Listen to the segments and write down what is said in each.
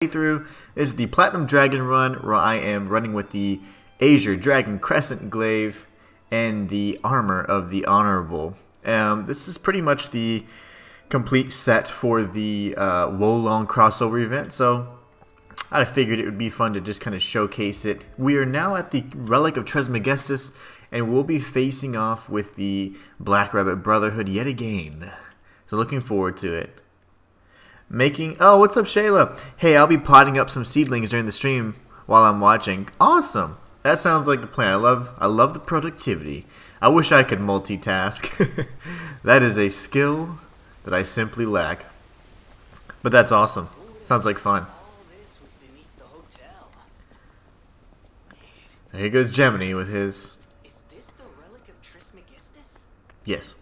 Playthrough is the Platinum Dragon run, where I am running with the Azure Dragon Crescent Glaive and the armor of the Honorable. This is pretty much the complete set for the Wolong crossover event, so I figured it would be fun to just kind of showcase it. We are now at the Relic of Trismegistus, and we'll be facing off with the Black Rabbit Brotherhood yet again. So looking forward to it. Oh, what's up, Shayla? Hey, I'll be potting up some seedlings during the stream while I'm watching. Awesome. That sounds like the plan. I love the productivity. I wish I could multitask. That is a skill that I simply lack. But that's awesome. Sounds like fun. There goes Gemini with his... Is this the Relic of Trismegistus? Yes.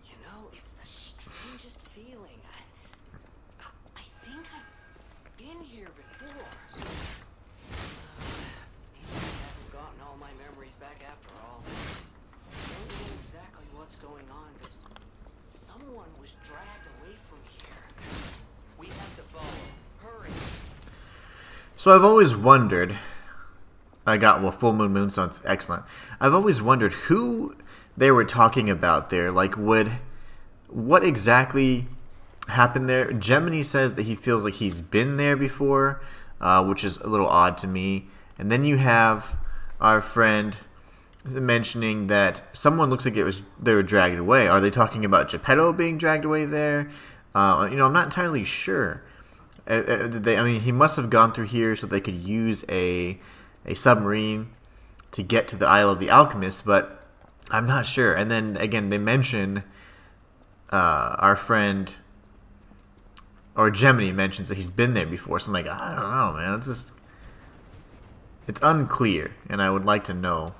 You know, it's the strangest feeling. I think I've been here before. Maybe I haven't gotten all my memories back after all. I don't know exactly what's going on, but someone was dragged away from here. We have to follow. Hurry. So I've always wondered... Full Moon sounds excellent. I've always wondered who they were talking about there. Like, what exactly happened there? Gemini says that he feels like he's been there before, which is a little odd to me. And then you have our friend mentioning that someone looks like they were dragged away. Are they talking about Geppetto being dragged away there? I'm not entirely sure. He must have gone through here so they could use a submarine to get to the Isle of the Alchemists, but I'm not sure. And then again, they mention our friend, or Gemini mentions that he's been there before. So I'm like, I don't know, man. It's unclear, and I would like to know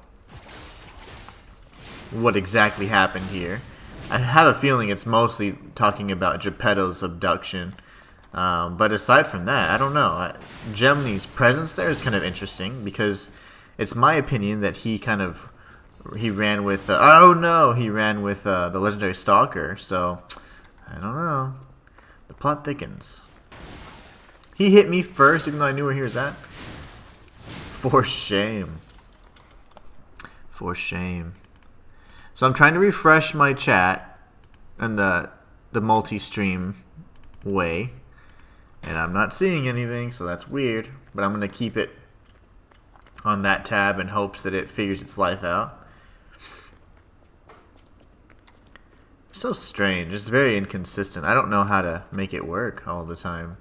what exactly happened here. I have a feeling it's mostly talking about Geppetto's abduction. But aside from that, I don't know. Gemini's presence there is kind of interesting because it's my opinion that he ran with the legendary Stalker. So I don't know. The plot thickens. He hit me first, even though I knew where he was at. For shame. For shame. So I'm trying to refresh my chat in the multi-stream way. And I'm not seeing anything, so that's weird. But I'm going to keep it on that tab in hopes that it figures its life out. So strange. It's very inconsistent. I don't know how to make it work all the time.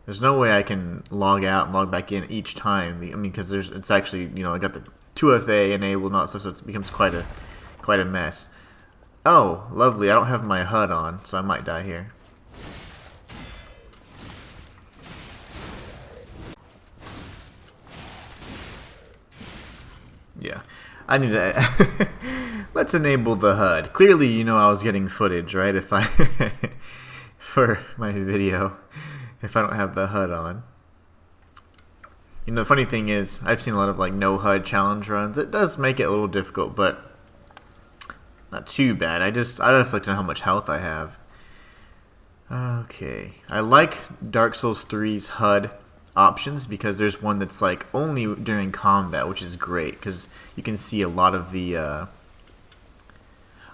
There's no way I can log out and log back in each time. I mean, because it's actually, I got the 2FA enabled and all that stuff, so it becomes quite a mess. Oh, lovely. I don't have my HUD on, so I might die here. Yeah, I need to... Let's enable the HUD. Clearly, I was getting footage, right? If I... for my video, if I don't have the HUD on. The funny thing is, I've seen a lot of, no HUD challenge runs. It does make it a little difficult, but not too bad. I just like to know how much health I have. Okay. I like Dark Souls 3's HUD options because there's one that's only during combat, which is great because you can see a lot of the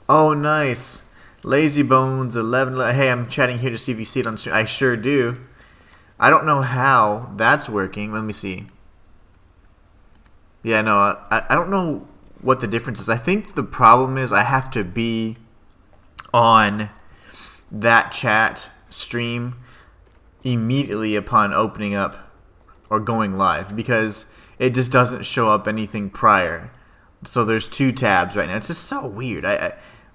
oh, nice. Lazy Bones 11. Hey, I'm chatting here to see if you see it on stream. I sure do. I don't know how that's working. Let me see. Yeah, no, I don't know what the difference is. I think the problem is I have to be on that chat stream immediately upon opening up or going live because it just doesn't show up anything prior. So there's two tabs right now. It's just so weird.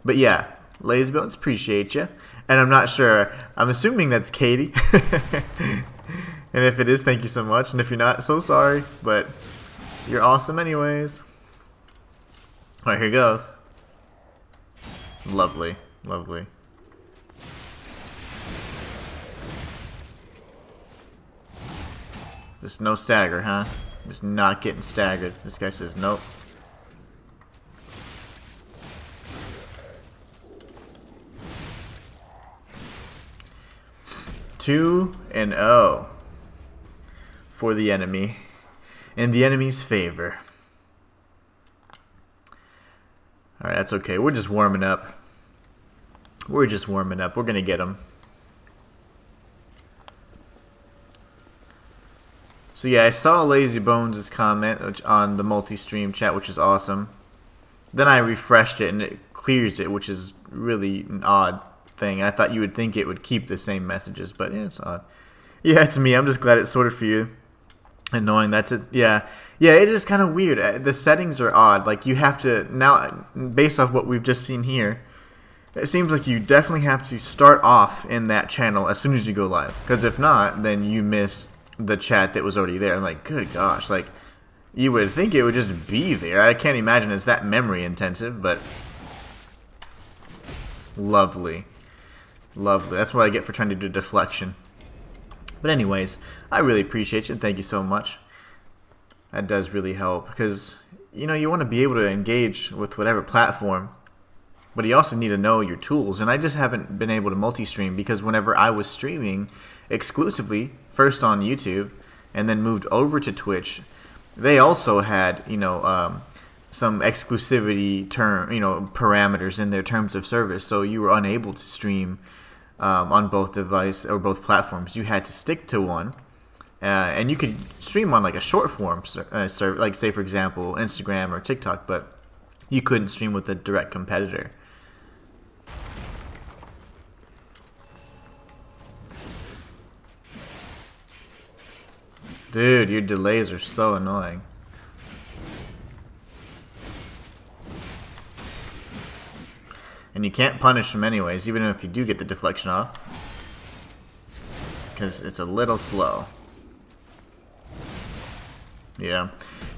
But yeah, Lazy Bones, appreciate you. And I'm not sure. I'm assuming that's Katie. And if it is, thank you so much. And if you're not, so sorry. But you're awesome anyways. Alright, here goes. Lovely. Lovely. Just no stagger, huh? Just not getting staggered. This guy says nope. 2-0 for the enemy, in the enemy's favor. Alright, that's okay. We're just warming up. We're just warming up. We're going to get them. So yeah, I saw Lazy Bones' comment on the multi-stream chat, which is awesome. Then I refreshed it and it clears it, which is really an odd thing. I thought you would think it would keep the same messages, but yeah, it's odd. Yeah, it's me. I'm just glad it sorted for you. Annoying. That's it. Yeah, it is kind of weird. The settings are odd. Like, you have to now, based off what we've just seen here, it seems like you definitely have to start off in that channel as soon as you go live, because if not, then you miss the chat that was already there. I'm like, good gosh, like, you would think it would just be there. I can't imagine it's that memory intensive, but lovely. That's what I get for trying to do deflection. But anyways, I really appreciate you. Thank you so much. That does really help, because, you know, you want to be able to engage with whatever platform, but you also need to know your tools. And I just haven't been able to multi-stream, because whenever I was streaming exclusively, first on YouTube and then moved over to Twitch, they also had, you know, some exclusivity parameters in their terms of service, so you were unable to stream on both device or both platforms. You had to stick to one, and you could stream on like a short form like, say for example Instagram or TikTok, but you couldn't stream with a direct competitor. Dude, your delays are so annoying. And you can't punish them anyways, even if you do get the deflection off, because it's a little slow. Yeah.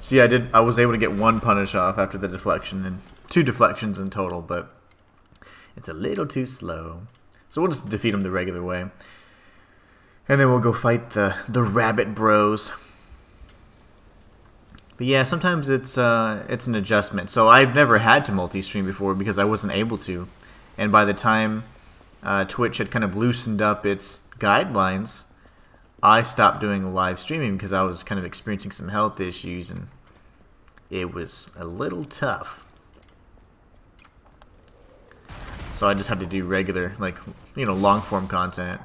See, I was able to get one punish off after the deflection, and 2 deflections in total, but it's a little too slow. So we'll just defeat them the regular way. And then we'll go fight the rabbit bros. But yeah, sometimes it's an adjustment. So I've never had to multi-stream before because I wasn't able to. And by the time Twitch had kind of loosened up its guidelines, I stopped doing live streaming because I was kind of experiencing some health issues, and it was a little tough. So I just had to do regular, like, you know, long form content.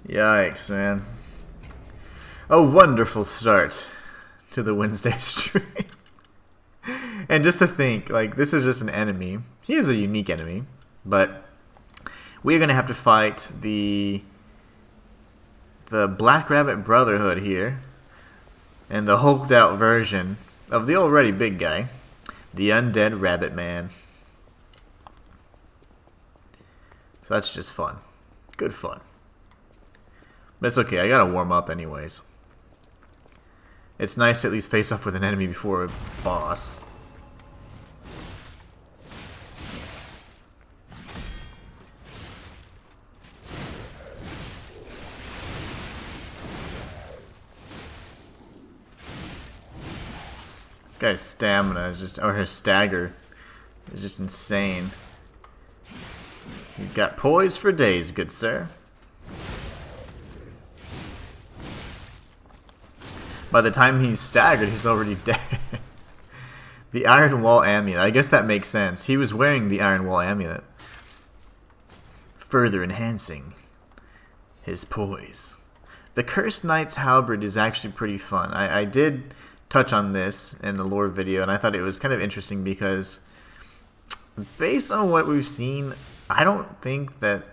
Yikes, man. A wonderful start to the Wednesday stream. And just to think, like, this is just an enemy. He is a unique enemy, but we're going to have to fight the Black Rabbit Brotherhood here, and the hulked out version of the already big guy, the Undead Rabbit Man. So that's just fun. Good fun. But it's okay, I gotta warm up anyways. It's nice to at least face off with an enemy before a boss. This guy's stamina is just, or his stagger is just insane. You've got poise for days, good sir. By the time he's staggered, he's already dead. The Iron Wall Amulet. I guess that makes sense. He was wearing the Iron Wall Amulet, further enhancing his poise. The Cursed Knight's Halberd is actually pretty fun. I did touch on this in the lore video, and I thought it was kind of interesting because, based on what we've seen, I don't think that,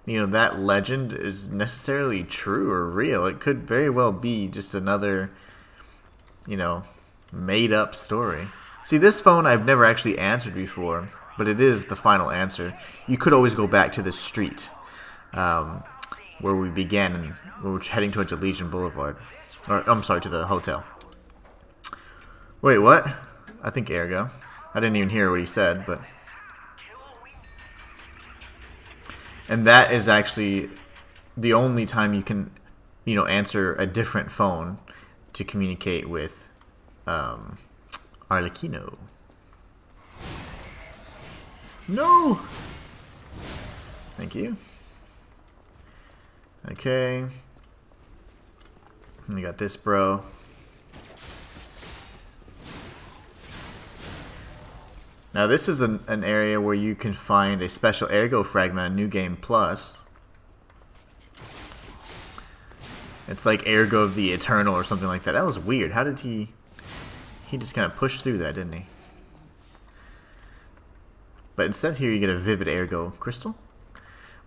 you know, that legend is necessarily true or real. It could very well be just another, you know, made up story. See, this phone I've never actually answered before, but it is the final answer. You could always go back to the street where we began, and we're heading towards Elysian Boulevard. Or, I'm sorry, to the hotel. Wait, what? I think Ergo. I didn't even hear what he said, but... And that is actually the only time you can, answer a different phone to communicate with Arlecchino. No! Thank you. Okay. And we got this bro. Now this is an area where you can find a special ergo fragment on New Game Plus. It's like Ergo of the Eternal or something like that. That was weird. How did he just kind of pushed through that, didn't he? But instead here you get a Vivid Ergo Crystal.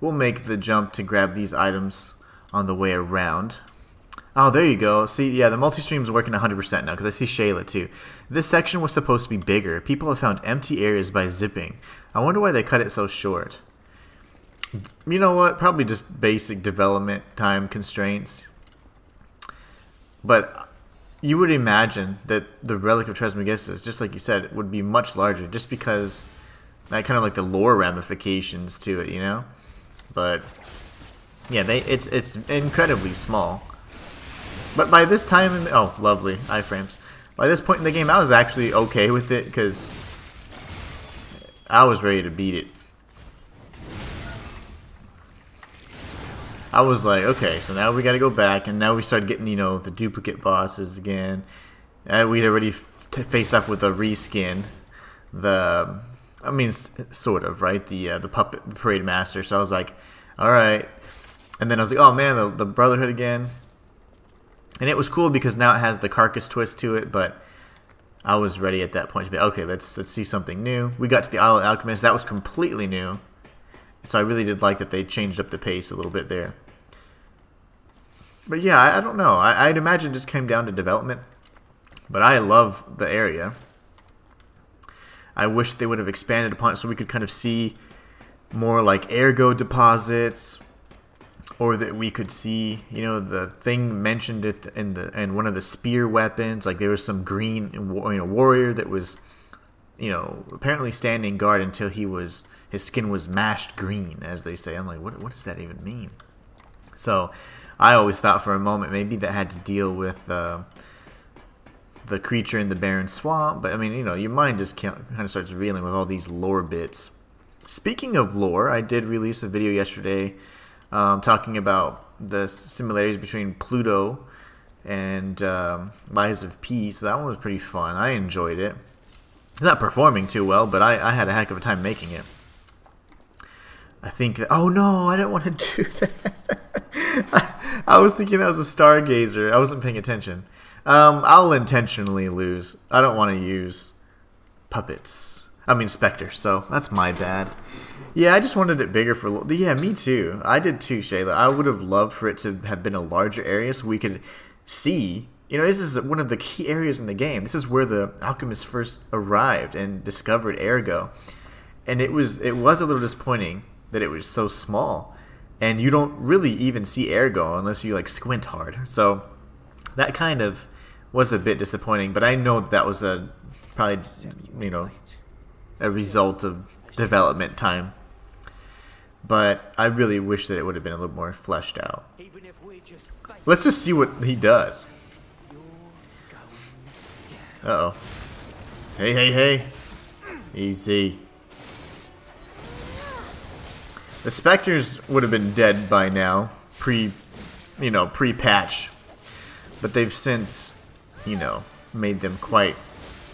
We'll make the jump to grab these items on the way around. Oh, there you go. See, yeah, the multi-stream's working 100% now, because I see Shayla, too. This section was supposed to be bigger. People have found empty areas by zipping. I wonder why they cut it so short. You know what? Probably just basic development time constraints. But you would imagine that the Relic of Trismegistus, just like you said, would be much larger, just because that kind of like the lore ramifications to it, But yeah, it's incredibly small. But by this time, oh, lovely iframes. By this point in the game, I was actually okay with it because I was ready to beat it. I was like, okay, so now we got to go back, and now we start getting, the duplicate bosses again. We'd already faced off with a reskin, sort of, right? The puppet parade master. So I was like, all right, and then I was like, oh man, the Brotherhood again. And it was cool because now it has the carcass twist to it, but I was ready at that point to be, okay, let's see something new. We got to the Isle of Alchemists. That was completely new. So I really did like that they changed up the pace a little bit there. But yeah, I don't know. I'd imagine it just came down to development. But I love the area. I wish they would have expanded upon it so we could kind of see more like ergo deposits, or that we could see, the thing mentioned in one of the spear weapons. Like there was some green, warrior that was, apparently standing guard until his skin was mashed green, as they say. I'm like, what does that even mean? So I always thought for a moment maybe that had to deal with the creature in the barren swamp. But I mean, your mind just kind of starts reeling with all these lore bits. Speaking of lore, I did release a video yesterday talking about the similarities between Pluto and Lies of P. So that one was pretty fun. I enjoyed it. It's not performing too well, but I had a heck of a time making it. I think that... Oh no, I didn't want to do that. I was thinking that was a Stargazer. I wasn't paying attention. I'll intentionally lose. I don't want to use specters, so that's my bad. Yeah, I just wanted it bigger for... Yeah, me too. I did too, Shayla. I would have loved for it to have been a larger area so we could see... this is one of the key areas in the game. This is where the alchemists first arrived and discovered ergo. And it was a little disappointing that it was so small. And you don't really even see ergo unless you, squint hard. So that kind of was a bit disappointing. But I know that was probably, a result of development time. But I really wish that it would have been a little more fleshed out. Let's just see what he does. Uh-oh. Hey. Easy. The Spectres would have been dead by now, pre-patch. But they've since, made them quite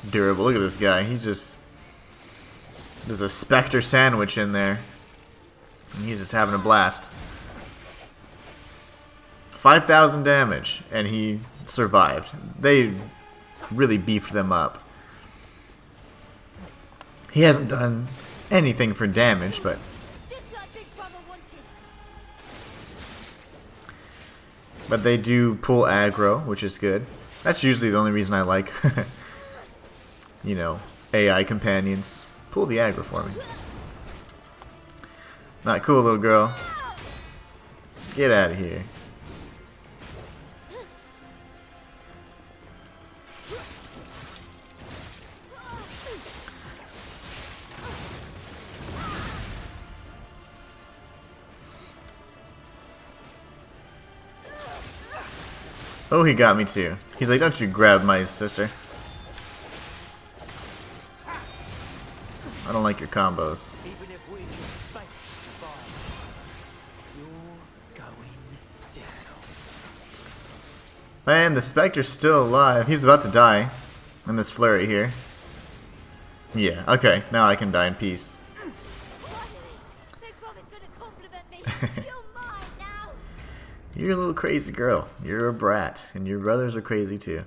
durable. Look at this guy. There's a Spectre sandwich in there. And he's just having a blast. 5,000 damage, and he survived. They really beefed them up. He hasn't done anything for damage, but... But they do pull aggro, which is good. That's usually the only reason I like, AI companions. Pull the aggro for me. Not cool, little girl. Get out of here. Oh, he got me too. He's like, don't you grab my sister. I don't like your combos. Even if we just fight the ball, you're going down. Man, the Spectre's still alive. He's about to die in this flurry here. Yeah, okay. Now I can die in peace. You're a little crazy girl. You're a brat. And your brothers are crazy too.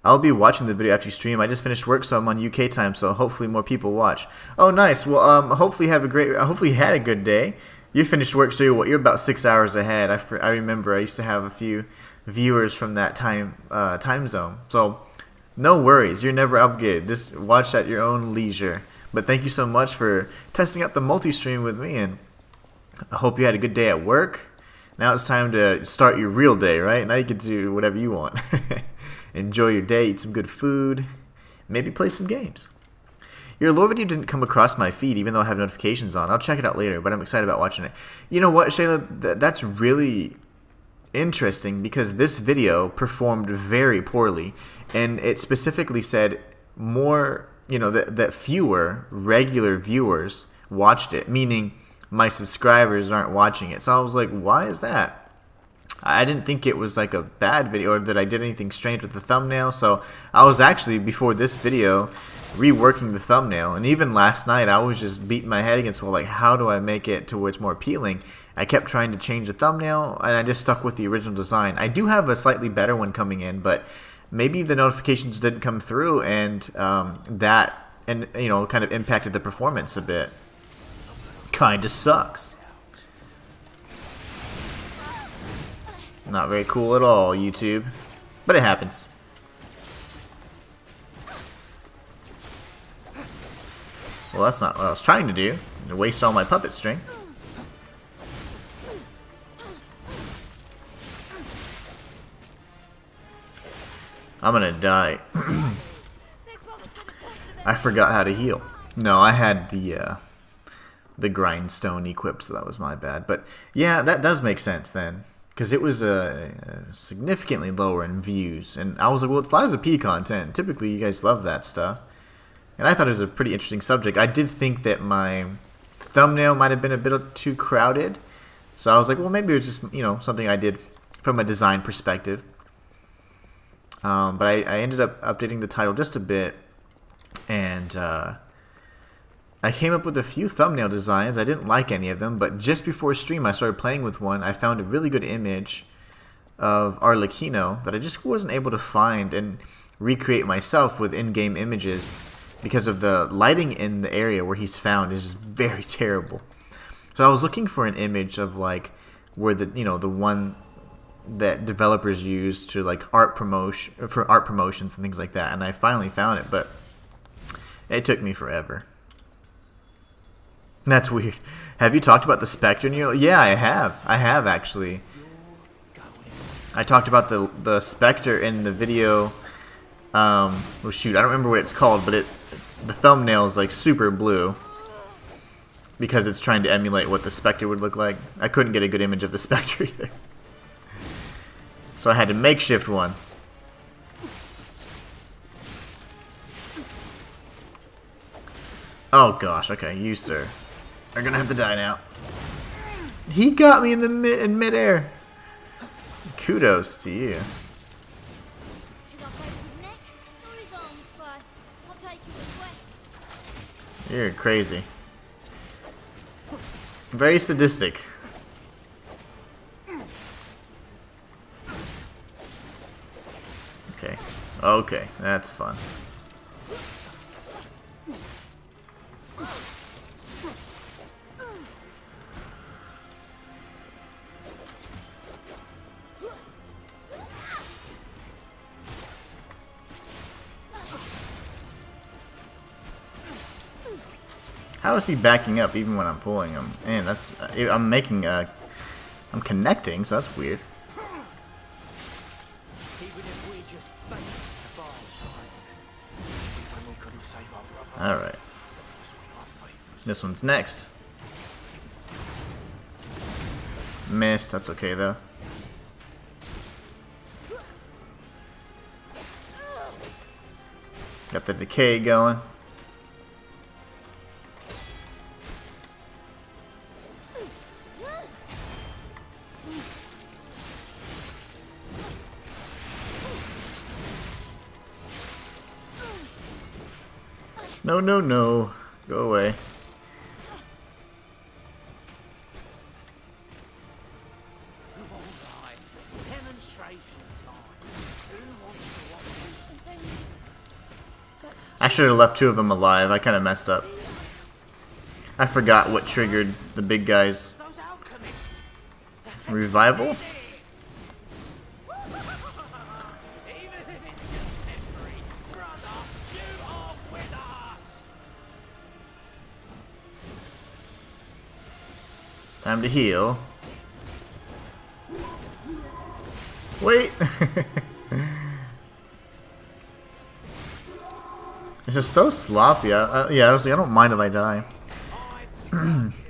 I'll be watching the video after you stream. I just finished work, so I'm on UK time, so hopefully more people watch. Oh, nice. Well, hopefully hopefully you had a good day. You finished work, so you're about 6 hours ahead. I remember I used to have a few viewers from that time zone. So no worries. You're never obligated. Just watch at your own leisure. But thank you so much for testing out the multi-stream with me, and I hope you had a good day at work. Now it's time to start your real day, right? Now you can do whatever you want. Enjoy your day, eat some good food, maybe play some games. Your lore video didn't come across my feed, even though I have notifications on. I'll check it out later, but I'm excited about watching it. You know what, Shayla? That's really interesting because this video performed very poorly, and it specifically said more, that fewer regular viewers watched it, meaning my subscribers aren't watching it. So I was like, why is that? I didn't think it was like a bad video or that I did anything strange with the thumbnail. So I was actually, before this video, reworking the thumbnail. And even last night, I was just beating my head against the wall, like, how do I make it to where it's more appealing? I kept trying to change the thumbnail, and I just stuck with the original design. I do have a slightly better one coming in, but maybe the notifications didn't come through, and that kind of impacted the performance a bit. Kinda sucks. Not very cool at all, YouTube. But it happens. Well, that's not what I was trying to do. To waste all my puppet string. I'm gonna die. I forgot how to heal. No, I had the grindstone equipped, so that was my bad. But yeah, that does make sense then, because it was significantly lower in views, and I was like, well, it's Lies of P content. Typically, you guys love that stuff, and I thought it was a pretty interesting subject. I did think that my thumbnail might have been a bit too crowded, so I was like, well, maybe it was just something I did from a design perspective. But I ended up updating the title just a bit, and I came up with a few thumbnail designs. I didn't like any of them, but just before stream I started playing with one. I found a really good image of Arlecchino that I just wasn't able to find and recreate myself with in-game images because of the lighting in the area where he's found is very terrible. So I was looking for an image of like where the one that developers use to like art promotions and things like that, and I finally found it, but it took me forever. That's weird. Have you talked about the Spectre? Yeah, I have actually. I talked about the Spectre in the video. Oh shoot, I don't remember what it's called, but the thumbnail is like super blue because it's trying to emulate what the Spectre would look like. I couldn't get a good image of the Spectre either, so I had to makeshift one. Oh gosh, okay, you sir are gonna have to die now. He got me in midair. Kudos to you. You're crazy. Very sadistic. Okay, that's fun. How is he backing up even when I'm pulling him? Man, I'm connecting, so that's weird. Alright. This one's next. Missed. That's okay though. Got the decay going. No, no, no. Go away. I should have left two of them alive. I kind of messed up. I forgot what triggered the big guy's revival. Time to heal. Wait! It's just so sloppy. Yeah, honestly, I don't mind if I die.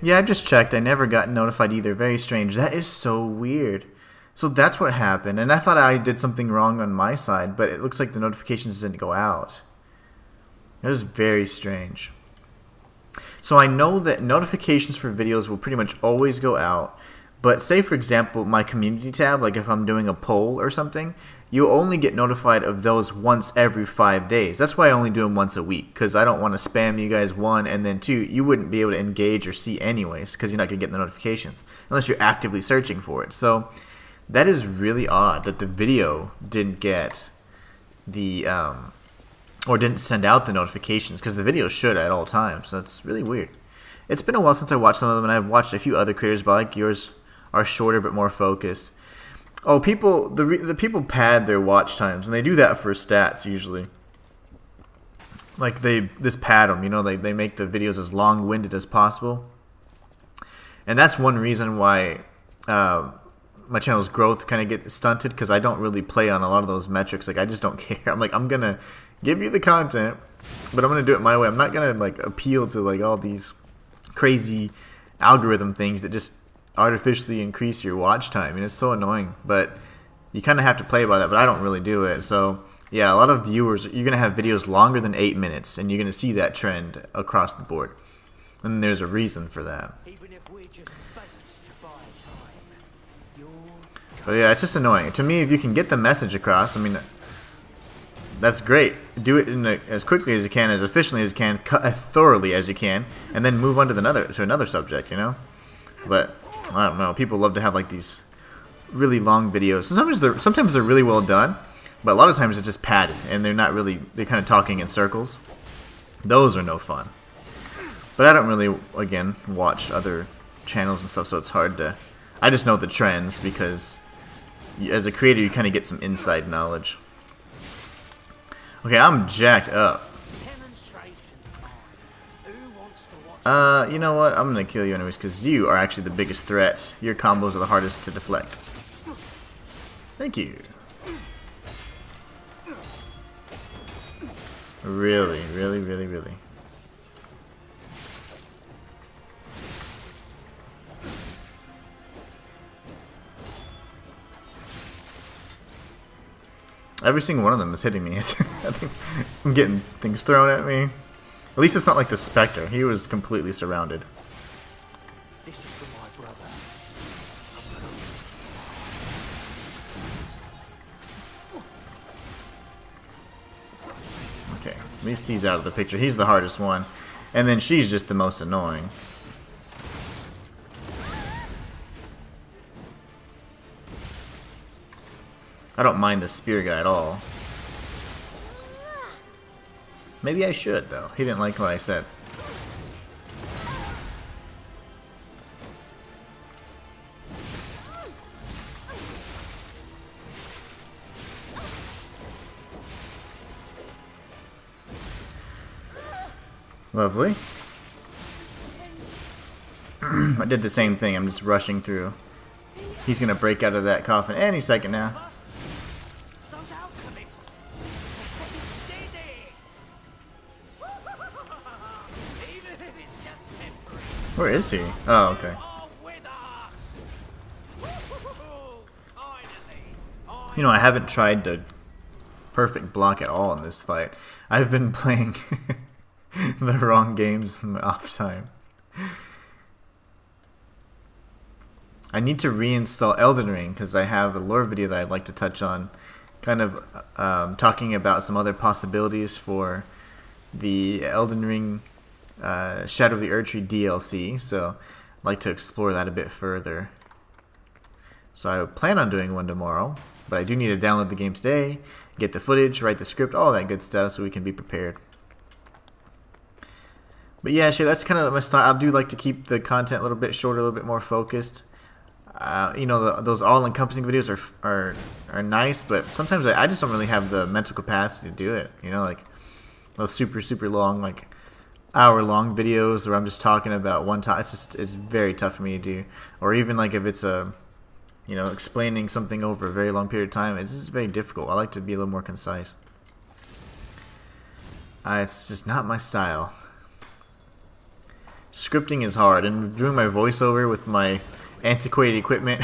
Yeah, I just checked. I never got notified either. Very strange. That is so weird. So that's what happened. And I thought I did something wrong on my side, but it looks like the notifications didn't go out. That is very strange. So I know that notifications for videos will pretty much always go out, but say for example my community tab, like if I'm doing a poll or something, you'll only get notified of those once every 5 days. That's why I only do them once a week, because I don't want to spam you guys, one, and then two, you wouldn't be able to engage or see anyways, because you're not going to get the notifications, unless you're actively searching for it. So that is really odd that the video didn't get the or didn't send out the notifications, because the video should at all times. So it's really weird. It's been a while since I watched some of them, and I've watched a few other creators, but like yours are shorter but more focused. Oh, the people pad their watch times, and they do that for stats usually. Like they just pad them, you know, they make the videos as long-winded as possible. And that's one reason why my channel's growth kind of gets stunted, because I don't really play on a lot of those metrics. Like I just don't care. I'm like, I'm gonna give you the content, but I'm gonna do it my way. I'm not gonna like appeal to like all these crazy algorithm things that just artificially increase your watch time. And it's so annoying, but you kind of have to play by that. But I don't really do it. So yeah, a lot of viewers, you're gonna have videos longer than 8 minutes, and you're gonna see that trend across the board. And there's a reason for that. But yeah, it's just annoying. To me, if you can get the message across, I mean, that's great. Do it as quickly as you can, as efficiently as you can, as thoroughly as you can, and then move on to another subject, you know? But I don't know. People love to have like these really long videos. Sometimes they're really well done, but a lot of times it's just padded, and they're kind of talking in circles. Those are no fun. But I don't really, again, watch other channels and stuff, so it's hard to. I just know the trends because as a creator, you kind of get some inside knowledge. Okay, I'm jacked up. You know what? I'm gonna kill you anyways, because you are actually the biggest threat. Your combos are the hardest to deflect. Thank you. Really, really, really, really. Every single one of them is hitting me. I think I'm getting things thrown at me. At least it's not like the Spectre. He was completely surrounded. This is for my brother. Okay, at least he's out of the picture. He's the hardest one. And then she's just the most annoying. I don't mind the spear guy at all. Maybe I should, though. He didn't like what I said. Lovely. I did the same thing. I'm just rushing through. He's going to break out of that coffin any second now. Those alchemists. Where is he? Oh, okay. You know, I haven't tried to perfect block at all in this fight. I've been playing the wrong games in my off time. I need to reinstall Elden Ring because I have a lore video that I'd like to touch on, kind of talking about some other possibilities for the Elden Ring Shadow of the Erdtree DLC, so I'd like to explore that a bit further. So I plan on doing one tomorrow, but I do need to download the game today, get the footage, write the script, all that good stuff so we can be prepared. But yeah, sure, that's kind of my style. I do like to keep the content a little bit shorter, a little bit more focused. You know, those all-encompassing videos are nice, but sometimes I just don't really have the mental capacity to do it. You know, like those super long, like hour-long videos where I'm just talking about one topic. It's very tough for me to do. Or even like if it's you know, explaining something over a very long period of time, it's just very difficult. I like to be a little more concise. It's just not my style. Scripting is hard, and doing my voiceover with my antiquated equipment,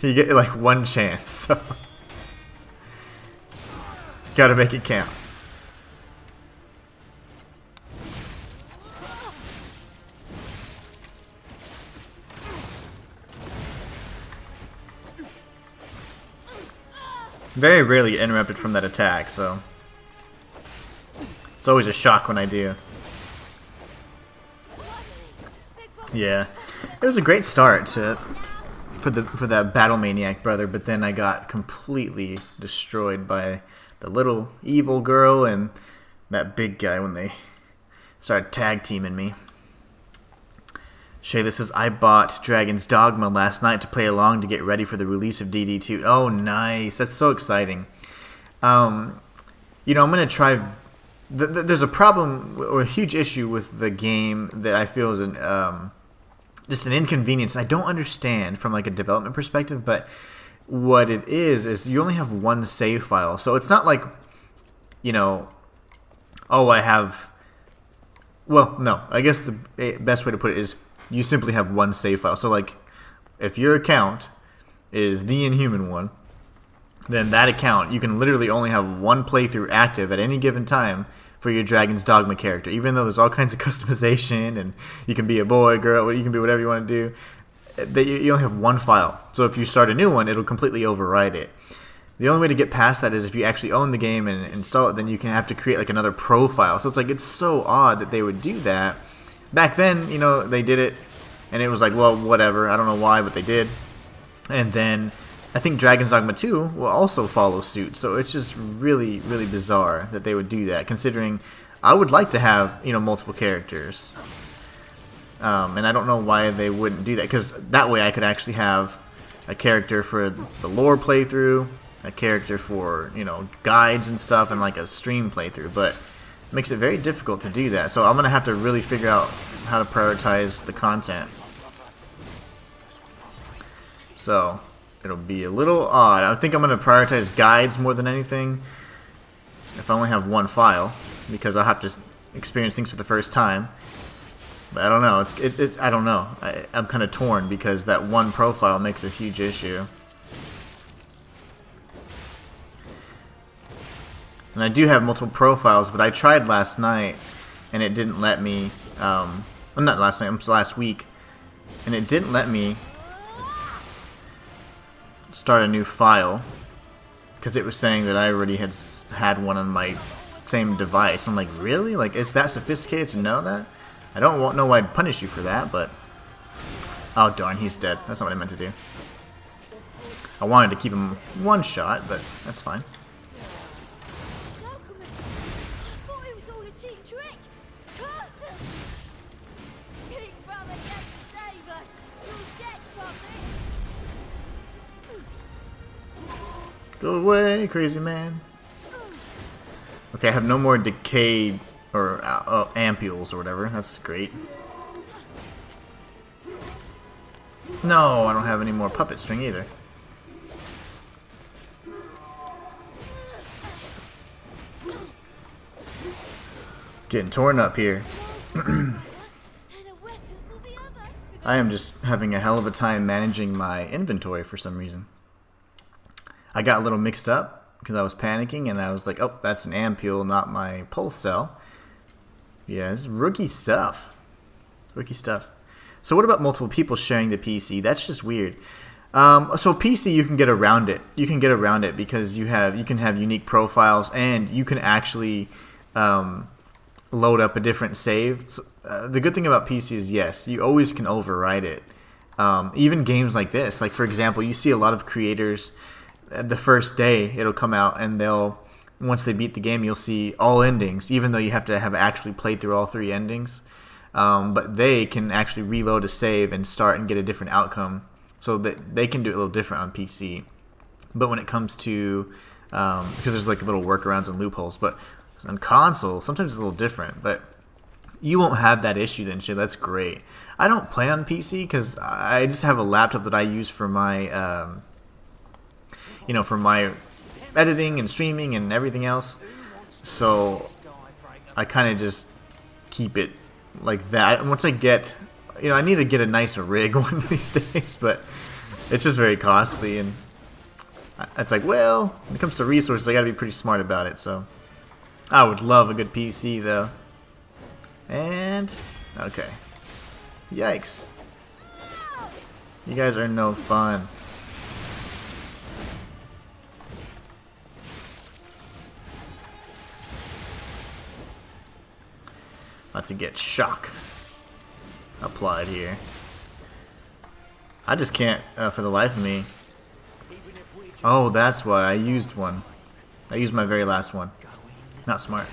you get like one chance, so gotta make it count. Very rarely get interrupted from that attack, so it's always a shock when I do. Yeah, it was a great start for that Battle Maniac brother, but then I got completely destroyed by the little evil girl and that big guy when they started tag teaming me. Shay, this says, I bought Dragon's Dogma last night to play along to get ready for the release of DD2. Oh, nice. That's so exciting. You know, I'm going to try... There's a problem or a huge issue with the game that I feel is just an inconvenience. I don't understand from like a development perspective, but what it is you only have one save file. So it's not like, you know, oh, I have... Well, no. I guess the best way to put it is you simply have one save file. So like if your account is the Inhuman one, then that account, you can literally only have one playthrough active at any given time for your Dragon's Dogma character, even though there's all kinds of customization and you can be a boy, girl, you can be whatever you want to do. You only have one file. So if you start a new one, it'll completely override it. The only way to get past that is if you actually own the game and install it, then you can have to create like another profile. So it's like, it's so odd that they would do that. Back then, you know, they did it and it was like, well, whatever. I don't know why, but they did. And then I think Dragon's Dogma 2 will also follow suit. So it's just really, really bizarre that they would do that, considering I would like to have, you know, multiple characters. And I don't know why they wouldn't do that, because that way I could actually have a character for the lore playthrough, a character for, you know, guides and stuff, and like a stream playthrough. But it makes it very difficult to do that. So I'm going to have to really figure out how to prioritize the content. So it'll be a little odd. I think I'm going to prioritize guides more than anything if I only have one file, because I'll have to experience things for the first time. But I don't know. I don't know. I'm kind of torn because that one profile makes a huge issue. And I do have multiple profiles, but I tried last night and it didn't let me. Well, not last night. It was last week, and it didn't let me start a new file because it was saying that I already had one on my same device. I'm like, really? Like, it's that sophisticated to know that? I don't know why I'd punish you for that, but... Oh, darn, he's dead. That's not what I meant to do. I wanted to keep him one shot, but that's fine. Go away, crazy man. Okay, I have no more decayed or ampules or whatever. That's great. No, I don't have any more puppet string either. Getting torn up here. I am just having a hell of a time managing my inventory for some reason. I got a little mixed up because I was panicking, and I was like, oh, that's an ampule, not my pulse cell. Yeah, this is rookie stuff. Rookie stuff. So what about multiple people sharing the PC? That's just weird. So PC, you can get around it. You can get around it because you can have unique profiles, and you can actually load up a different save. So, the good thing about PC is, yes, you always can override it. Even games like this, like for example, you see a lot of creators, the first day it'll come out, and once they beat the game, you'll see all endings, even though you have to have actually played through all 3 endings. But they can actually reload a save and start and get a different outcome. So that they can do it a little different on PC. But when it comes to, because there's like little workarounds and loopholes, but on console, sometimes it's a little different. But you won't have that issue then, shit. That's great. I don't play on PC because I just have a laptop that I use for my, for my editing and streaming and everything else. So I kind of just keep it like that. And once I get, I need to get a nicer rig one of these days, but it's just very costly, and it's like, well, when it comes to resources, I gotta be pretty smart about it. So I would love a good PC though. And okay, yikes, you guys are no fun. About to get shock applied here. I just can't for the life of me. Oh, that's why I used one. I used my very last one. Not smart.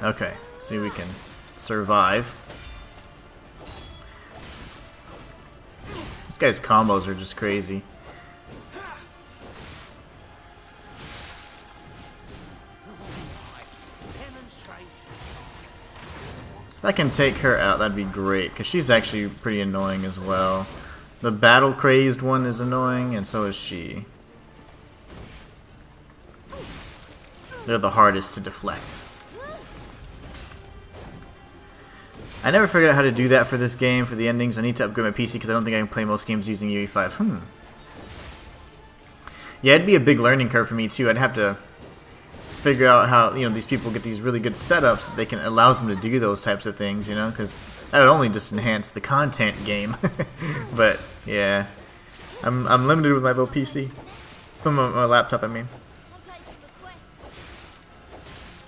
Okay, see if we can survive. This guy's combos are just crazy. If I can take her out, that'd be great, because she's actually pretty annoying as well. The battle crazed one is annoying, and so is she. They're the hardest to deflect. I never figured out how to do that for this game, for the endings. I need to upgrade my PC because I don't think I can play most games using UE5. Yeah, it'd be a big learning curve for me too. I'd have to figure out how, these people get these really good setups that they can allows them to do those types of things, because that would only just enhance the content game. But yeah, I'm limited with my little PC, from my laptop, I mean.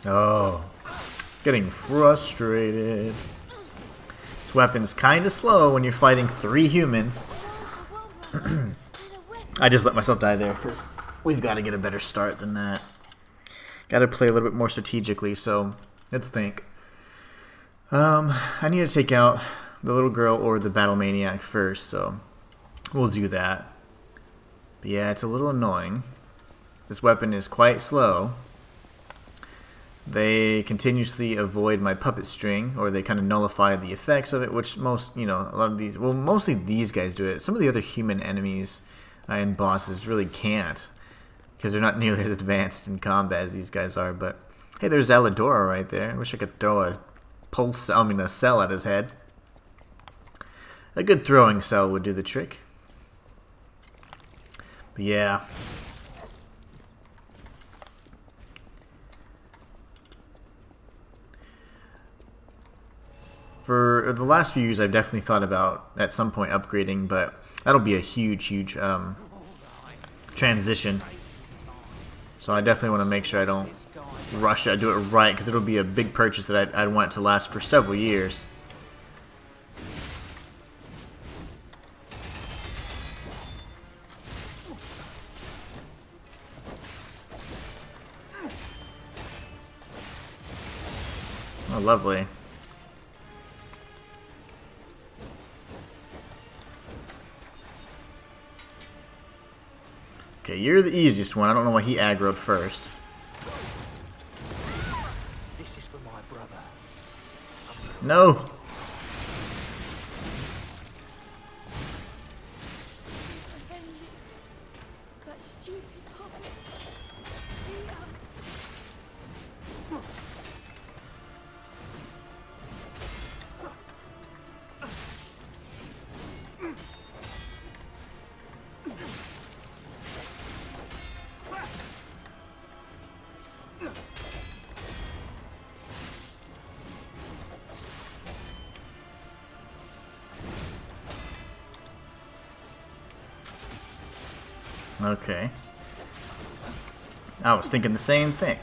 Oh, getting frustrated. This weapon's kind of slow when you're fighting 3 humans. I just let myself die there because we've got to get a better start than that. Got to play a little bit more strategically, so let's think. I need to take out the little girl or the battle maniac first, so we'll do that. But yeah, it's a little annoying. This weapon is quite slow. They continuously avoid my puppet string, or they kind of nullify the effects of it, which most, a lot of these, well, mostly these guys do it. Some of the other human enemies and bosses really can't, because they're not nearly as advanced in combat as these guys are. But hey, there's Aladora right there. I wish I could throw a cell at his head. A good throwing cell would do the trick. But yeah. For the last few years, I've definitely thought about at some point upgrading, but that'll be a huge transition. So I definitely want to make sure I don't rush it. I do it right, because it'll be a big purchase that I'd want it to last for several years. Oh, lovely. Okay, you're the easiest one. I don't know why he aggroed first. This is for my brother. No! Okay. I was thinking the same thing.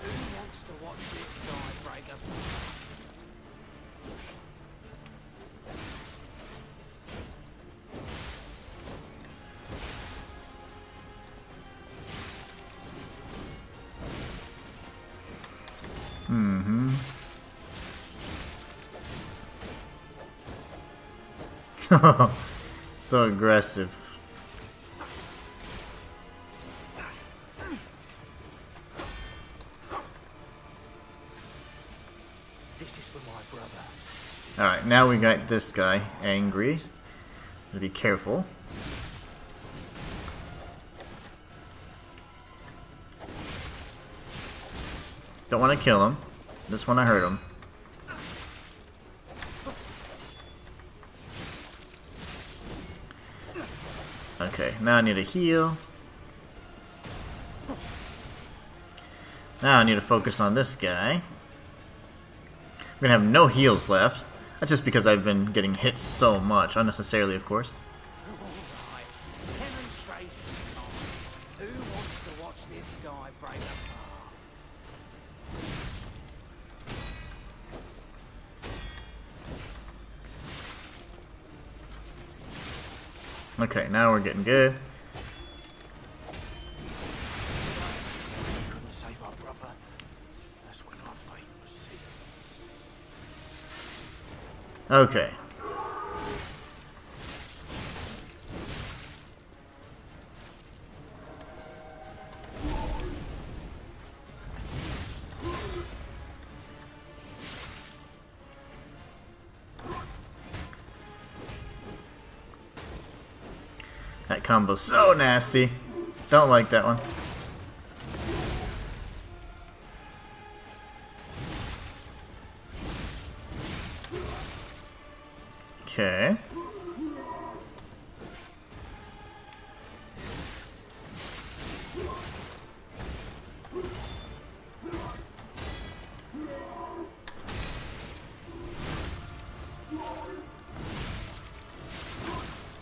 Who wants to watch this guy break apart? So aggressive. This is for my brother. Alright, now we got this guy angry. Gotta be careful. Don't want to kill him. Just want to hurt him. Okay, now I need a heal. Now I need to focus on this guy. I'm gonna have no heals left. That's just because I've been getting hit so much, unnecessarily, of course. Alright, demonstration time. Who wants to watch this guy break apart? Okay, now we're getting good. Couldn't save our brother. That's when our fate was sealed. Okay. That combo's so nasty. Don't like that one. Okay.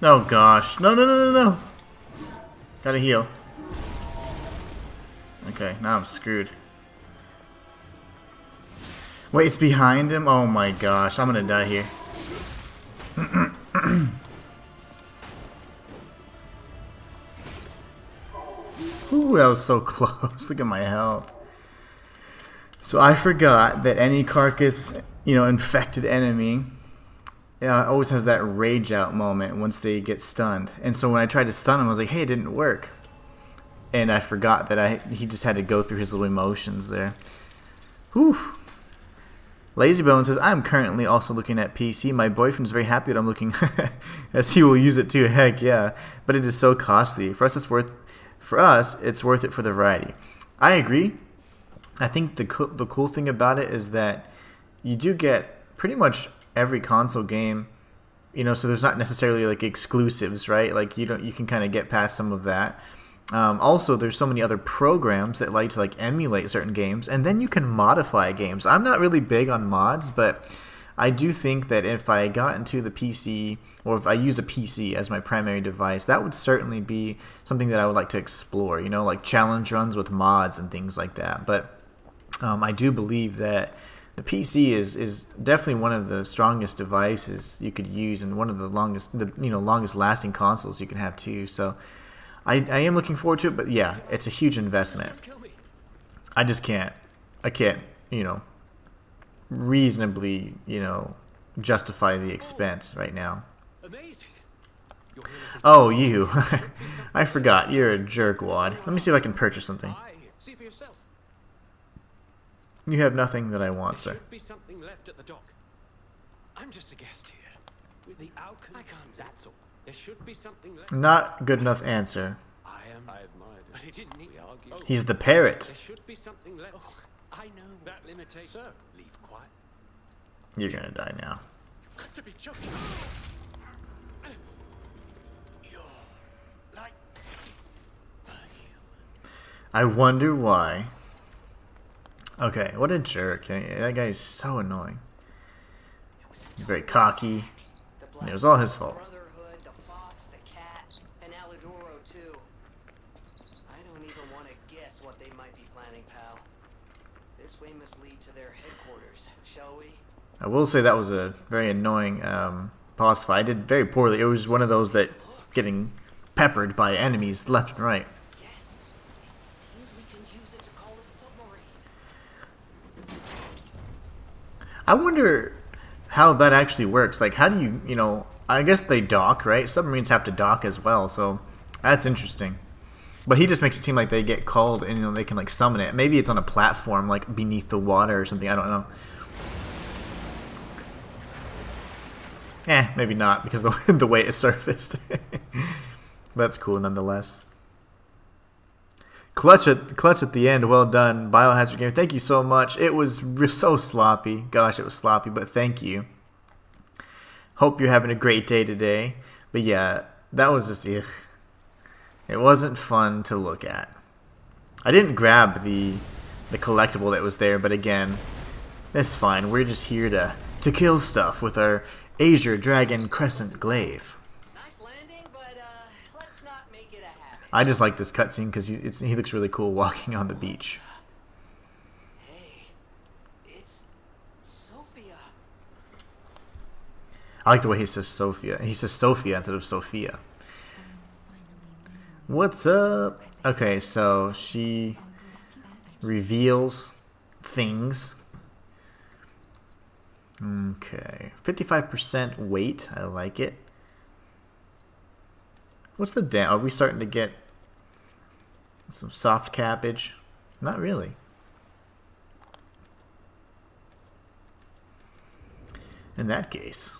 Oh gosh. No, no, no, no, no. Gotta heal. Okay, now I'm screwed. Wait, it's behind him? Oh my gosh, I'm gonna die here. Ooh, that was so close. Look at my health. So I forgot that any carcass, infected enemy always has that rage out moment once they get stunned. And so when I tried to stun him, I was like, hey, it didn't work. And I forgot that he just had to go through his little emotions there. Whew. Lazybone says, I'm currently also looking at PC. My boyfriend's very happy that I'm looking, as he will use it too. Heck yeah. But it is so costly. For us, it's worth it for the variety. I agree. I think the cool thing about it is that you do get pretty much every console game, so there's not necessarily like exclusives, right? Like you can kind of get past some of that. Also, there's so many other programs that like to emulate certain games, and then you can modify games. I'm not really big on mods, but I do think that if I got into the PC, or if I used a PC as my primary device, that would certainly be something that I would like to explore, like challenge runs with mods and things like that. But I do believe that the PC is definitely one of the strongest devices you could use, and one of the longest lasting consoles you can have too. So I am looking forward to it, but yeah, it's a huge investment. I just can't, reasonably, justify the expense right now. Oh, you. I forgot. You're a jerkwad. Let me see if I can purchase something. See for yourself. You have nothing that I want, sir. There should be something left at the dock. I'm just a guest here. With the Alchemists. I can't. That's all. There should be something left. Not good enough answer. I admired it, but it didn't need to argue. Oh, He's the parrot. there should be something left. Oh, I know that limitation. Sir, leave quiet. You're gonna die now. You've got to be joking. You're like a human. I wonder why. Okay, what a jerk. That guy is so annoying. very cocky. And it was all his fault. Brotherhood, the fox, the cat, and Alidoro too. I don't even want to guess what they might be planning, pal. This way must lead to their headquarters, shall we? I will say that was a very annoying boss fight. I did very poorly. It was one of those that getting peppered by enemies left and right. Yes, it seems we can use it to call a submarine. I wonder how that actually works. Like, how do you, you know, I guess they dock, right? Submarines have to dock as well, so that's interesting. But he just makes it seem like they get called and, you know, they can, like, summon it. Maybe it's on a platform, like, beneath the water or something. I don't know. Maybe not, because the way it surfaced. That's cool, nonetheless. Clutch at the end. Well done, Biohazard Game. Thank you so much. It was so sloppy. Gosh, it was sloppy, but thank you. Hope you're having a great day today. But yeah, that was just... Ugh. It wasn't fun to look at. I didn't grab the collectible that was there, but again, it's fine. We're just here to kill stuff with our Azure Dragon Crescent Glaive. Nice landing, but let's not make it a habit. I just like this cutscene because he looks really cool walking on the beach. Hey, it's Sophia. I like the way he says Sophia. He says Sophia instead of Sophia. What's up? Okay, so she reveals things. Okay, 55% weight. I like it. What's the down? Are we starting to get some soft cappage? Not really. In that case,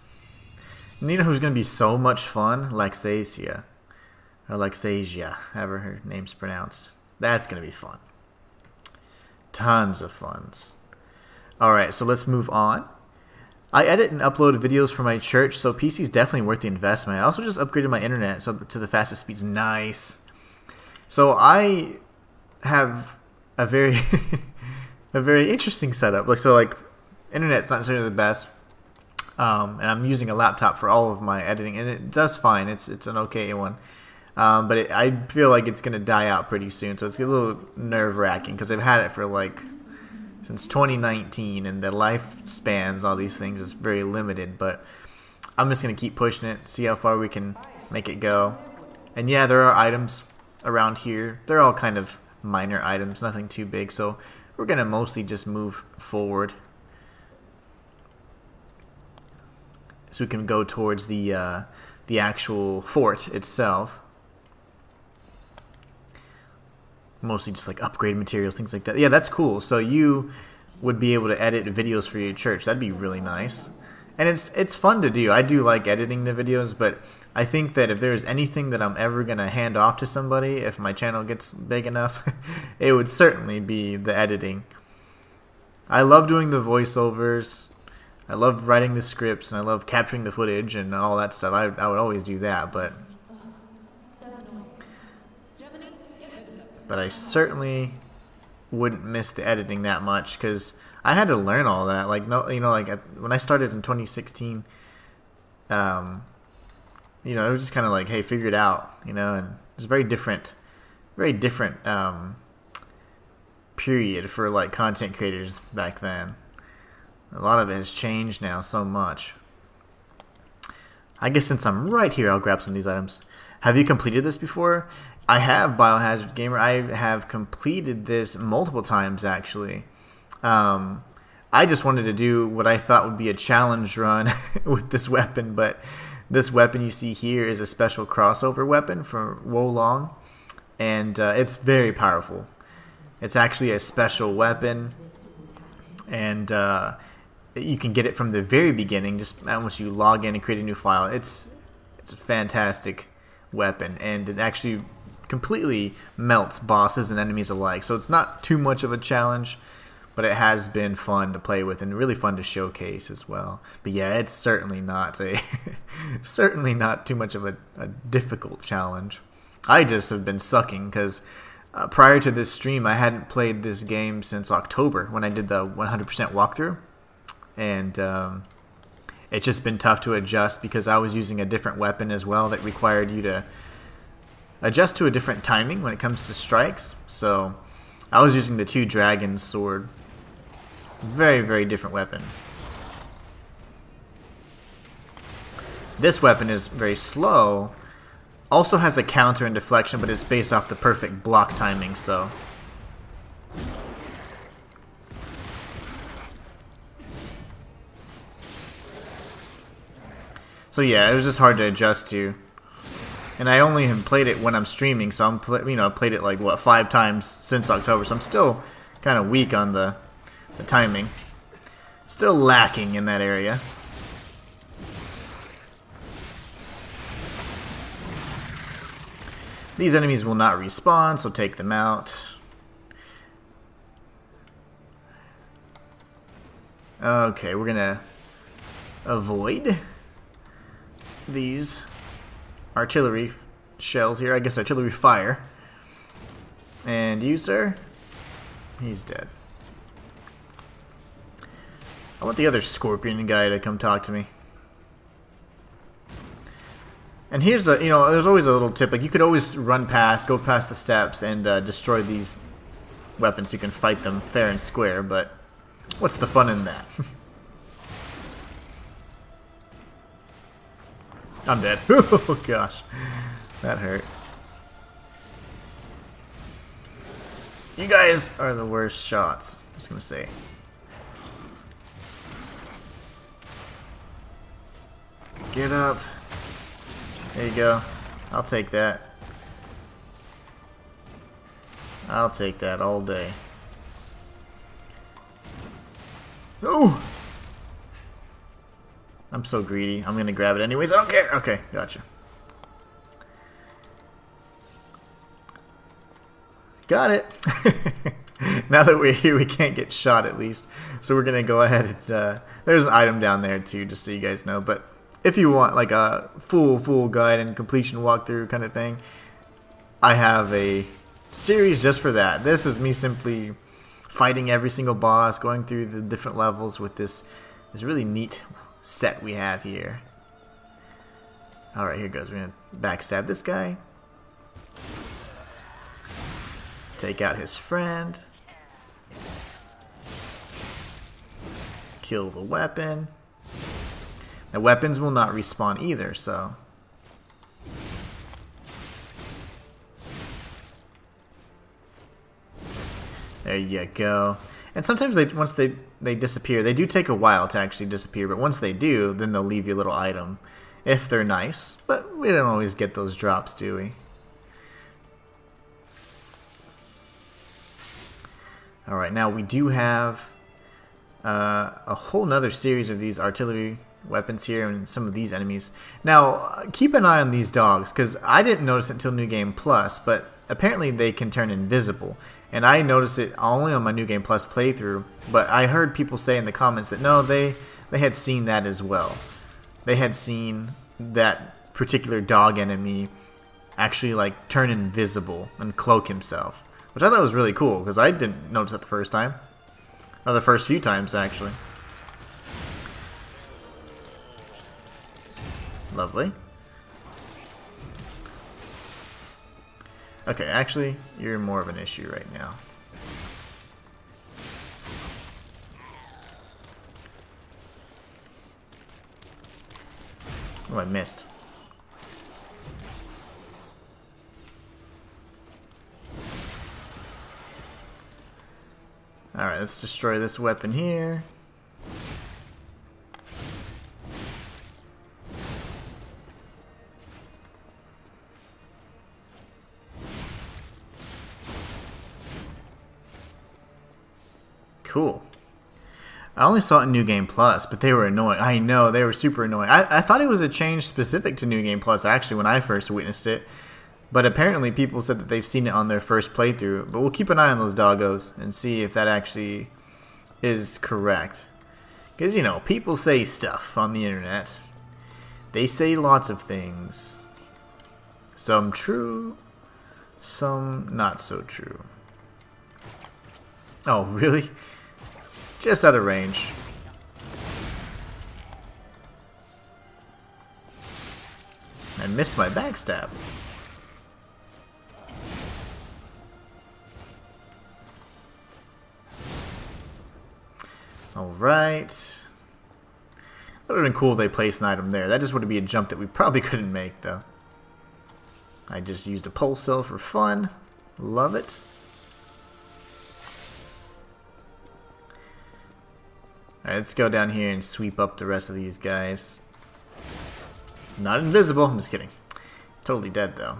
and you know who's going to be so much fun? Lexasia. Or Lexasia, however her name's pronounced. That's going to be fun. Tons of funs. Alright, so let's move on. I edit and upload videos for my church, so PC's definitely worth the investment. I also just upgraded my internet to the fastest speeds. Nice. So I have a very a very interesting setup. Like internet's not necessarily the best. And I'm using a laptop for all of my editing, and it does fine. It's an okay one. But I feel like it's going to die out pretty soon, so it's a little nerve-wracking because I've had it for like since 2019, and the lifespans, all these things, is very limited. But I'm just going to keep pushing it, see how far we can make it go. And yeah, there are items around here. They're all kind of minor items, nothing too big, so we're going to mostly just move forward so we can go towards the actual fort itself. Mostly just like upgrade materials, things like that. Yeah, that's cool. So you would be able to edit videos for your church. That'd be really nice. And it's fun to do. I do like editing the videos, but I think that if there's anything that I'm ever going to hand off to somebody, if my channel gets big enough, it would certainly be the editing. I love doing the voiceovers. I love writing the scripts, and I love capturing the footage and all that stuff. I would always do that, but I certainly wouldn't miss the editing that much because I had to learn all that. Like, no, you know, like when I started in 2016, you know, it was just kind of like, hey, figure it out, you know, and it was very different period for like content creators back then. A lot of it has changed now so much. I guess since I'm right here, I'll grab some of these items. Have you completed this before? I have, Biohazard Gamer. I have completed this multiple times, actually. I just wanted to do what I thought would be a challenge run with this weapon, but this weapon you see here is a special crossover weapon for Wolong, and it's very powerful. It's actually a special weapon, and you can get it from the very beginning, just once you log in and create a new file. It's a fantastic weapon, and it actually completely melts bosses and enemies alike. So it's not too much of a challenge, but it has been fun to play with and really fun to showcase as well. But yeah, it's certainly not certainly not too much of a difficult challenge. I just have been sucking because prior to this stream, I hadn't played this game since October when I did the 100% walkthrough, and it's just been tough to adjust because I was using a different weapon as well that required you to adjust to a different timing when it comes to strikes. So I was using the 2 Dragons sword. Very, very different weapon. This weapon is very slow. Also has a counter and deflection, but it's based off the perfect block timing, so... So yeah, it was just hard to adjust to. And I only have played it when I'm streaming, so I've played it like, what, 5 times since October, so I'm still kind of weak on the timing. Still lacking in that area. These enemies will not respawn, so take them out. Okay, we're gonna avoid these artillery shells here. I guess artillery fire. And you, sir? He's dead. I want the other scorpion guy to come talk to me. And here's a, there's always a little tip. Like, you could always go past the steps and destroy these weapons so you can fight them fair and square, but what's the fun in that? I'm dead. Oh gosh, that hurt. You guys are the worst shots, I'm just gonna say. Get up. There you go. I'll take that. I'll take that all day. Oh! I'm so greedy. I'm gonna grab it anyways. I don't care. Okay, gotcha. Got it. Now that we're here, we can't get shot at least. So we're gonna go ahead and there's an item down there too, just so you guys know. But if you want like a full guide and completion walkthrough kind of thing, I have a series just for that. This is me simply fighting every single boss, going through the different levels with this really neat set we have here. Alright, here goes. We're gonna backstab this guy. Take out his friend. Kill the weapon. The weapons will not respawn either, so... There you go. And sometimes once they disappear, they do take a while to actually disappear, but once they do, then they'll leave you a little item. If they're nice. But we don't always get those drops, do we? Alright, now we do have a whole nother series of these artillery weapons here and some of these enemies. Now, keep an eye on these dogs, because I didn't notice it until New Game Plus, but apparently they can turn invisible. And I noticed it only on my New Game Plus playthrough, but I heard people say in the comments that no, they had seen that as well. They had seen that particular dog enemy actually like turn invisible and cloak himself, which I thought was really cool, because I didn't notice that the first time. Or the first few times, actually. Lovely. Okay, actually, you're more of an issue right now. Oh, I missed. Alright, let's destroy this weapon here. Cool. I only saw it in New Game Plus, but they were annoying. I know, they were super annoying. I thought it was a change specific to New Game Plus, actually, when I first witnessed it. But apparently people said that they've seen it on their first playthrough. But we'll keep an eye on those doggos and see if that actually is correct. Because, you know, people say stuff on the internet. They say lots of things. Some true, some not so true. Oh, really? Just out of range. I missed my backstab. Alright. That would have been cool if they placed an item there. That just would be a jump that we probably couldn't make, though. I just used a pulse cell for fun. Love it. Alright, let's go down here and sweep up the rest of these guys. Not invisible, I'm just kidding. Totally dead, though.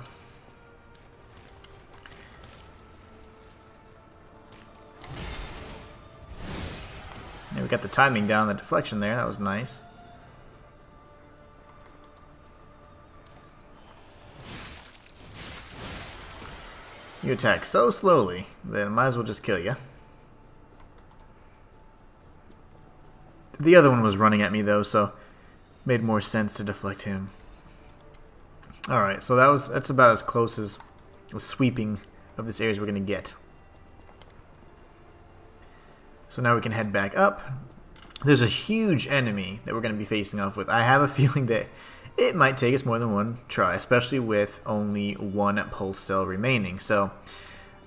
Yeah, we got the timing down, the deflection there, that was nice. You attack so slowly that I might as well just kill you. The other one was running at me though, so made more sense to deflect him. Alright, so that's about as close as the sweeping of this area as we're gonna get. So now we can head back up. There's a huge enemy that we're going to be facing off with. I have a feeling that it might take us more than one try, especially with only one pulse cell remaining. So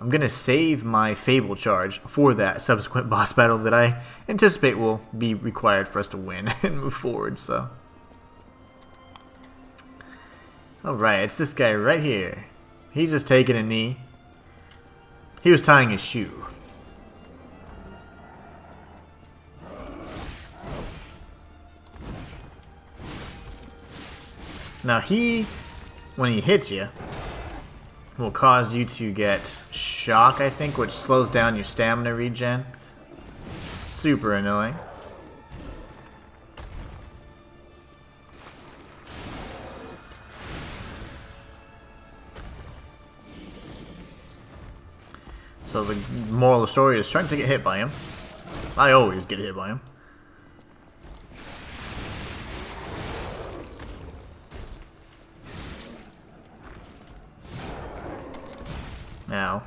I'm going to save my Fable charge for that subsequent boss battle that I anticipate will be required for us to win and move forward. So, alright, it's this guy right here. He's just taking a knee. He was tying his shoe. Now when he hits you, will cause you to get shock, I think, which slows down your stamina regen. Super annoying. So the moral of the story is trying to get hit by him. I always get hit by him. Now.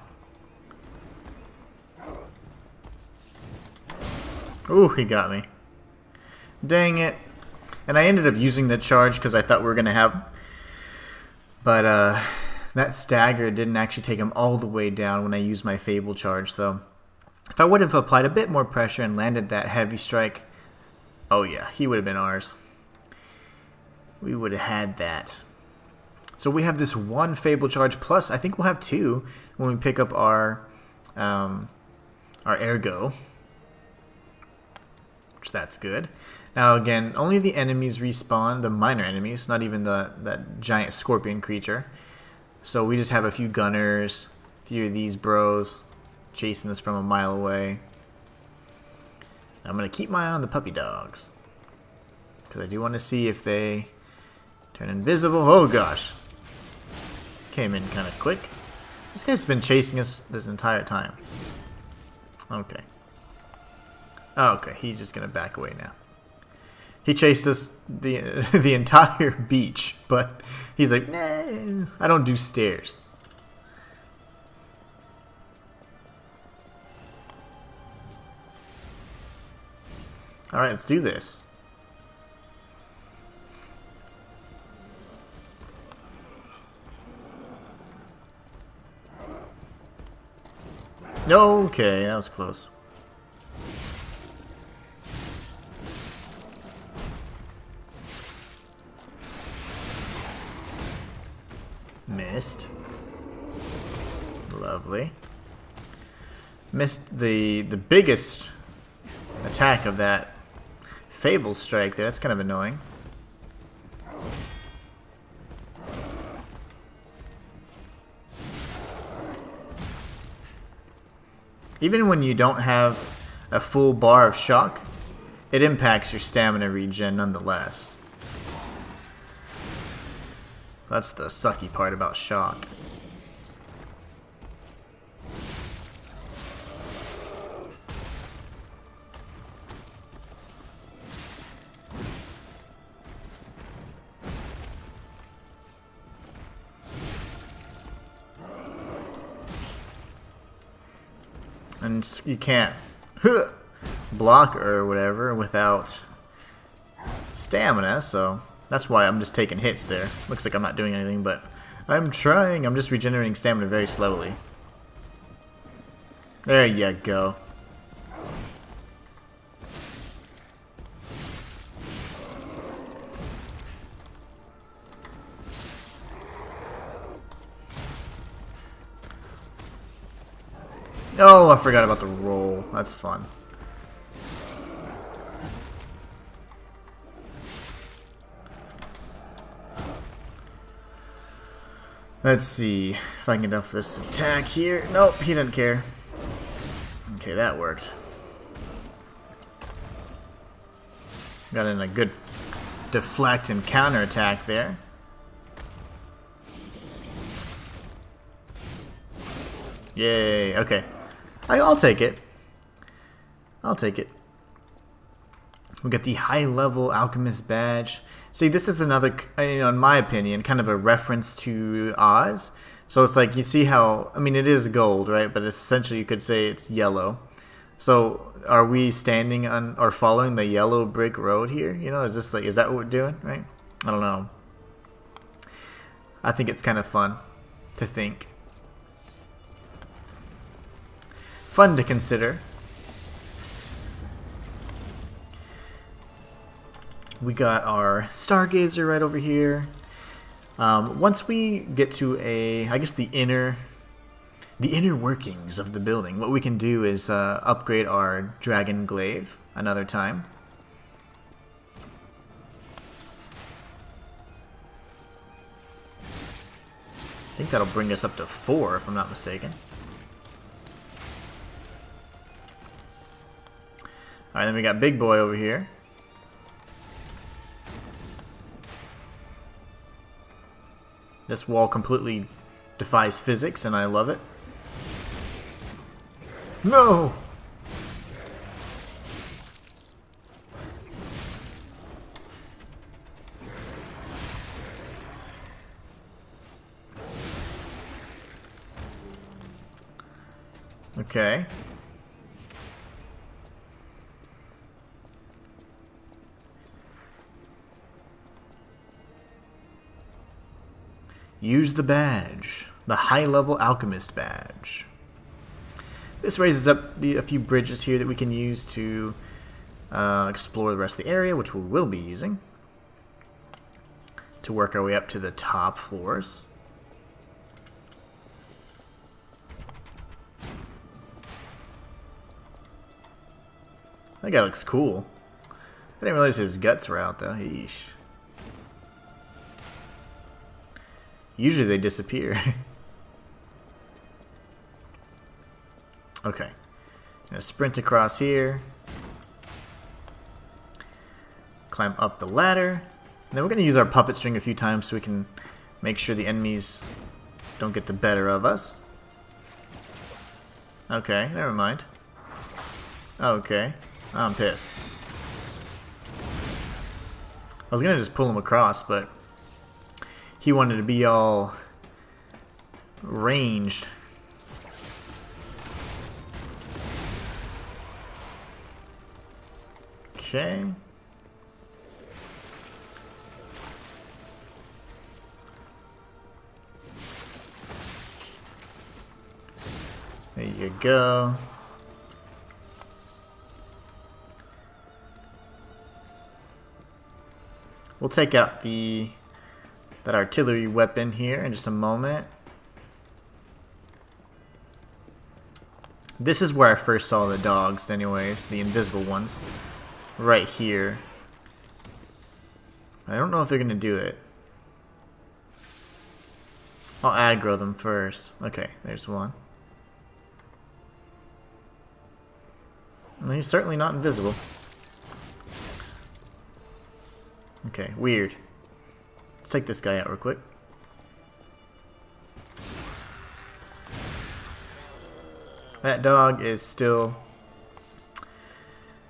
Ooh, he got me. Dang it. And I ended up using the charge because I thought we were going to have... But that stagger didn't actually take him all the way down when I used my Fable charge. So if I would have applied a bit more pressure and landed that heavy strike... Oh yeah, he would have been ours. We would have had that. So we have this one Fable charge, plus I think we'll have two when we pick up our Ergo. Which that's good. Now again, only the enemies respawn, the minor enemies, not even that giant scorpion creature. So we just have a few gunners, a few of these bros chasing us from a mile away. I'm going to keep my eye on the puppy dogs. Because I do want to see if they turn invisible. Oh gosh. Came in kind of quick. This guy's been chasing us this entire time. Okay. Oh, okay, he's just gonna back away now. He chased us the entire beach, but he's like, nah, I don't do stairs. Alright, let's do this. Okay, that was close. Missed. Lovely. Missed the biggest attack of that Fable strike there. That's kind of annoying. Even when you don't have a full bar of shock, it impacts your stamina regen nonetheless. That's the sucky part about shock. And you can't block or whatever without stamina, so That's why I'm just taking hits there. Looks like I'm not doing anything, but I'm trying. I'm just regenerating stamina very slowly. There you go. Oh, I forgot about the roll. That's fun. Let's see if I can get off this attack here. Nope, he didn't care. Okay, that worked. Got in a good deflect and counter attack there. Yay, okay. I'll take it. I'll take it. We got the high level Alchemist badge. See, this is another, you know, in my opinion, kind of a reference to Oz. So it's like, you see how, I mean, it is gold, right? But essentially you could say it's yellow. So are we standing on or following the yellow brick road here? You know, is this like, is that what we're doing, right? I don't know. I think it's kind of fun to think. Fun to consider. We got our Stargazer right over here. Once we get to I guess the inner workings of the building, what we can do is upgrade our Dragon Glaive another time. I think that'll bring us up to 4 if I'm not mistaken. Alright, then we got Big Boy over here. This wall completely defies physics, and I love it. No! Okay. Use the badge, the high-level Alchemist badge. This raises up a few bridges here that we can use to explore the rest of the area, which we will be using to work our way up to the top floors. That guy looks cool. I didn't realize his guts were out, though. Yeesh. Usually they disappear. Okay. Gonna sprint across here. Climb up the ladder. And then we're gonna use our puppet string a few times so we can make sure the enemies don't get the better of us. Okay, never mind. Okay. I'm pissed. I was gonna just pull him across, but he wanted to be all ranged. Okay. There you go. We'll take out that artillery weapon here in just a moment. This is where I first saw the dogs anyways, the invisible ones. Right here. I don't know if they're gonna do it. I'll aggro them first. Okay, there's one. And he's certainly not invisible. Okay, weird. Let's take this guy out real quick. That dog is still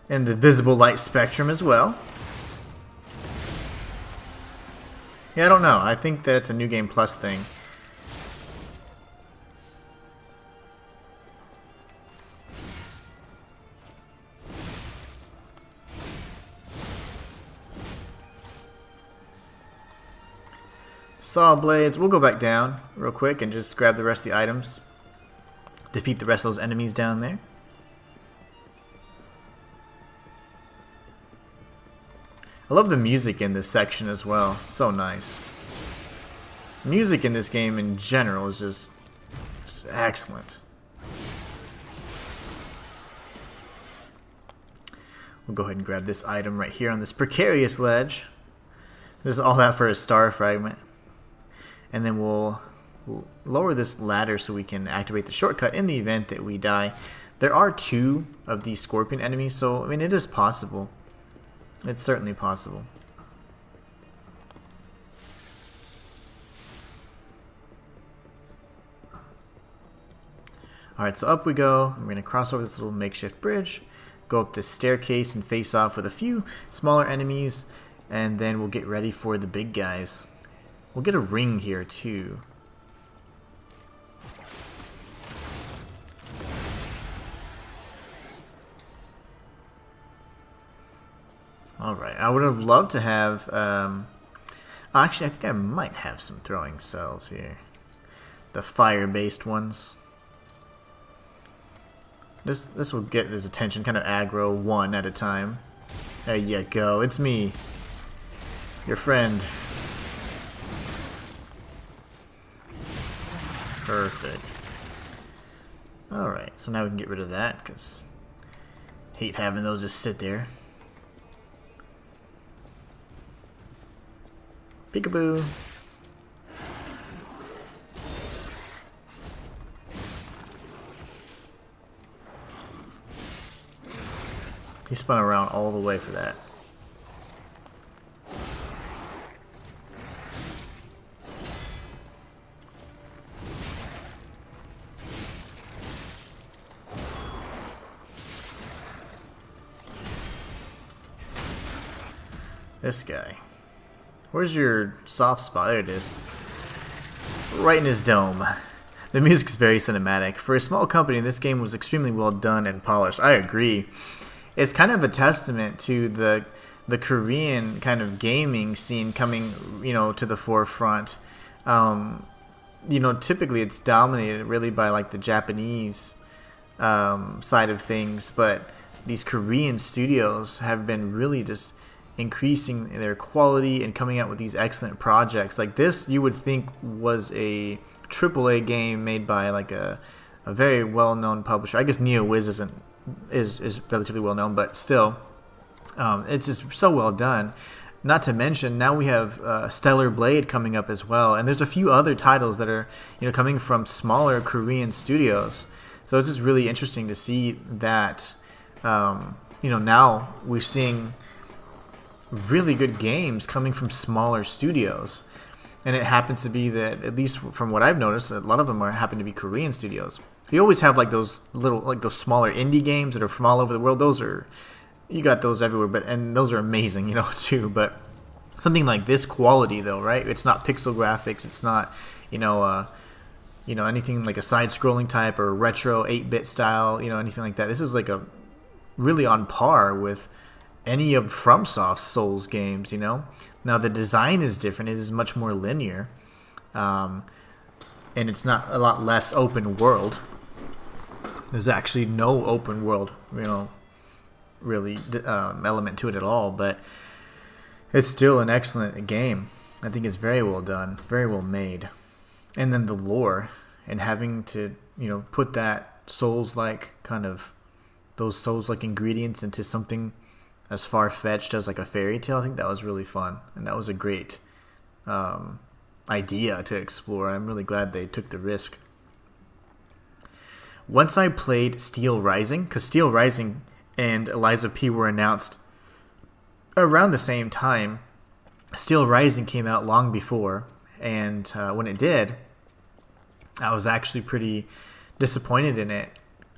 in the visible light spectrum as well. Yeah, I don't know. I think that it's a New Game Plus thing. Saw blades. We'll go back down real quick and just grab the rest of the items. Defeat the rest of those enemies down there. I love the music in this section as well. So nice. Music in this game in general is just excellent. We'll go ahead and grab this item right here on this precarious ledge. There's all that for a star fragment. And then we'll lower this ladder so we can activate the shortcut in the event that we die. There are 2 of these scorpion enemies, so I mean it is possible. It's certainly possible. Alright, so up we go. We're going to cross over this little makeshift bridge, go up this staircase and face off with a few smaller enemies, and then we'll get ready for the big guys. We'll get a ring here too. Alright, I would have loved to have, actually I think I might have some throwing cells here. The fire-based ones. This will get his attention, kind of aggro one at a time. There you go, it's me. Your friend. Perfect. Alright, so now we can get rid of that, because hate having those just sit there. Peekaboo. He spun around all the way for that. This guy. Where's your soft spot? There it is. Right in his dome. The music's very cinematic. For a small company, this game was extremely well done and polished. I agree. It's kind of a testament to the Korean kind of gaming scene coming, to the forefront. Typically it's dominated really by like the Japanese side of things, but these Korean studios have been really just increasing their quality and coming out with these excellent projects. Like this, you would think was a AAA game made by like a very well-known publisher. I guess NeoWiz is relatively well-known, but still, it's just so well done. Not to mention, now we have Stellar Blade coming up as well, and there's a few other titles that are coming from smaller Korean studios. So it's just really interesting to see that now we're seeing really good games coming from smaller studios, and it happens to be that, at least from what I've noticed, a lot of them happen to be Korean studios. You always have like those those smaller indie games that are from all over the world. You got those everywhere, and those are amazing, too. But something like this quality, though, right? It's not pixel graphics. It's not, anything like a side-scrolling type or retro 8-bit style, anything like that. This is like a really on par with any of FromSoft's Souls games, Now the design is different. It is much more linear, and it's not a lot less open world. There's actually no open world, really element to it at all, but it's still an excellent game. I think it's very well done, very well made. And then the lore, and having to put that Souls-like those Souls-like ingredients into something as far-fetched as like a fairy tale, I think that was really fun, and that was a great idea to explore. I'm really glad they took the risk. Once I played Steel Rising, because Steel Rising and Eliza P were announced around the same time, Steel Rising came out long before, and when it did, I was actually pretty disappointed in it.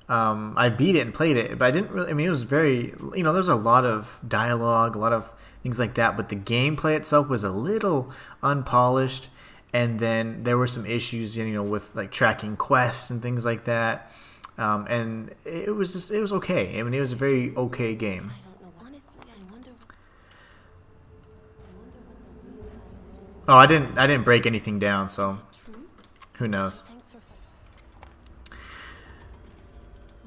I beat it and played it, but I didn't really, it was very, there's a lot of dialogue, a lot of things like that, but the gameplay itself was a little unpolished, and then there were some issues, with like tracking quests and things like that, and it was okay. It was a very okay game. Oh, I didn't break anything down, so True? who knows? Thanks for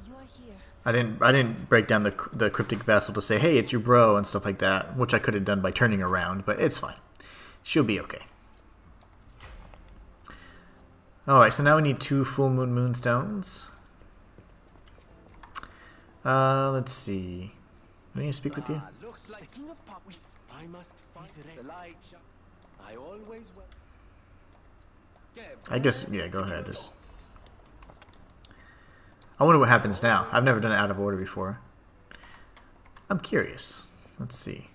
You are here. I didn't break down the cryptic vessel to say, hey, it's your bro and stuff like that, which I could have done by turning around, but it's fine. She'll be okay. Alright, so now we need 2 full moon moonstones. Let's see. Do I need to speak with you? Looks like the king of pop. I must find the light. I always will. I guess, yeah, go ahead. Just. I wonder what happens now. I've never done it out of order before. I'm curious. Let's see.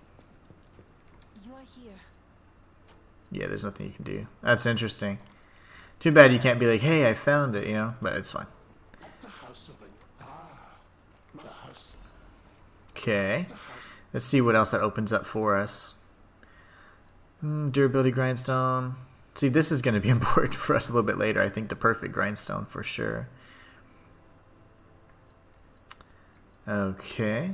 You are here. Yeah, there's nothing you can do. That's interesting. Too bad you can't be like, hey, I found it, you know? But it's fine. Okay. Let's see what else that opens up for us. Durability grindstone. See, this is going to be important for us a little bit later. I think the perfect grindstone for sure. Okay.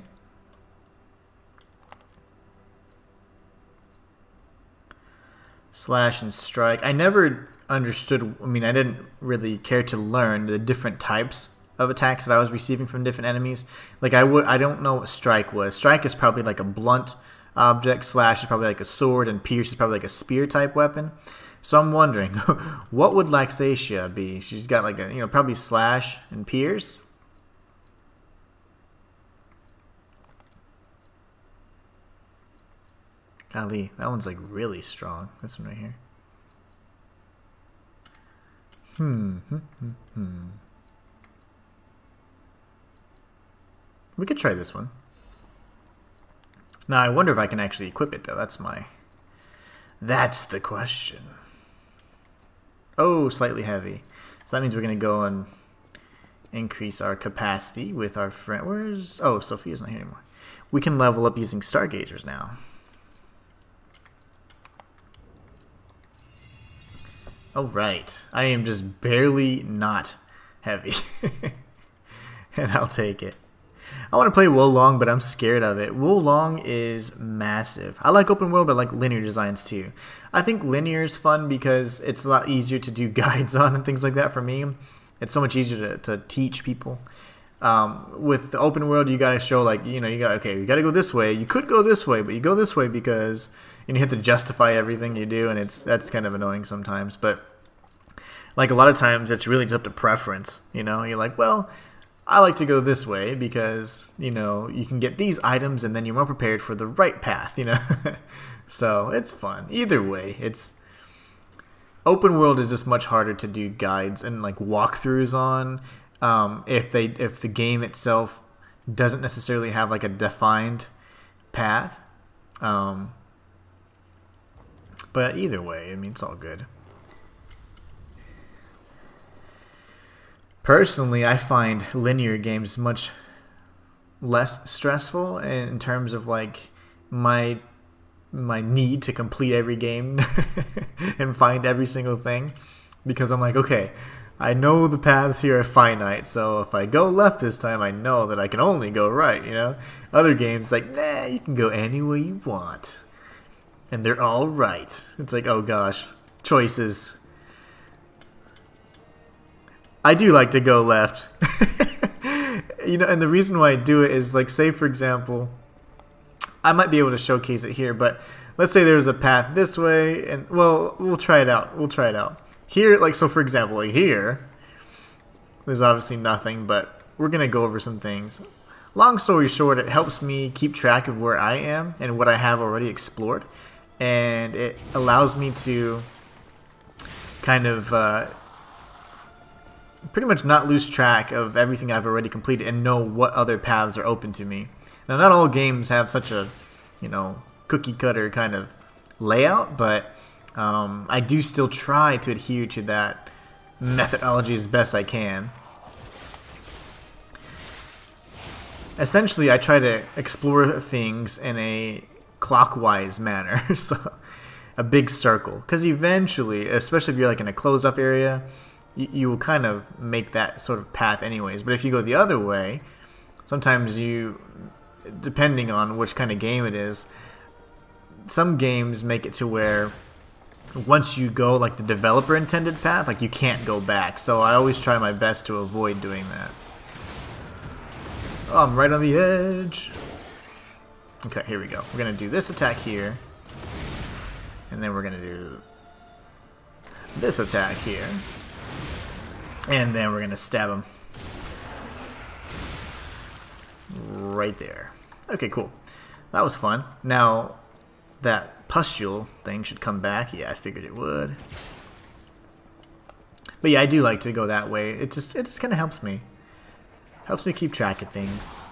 Slash and strike. I never understood, I mean, I didn't really care to learn the different types of attacks that I was receiving from different enemies. Like I don't know what strike was. Strike is probably like a blunt object, slash is probably like a sword, and pierce is probably like a spear type weapon. So I'm wondering, what would Laxatia be? She's got like a, you know, probably slash and pierce. Golly, that one's like really strong. This one right here. We could try this one. Now I wonder if I can actually equip it though. That's the question. Oh, slightly heavy. So that means we're gonna go and increase our capacity with our friend. Oh, Sophia's not here anymore. We can level up using stargazers now. Oh, right. I am just barely not heavy. And I'll take it. I want to play Wolong, but I'm scared of it. Wolong is massive. I like open world, but I like linear designs too. I think linear is fun because it's a lot easier to do guides on and things like that for me. It's so much easier to teach people. With the open world, you got to show, like, you know, you got to go this way. You could go this way, but you go this way because you have to justify everything you do, and that's kind of annoying sometimes. But like a lot of times, it's really just up to preference. You know, you're like, well, I like to go this way because, you know, you can get these items, and then you're more prepared for the right path. You know, so it's fun either way. It's open world is just much harder to do guides and like walkthroughs on. If the game itself doesn't necessarily have like a defined path, but either way, I mean, it's all good. Personally, I find linear games much less stressful in terms of like my need to complete every game and find every single thing, because I'm like, okay, I know the paths here are finite, so if I go left this time, I know that I can only go right, you know? Other games, like, nah, you can go any way you want. And they're all right. It's like, oh gosh, choices. I do like to go left. You know, and the reason why I do it is, like, say, for example, I might be able to showcase it here, but let's say there's a path this way, and, well, we'll try it out. Here, like, so for example, like here, there's obviously nothing, but we're going to go over some things. Long story short, it helps me keep track of where I am and what I have already explored. And it allows me to kind of pretty much not lose track of everything I've already completed and know what other paths are open to me. Now, not all games have such a, you know, cookie cutter kind of layout, but I do still try to adhere to that methodology as best I can. Essentially, I try to explore things in a clockwise manner, so a big circle. Because eventually, especially if you're like in a closed-off area, you will kind of make that sort of path anyways. But if you go the other way, sometimes you, depending on which kind of game it is, some games make it to where once you go like the developer intended path, like you can't go back. So I always try my best to avoid doing that. Oh, I'm right on the edge. Okay, here we go. We're gonna do this attack here, and then we're gonna do this attack here, and then we're gonna stab him right there. Okay, cool. That was fun. Now that pustule thing should come back. Yeah, I figured it would. But yeah, I do like to go that way. It just kind of helps me. Helps me keep track of things.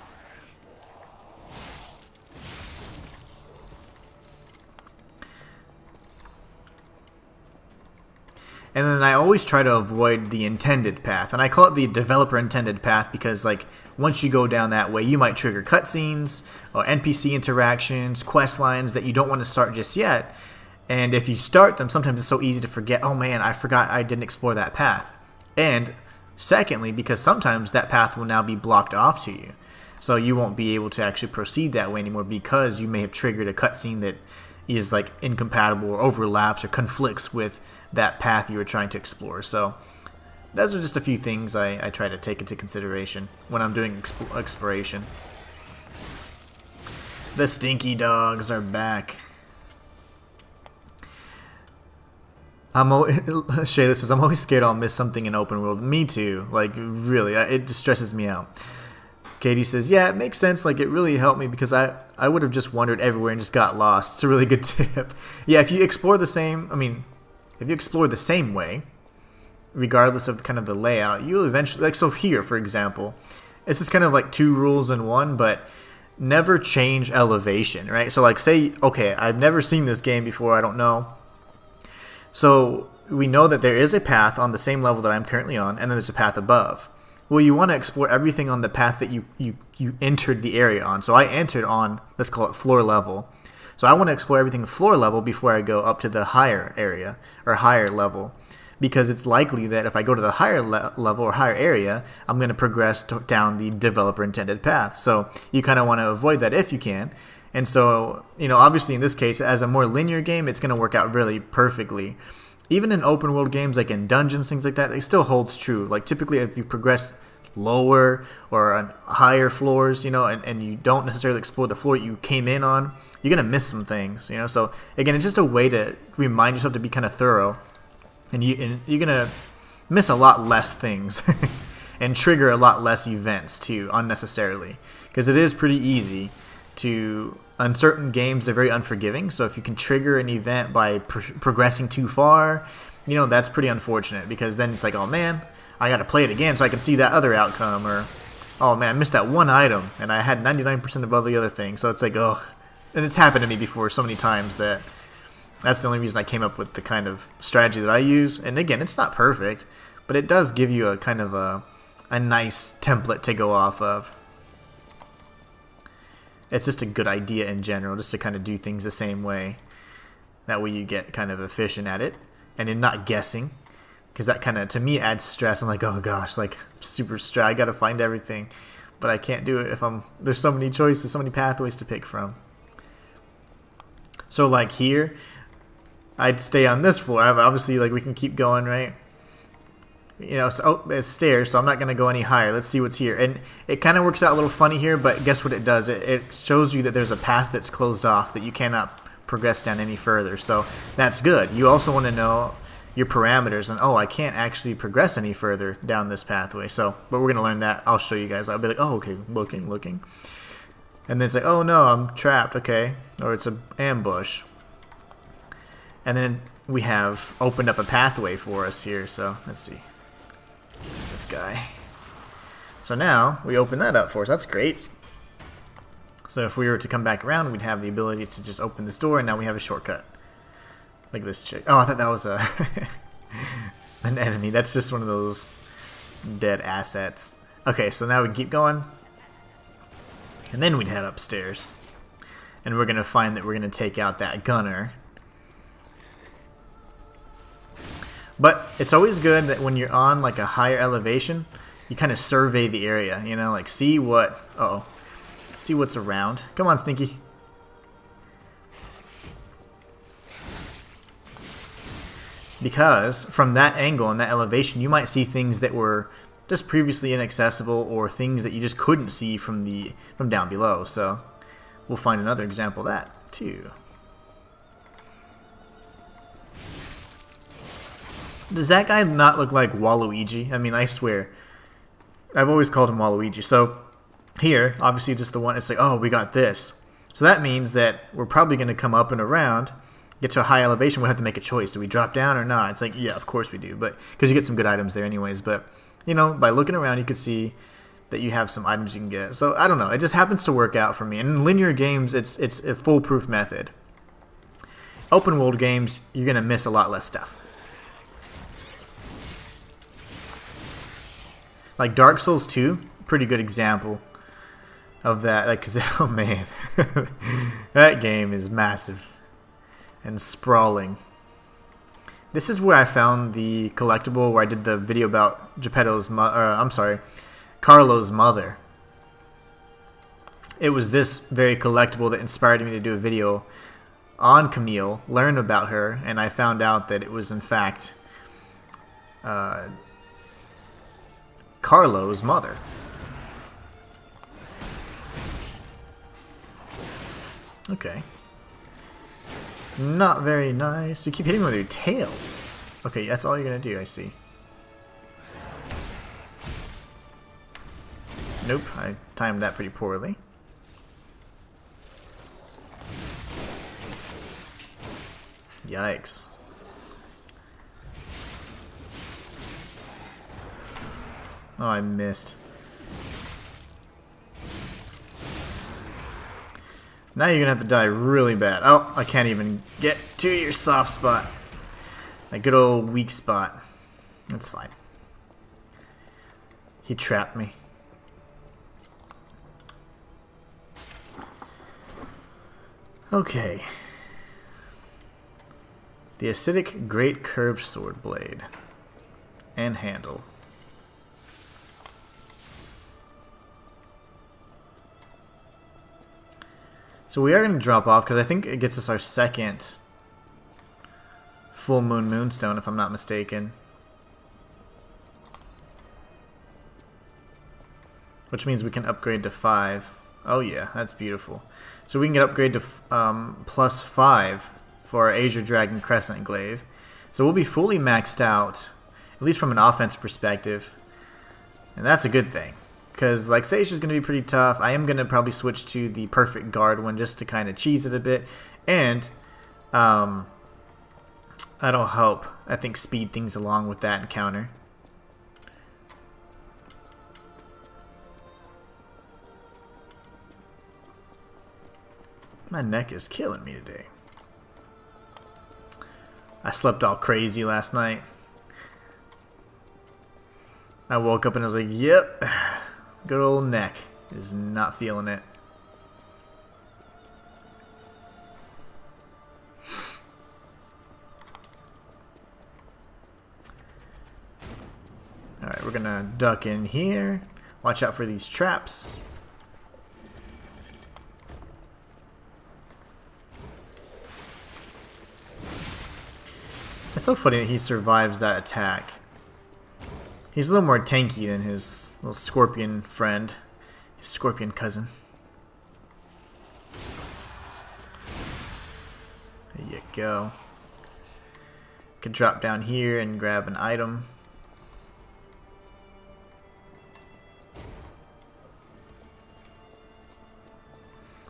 And then I always try to avoid the intended path. And I call it the developer intended path because, like, once you go down that way, you might trigger cutscenes or NPC interactions, quest lines that you don't want to start just yet. And if you start them, sometimes it's so easy to forget, oh man, I forgot I didn't explore that path. And secondly, because sometimes that path will now be blocked off to you. So you won't be able to actually proceed that way anymore because you may have triggered a cutscene that is like incompatible or overlaps or conflicts with that path you were trying to explore. So those are just a few things I try to take into consideration when I'm doing exploration. The stinky dogs are back. Shayla says, I'm always scared I'll miss something in open world. Me too. Like, really, it just stresses me out. Katie says, yeah, it makes sense. Like, it really helped me because I would have just wandered everywhere and just got lost. It's a really good tip. Yeah, if you explore the same, if you explore the same way, regardless of kind of the layout, you'll eventually, like, so here, for example, this is kind of like 2 rules in one, but never change elevation, right? So, like, say, okay, I've never seen this game before. I don't know. So we know that there is a path on the same level that I'm currently on, and then there's a path above. Well, you want to explore everything on the path that you entered the area on. So I entered on, let's call it floor level. So I want to explore everything floor level before I go up to the higher area or higher level. Because it's likely that if I go to the higher level or higher area, I'm going to progress down the developer intended path. So you kind of want to avoid that if you can. And so, obviously in this case, as a more linear game, it's going to work out really perfectly. Even in open world games, like in dungeons, things like that, it still holds true. Like typically if you progress lower or on higher floors, and you don't necessarily explore the floor you came in on, you're going to miss some things, So again, it's just a way to remind yourself to be kind of thorough. And you're going to miss a lot less things and trigger a lot less events too, unnecessarily. Because it is pretty easy to, on certain games, they're very unforgiving. So if you can trigger an event by progressing too far, that's pretty unfortunate. Because then it's like, oh man, I got to play it again so I can see that other outcome. Or, oh man, I missed that one item and I had 99% of all the other things. So it's like, oh. And it's happened to me before so many times that that's the only reason I came up with the kind of strategy that I use. And again, it's not perfect, but it does give you a kind of a nice template to go off of. It's just a good idea in general, just to kind of do things the same way. That way you get kind of efficient at it, and you're not guessing. Because that kind of, to me, adds stress. I'm like, oh gosh, like, super stressed. I gotta find everything. But I can't do it if there's so many choices, so many pathways to pick from. So like here, I'd stay on this floor. Obviously, like, we can keep going, right? It's stairs, so I'm not going to go any higher. Let's see what's here. And it kind of works out a little funny here, but guess what it does? It shows you that there's a path that's closed off, that you cannot progress down any further. So that's good. You also want to know your parameters, and I can't actually progress any further down this pathway. So, but we're going to learn that. I'll show you guys. I'll be like, oh, okay, looking. And then it's like, oh no, I'm trapped, okay. Or it's an ambush. And then we have opened up a pathway for us here, so let's see. This guy. So now we open that up for us. That's great. So if we were to come back around, we'd have the ability to just open this door, and now we have a shortcut. Look at this chick. Oh, I thought that was an enemy. That's just one of those dead assets. Okay, so now we can keep going. And then we'd head upstairs. And we're going to find that we're going to take out that gunner. But it's always good that when you're on like a higher elevation, you kind of survey the area, like see what's around. Come on, Stinky. because from that angle and that elevation, you might see things that were just previously inaccessible, or things that you just couldn't see from down below. So we'll find another example of that too. Does that guy not look like Waluigi? I mean, I swear, I've always called him Waluigi. So here, obviously, just the one. It's like, oh, we got this. So that means that we're probably going to come up and around, get to a high elevation. We'll have to make a choice. Do we drop down or not? It's like, yeah, of course we do, but because you get some good items there anyways. But you know, by looking around, you can see that you have some items you can get. So I don't know. It just happens to work out for me. And in linear games, it's a foolproof method. Open world games, you're going to miss a lot less stuff. Like Dark Souls 2, pretty good example of that. Like, 'cause, oh man, that game is massive and sprawling. This is where I found the collectible where I did the video about Geppetto's Carlo's mother. It was this very collectible that inspired me to do a video on Camille, learn about her, and I found out that it was in fact Carlo's mother. Okay. Not very nice. You keep hitting me with your tail. Okay, that's all you're gonna do, I see. Nope, I timed that pretty poorly. Yikes. Oh, I missed. Now you're gonna have to die really bad. Oh, I can't even get to your soft spot. That good old weak spot. That's fine. He trapped me. Okay. The acidic great curved sword blade and handle. So we are going to drop off because I think it gets us our second full moon moonstone, if I'm not mistaken. Which means we can upgrade to 5. Oh yeah, that's beautiful. So we can get upgrade to +5 for our Azure Dragon Crescent Glaive. So we'll be fully maxed out, at least from an offense perspective. And that's a good thing. Because, like, Sage is going to be pretty tough. I am going to probably switch to the Perfect Guard one just to kind of cheese it a bit. And, that'll help, I think, speed things along with that encounter. My neck is killing me today. I slept all crazy last night. I woke up and I was like, yep. Good old neck is not feeling it. Alright, we're gonna duck in here. Watch out for these traps. It's so funny that he survives that attack. He's a little more tanky than his little scorpion friend, his scorpion cousin. There you go. Could drop down here and grab an item.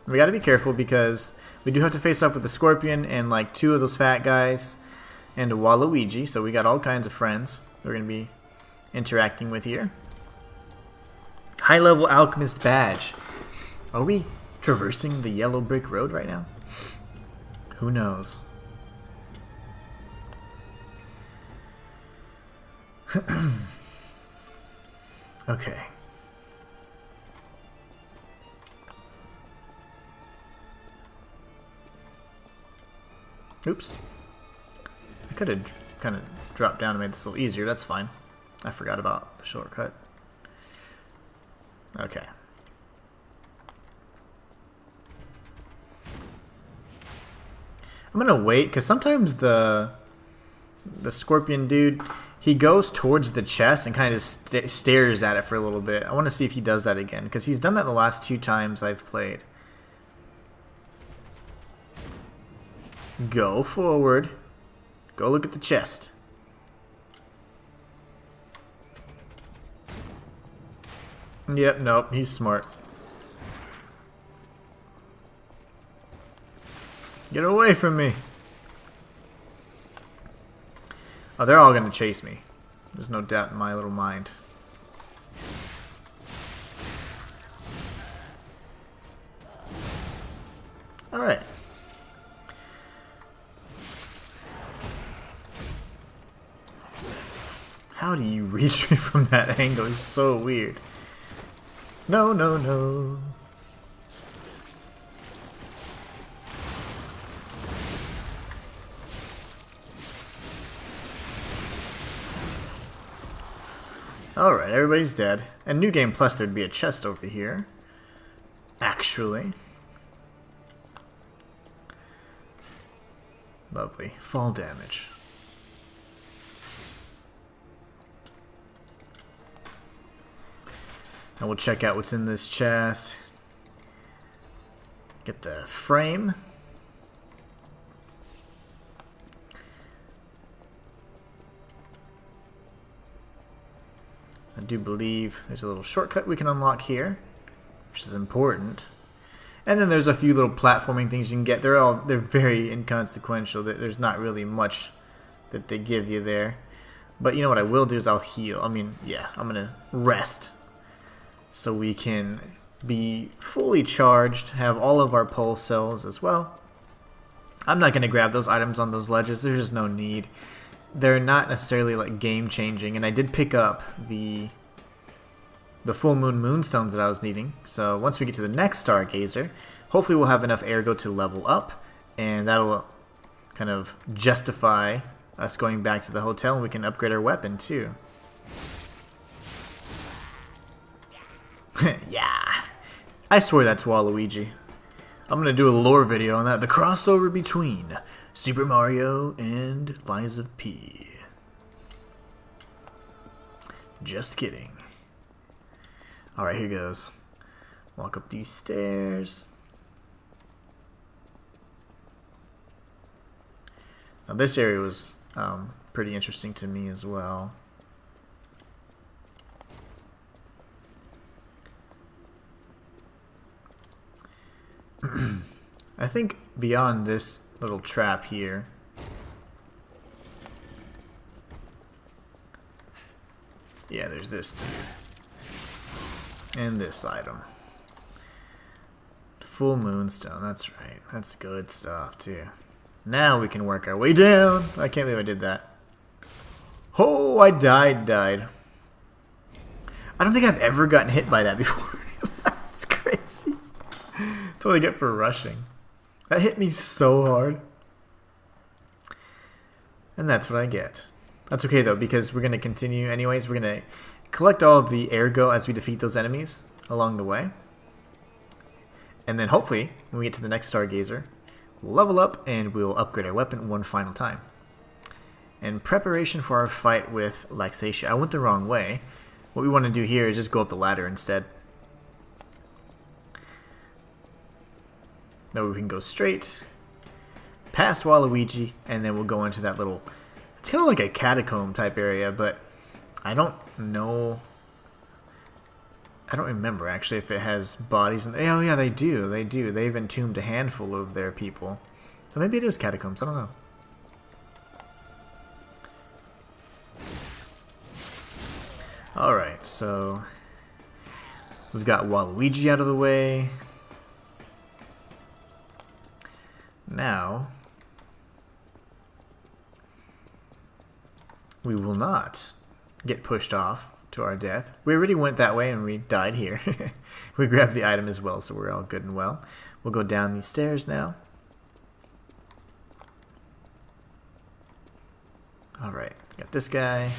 We gotta be careful because we do have to face off with the scorpion and like 2 of those fat guys and a Waluigi, so we got all kinds of friends we're gonna be interacting with here. High level Alchemist badge. Are we traversing the yellow brick road right now? Who knows? Okay. Oops. I could have kind of dropped down and made this a little easier. That's fine. I forgot about the shortcut. Okay. I'm gonna wait because sometimes the the scorpion dude, he goes towards the chest and kind of stares at it for a little bit. I want to see if he does that again, because he's done that the last 2 times I've played. Go forward. Go look at the chest. Yep, nope, he's smart. Get away from me. Oh, they're all gonna chase me. There's no doubt in my little mind. Alright. How do you reach me from that angle? It's so weird. No, no, no. Alright, everybody's dead. And New Game Plus, there'd be a chest over here. Actually. Lovely. Fall damage. And we'll check out what's in this chest. Get the frame. I do believe there's a little shortcut we can unlock here, which is important. And then there's a few little platforming things you can get. They're very inconsequential. There's not really much that they give you there. But you know what I will do is I'll heal. I'm gonna rest so we can be fully charged, have all of our pulse cells as well. I'm not gonna grab those items on those ledges. There's just no need. They're not necessarily like game changing, and I did pick up the full moon moonstones that I was needing. So once we get to the next stargazer, hopefully we'll have enough ergo to level up, and that'll kind of justify us going back to the hotel, and we can upgrade our weapon too. Yeah, I swear that's Waluigi. I'm gonna do a lore video on that. The crossover between Super Mario and Lies of P. Just kidding. Alright, here goes. Walk up these stairs. Now this area was pretty interesting to me as well. I think beyond this little trap here, yeah, there's this dude. And this item. Full moonstone, that's right. That's good stuff too. Now we can work our way down. I can't believe I did that. Oh, I died. I don't think I've ever gotten hit by that before. That's crazy. That's what I get for rushing. That hit me so hard. And that's what I get. That's okay though, because we're going to continue anyways. We're going to collect all of the ergo as we defeat those enemies along the way. And then hopefully, when we get to the next stargazer, we'll level up and we'll upgrade our weapon one final time. In preparation for our fight with Laxatia, I went the wrong way. What we want to do here is just go up the ladder instead. Now we can go straight past Waluigi, and then we'll go into that little... It's kind of like a catacomb type area, but I don't know... I don't remember actually if it has bodies. Oh yeah, they do. They've entombed a handful of their people. So maybe it is catacombs. I don't know. Alright, so we've got Waluigi out of the way. Now, we will not get pushed off to our death. We already went that way and we died here. We grabbed the item as well, so we're all good and well. We'll go down these stairs now. Alright, got this guy.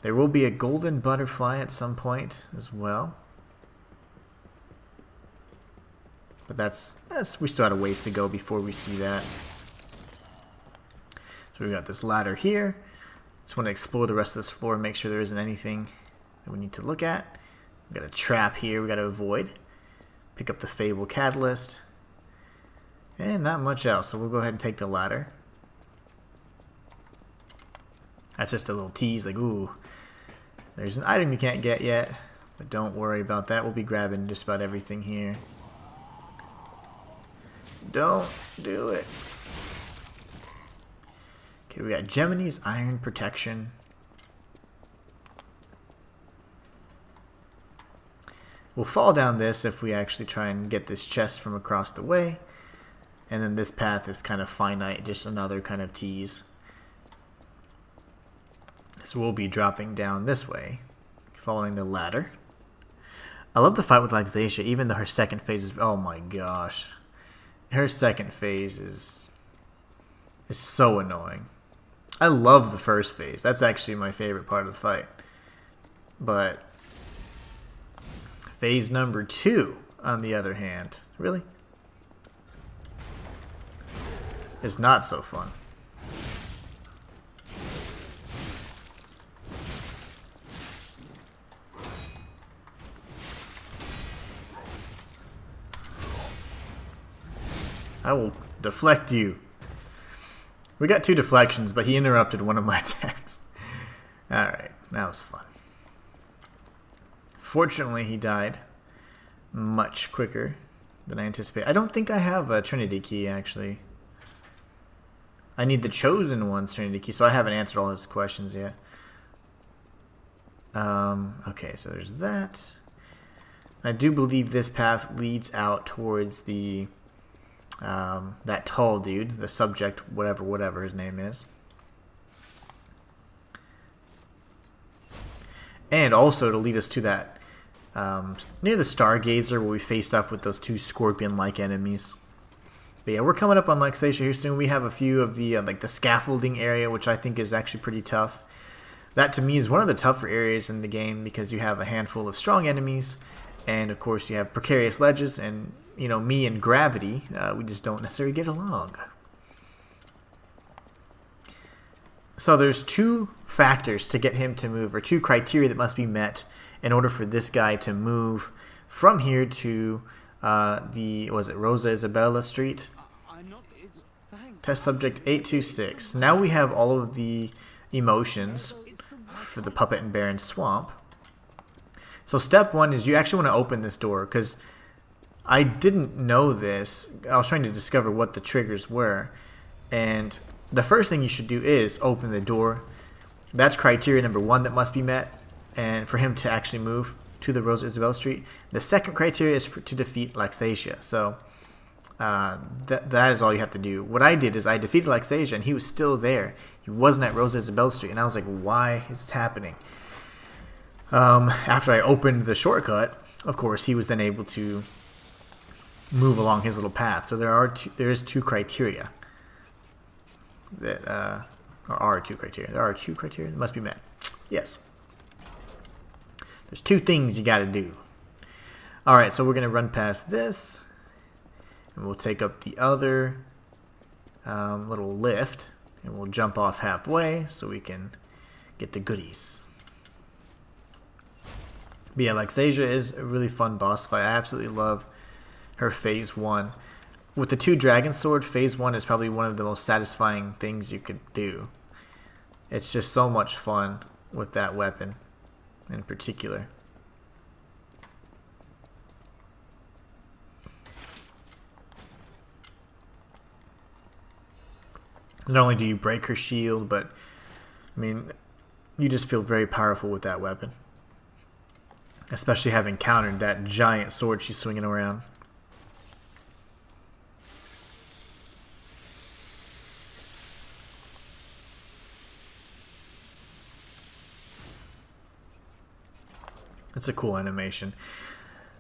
There will be a golden butterfly at some point as well. But that's we still had a ways to go before we see that. So we got this ladder here. Just want to explore the rest of this floor, make sure there isn't anything that we need to look at. We got a trap here we got to avoid. Pick up the Fable Catalyst. And not much else, so we'll go ahead and take the ladder. That's just a little tease, like, ooh, there's an item you can't get yet, but don't worry about that. We'll be grabbing just about everything here. Don't do it. Okay, we got Gemini's Iron Protection. We'll fall down this if we actually try and get this chest from across the way. And then this path is kind of finite, just another kind of tease. So we'll be dropping down this way, following the ladder. I love the fight with Alchemists, even though her second phase is... Oh my gosh. Her second phase is so annoying. I love the first phase. That's actually my favorite part of the fight. But phase number 2, on the other hand, really? Is not so fun. I will deflect you. We got 2 deflections, but he interrupted one of my attacks. Alright, that was fun. Fortunately, he died much quicker than I anticipated. I don't think I have a Trinity key, actually. I need the Chosen One's Trinity key, so I haven't answered all his questions yet. Okay, so there's that. I do believe this path leads out towards the... that tall dude, the subject, whatever his name is. And also to lead us to that, near the Stargazer where we faced off with those 2 scorpion-like enemies. But yeah, we're coming up on Lexatia here soon. We have a few of the, like the scaffolding area, which I think is actually pretty tough. That to me is one of the tougher areas in the game because you have a handful of strong enemies, and of course you have precarious ledges, and you know, me and Gravity, we just don't necessarily get along. So there's 2 factors to get him to move, or 2 criteria that must be met in order for this guy to move from here to was it Rosa Isabella Street? Test subject 826. Now we have all of the emotions for the Puppet and Baron Swamp. So step 1 is you actually want to open this door, because I didn't know this. I was trying to discover what the triggers were. And the first thing you should do is open the door. That's criteria number 1 that must be met, and for him to actually move to the Rosa Isabella Street. The second criteria is to defeat Lexatia. So that is all you have to do. What I did is I defeated Lexatia, and he was still there. He wasn't at Rosa Isabella Street, and I was like, why is this happening? After I opened the shortcut, of course, he was then able to move along his little path. So there is 2 criteria that are 2 criteria. There are 2 criteria that must be met. Yes. There's 2 things you got to do. All right, so we're gonna run past this, and we'll take up the other little lift, and we'll jump off halfway so we can get the goodies. But yeah, Lexasia is a really fun boss fight. I absolutely love her phase 1. With the 2 Dragon Sword, phase 1 is probably one of the most satisfying things you could do. It's just so much fun with that weapon in particular. Not only do you break her shield, but I mean, you just feel very powerful with that weapon. Especially having countered that giant sword she's swinging around. It's a cool animation.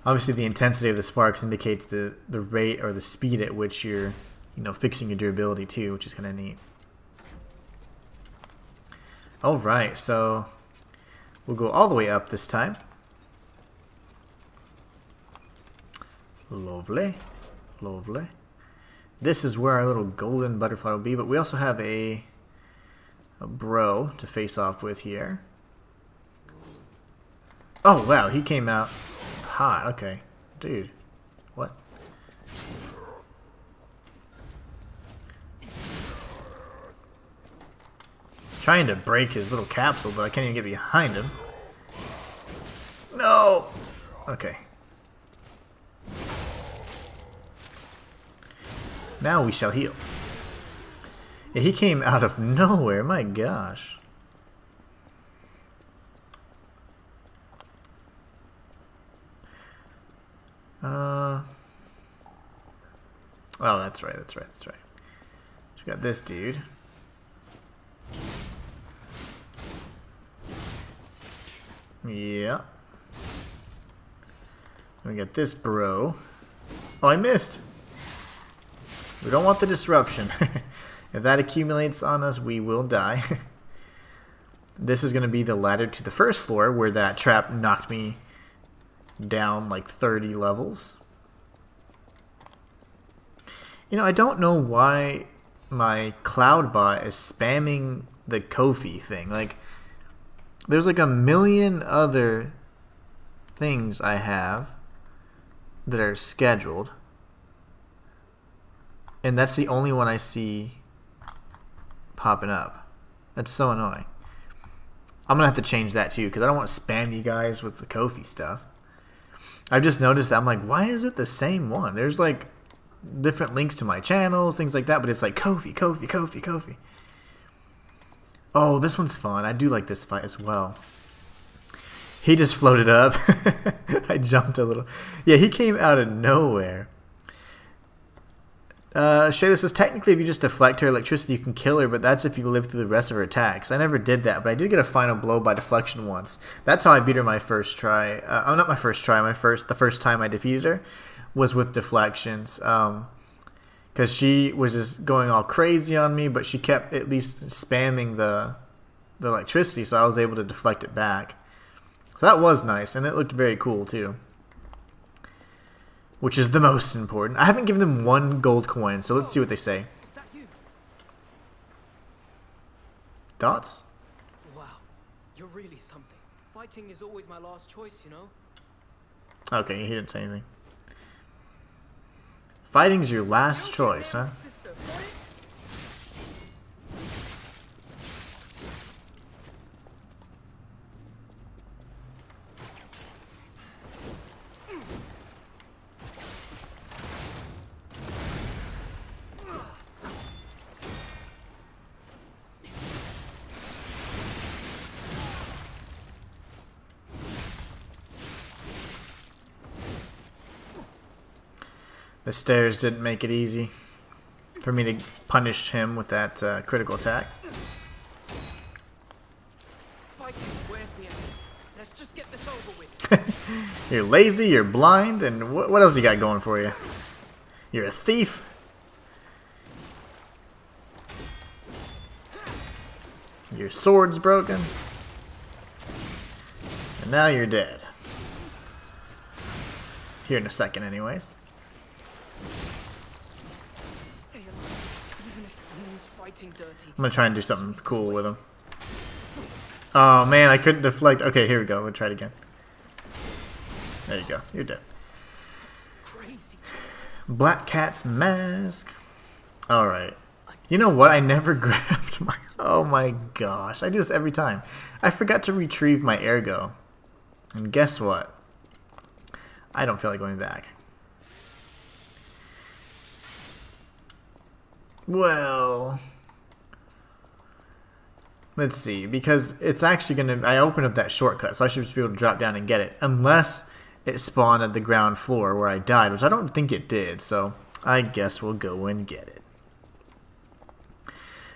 Obviously, the intensity of the sparks indicates the rate or the speed at which you're, fixing your durability too, which is kind of neat. All right, so we'll go all the way up this time. Lovely, lovely. This is where our little golden butterfly will be, but we also have a a bro to face off with here. Oh, wow, he came out hot. Okay. Dude. What? Trying to break his little capsule, but I can't even get behind him. No! Okay. Now we shall heal. Yeah, he came out of nowhere, my gosh. Oh, that's right, that's right, that's right. So we got this dude. Yeah. We got this bro. Oh, I missed! We don't want the disruption. If that accumulates on us, we will die. This is going to be the ladder to the first floor, where that trap knocked me down like 30 levels. You know, I don't know why my cloud bot is spamming the Ko-fi thing. Like, there's like a million other things I have that are scheduled, and that's the only one I see popping up. That's so annoying. I'm gonna have to change that too, because I don't want to spam you guys with the Ko-fi stuff. I've just noticed that I'm like, why is it the same one? There's like different links to my channels, things like that, but it's like Ko-fi, Ko-fi, Ko-fi, Ko-fi. Oh, this one's fun. I do like this fight as well. He just floated up. I jumped a little. Yeah, he came out of nowhere. Shayla says, technically if you just deflect her electricity, you can kill her, but that's if you live through the rest of her attacks. I never did that, but I did get a final blow by deflection once. That's how I beat her my first try. Oh, not my first try. The first time I defeated her was with deflections. Because she was just going all crazy on me, but she kept at least spamming the electricity, so I was able to deflect it back. So that was nice, and it looked very cool too. Which is the most important. I haven't given them one gold coin, so let's see what they say. Is that you? Thoughts? Wow, you're really something. Fighting is always my last choice, you know? Okay, he didn't say anything. Fighting's your last choice, huh? Sister, got it? The stairs didn't make it easy for me to punish him with that critical attack. Fighting wears me out. Let's just get this over with. You're lazy, you're blind, and what else you got going for you? You're a thief. Your sword's broken. And now you're dead. Here in a second anyways. Stay alive, even if it means fighting dirty. I'm gonna try and do something cool with him. Oh man, I couldn't deflect. Okay, here we go. We'll try it again. There you go. You're dead. Crazy. Black Cat's mask. Alright. You know what? I never grabbed my... Oh my gosh. I do this every time. I forgot to retrieve my ergo. And guess what? I don't feel like going back. Well... Let's see. Because it's actually going to... I opened up that shortcut, so I should just be able to drop down and get it. Unless it spawned at the ground floor where I died, which I don't think it did. So I guess we'll go and get it.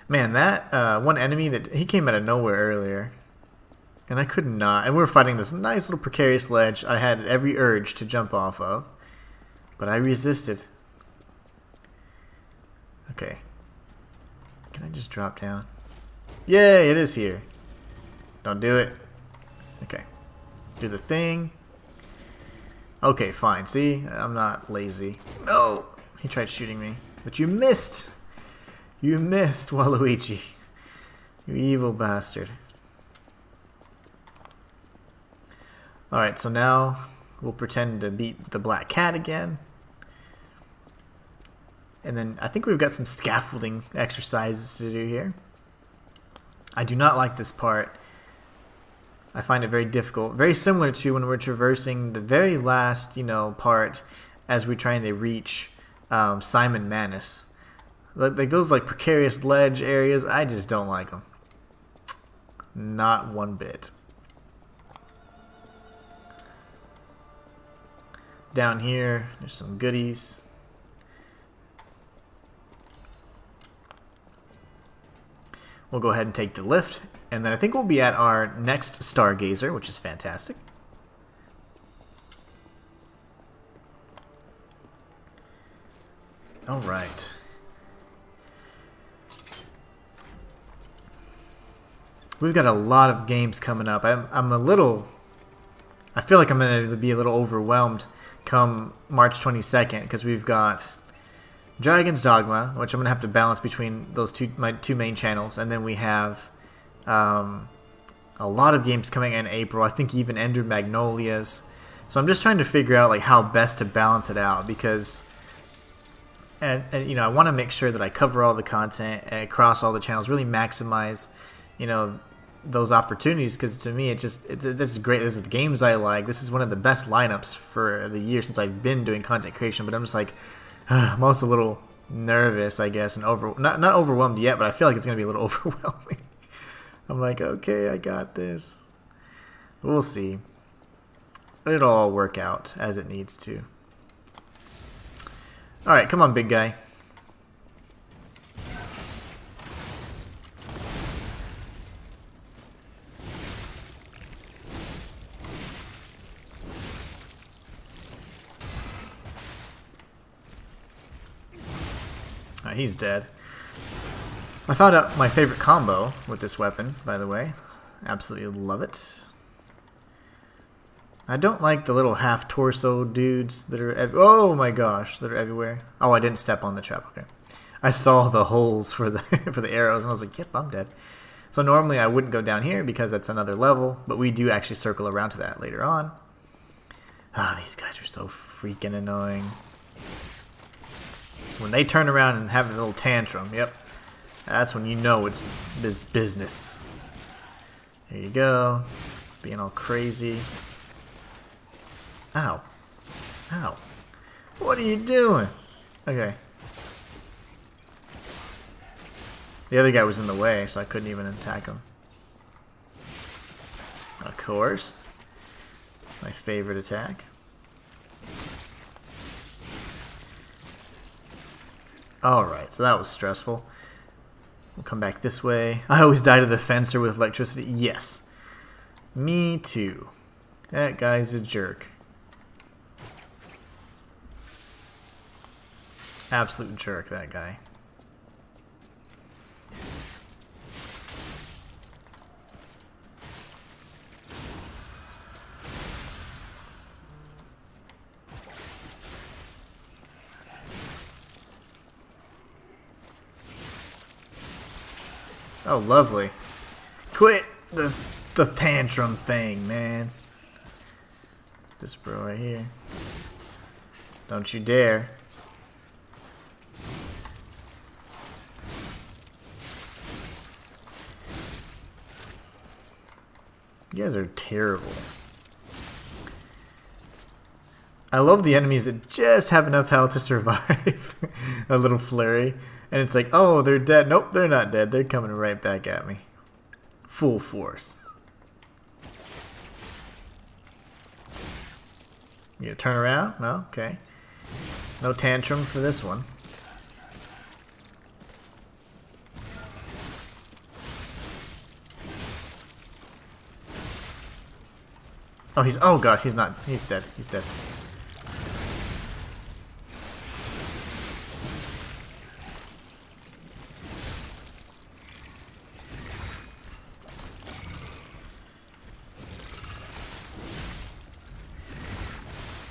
Man, that one enemy that he came out of nowhere earlier, and I could not. And we were fighting this nice little precarious ledge. I had every urge to jump off of, but I resisted. Okay, can I just drop down? Yay! It is here. Don't do it. Okay, do the thing. Okay, fine. See, I'm not lazy. No, he tried shooting me, but you missed. You missed, Waluigi. You evil bastard. Alright, so now we'll pretend to beat the black cat again. And then I think we've got some scaffolding exercises to do here. I do not like this part. I find it very difficult. Very similar to when we're traversing the very last, part as we're trying to reach Simon Manus. Like those precarious ledge areas, I just don't like them. Not one bit. Down here, there's some goodies. We'll go ahead and take the lift, and then I think we'll be at our next Stargazer, which is fantastic. All right. We've got a lot of games coming up. I feel like I'm going to be a little overwhelmed come March 22nd because we've got Dragon's Dogma, which I'm going to have to balance between my two main channels, and then we have a lot of games coming in April. I think even Ender Magnolias. So I'm just trying to figure out how best to balance it out because and I want to make sure that I cover all the content across all the channels, really maximize those opportunities, because to me this is great. This is the games I like. This is one of the best lineups for the year since I've been doing content creation, but I'm just I'm also a little nervous, I guess, and not overwhelmed yet, but I feel like it's going to be a little overwhelming. I'm like, okay, I got this. We'll see. It'll all work out as it needs to. Alright, come on, big guy. He's dead. I found out my favorite combo with this weapon, by the way. Absolutely love it. I don't like the little half-torso dudes that are... oh my gosh, that are everywhere. Oh, I didn't step on the trap. Okay. I saw the holes for the for the arrows, and I was like, yep, I'm dead. So normally I wouldn't go down here because that's another level, but we do actually circle around to that later on. Ah, these guys are so freaking annoying. When they turn around and have a little tantrum, yep, that's when you know it's business. There you go. Being all crazy. Ow. Ow. What are you doing? Okay. The other guy was in the way, so I couldn't even attack him. Of course. My favorite attack. Alright, so that was stressful. We'll come back this way. I always die to the fencer with electricity. Yes. Me too. That guy's a jerk. Absolute jerk, that guy. Oh, lovely. Quit the tantrum thing, man. This bro right here. Don't you dare. You guys are terrible. I love the enemies that just have enough health to survive a little flurry. And it's like, oh, they're dead. Nope, they're not dead. They're coming right back at me. Full force. You gonna turn around? No? Okay. No tantrum for this one. Oh gosh, he's not. He's dead. He's dead.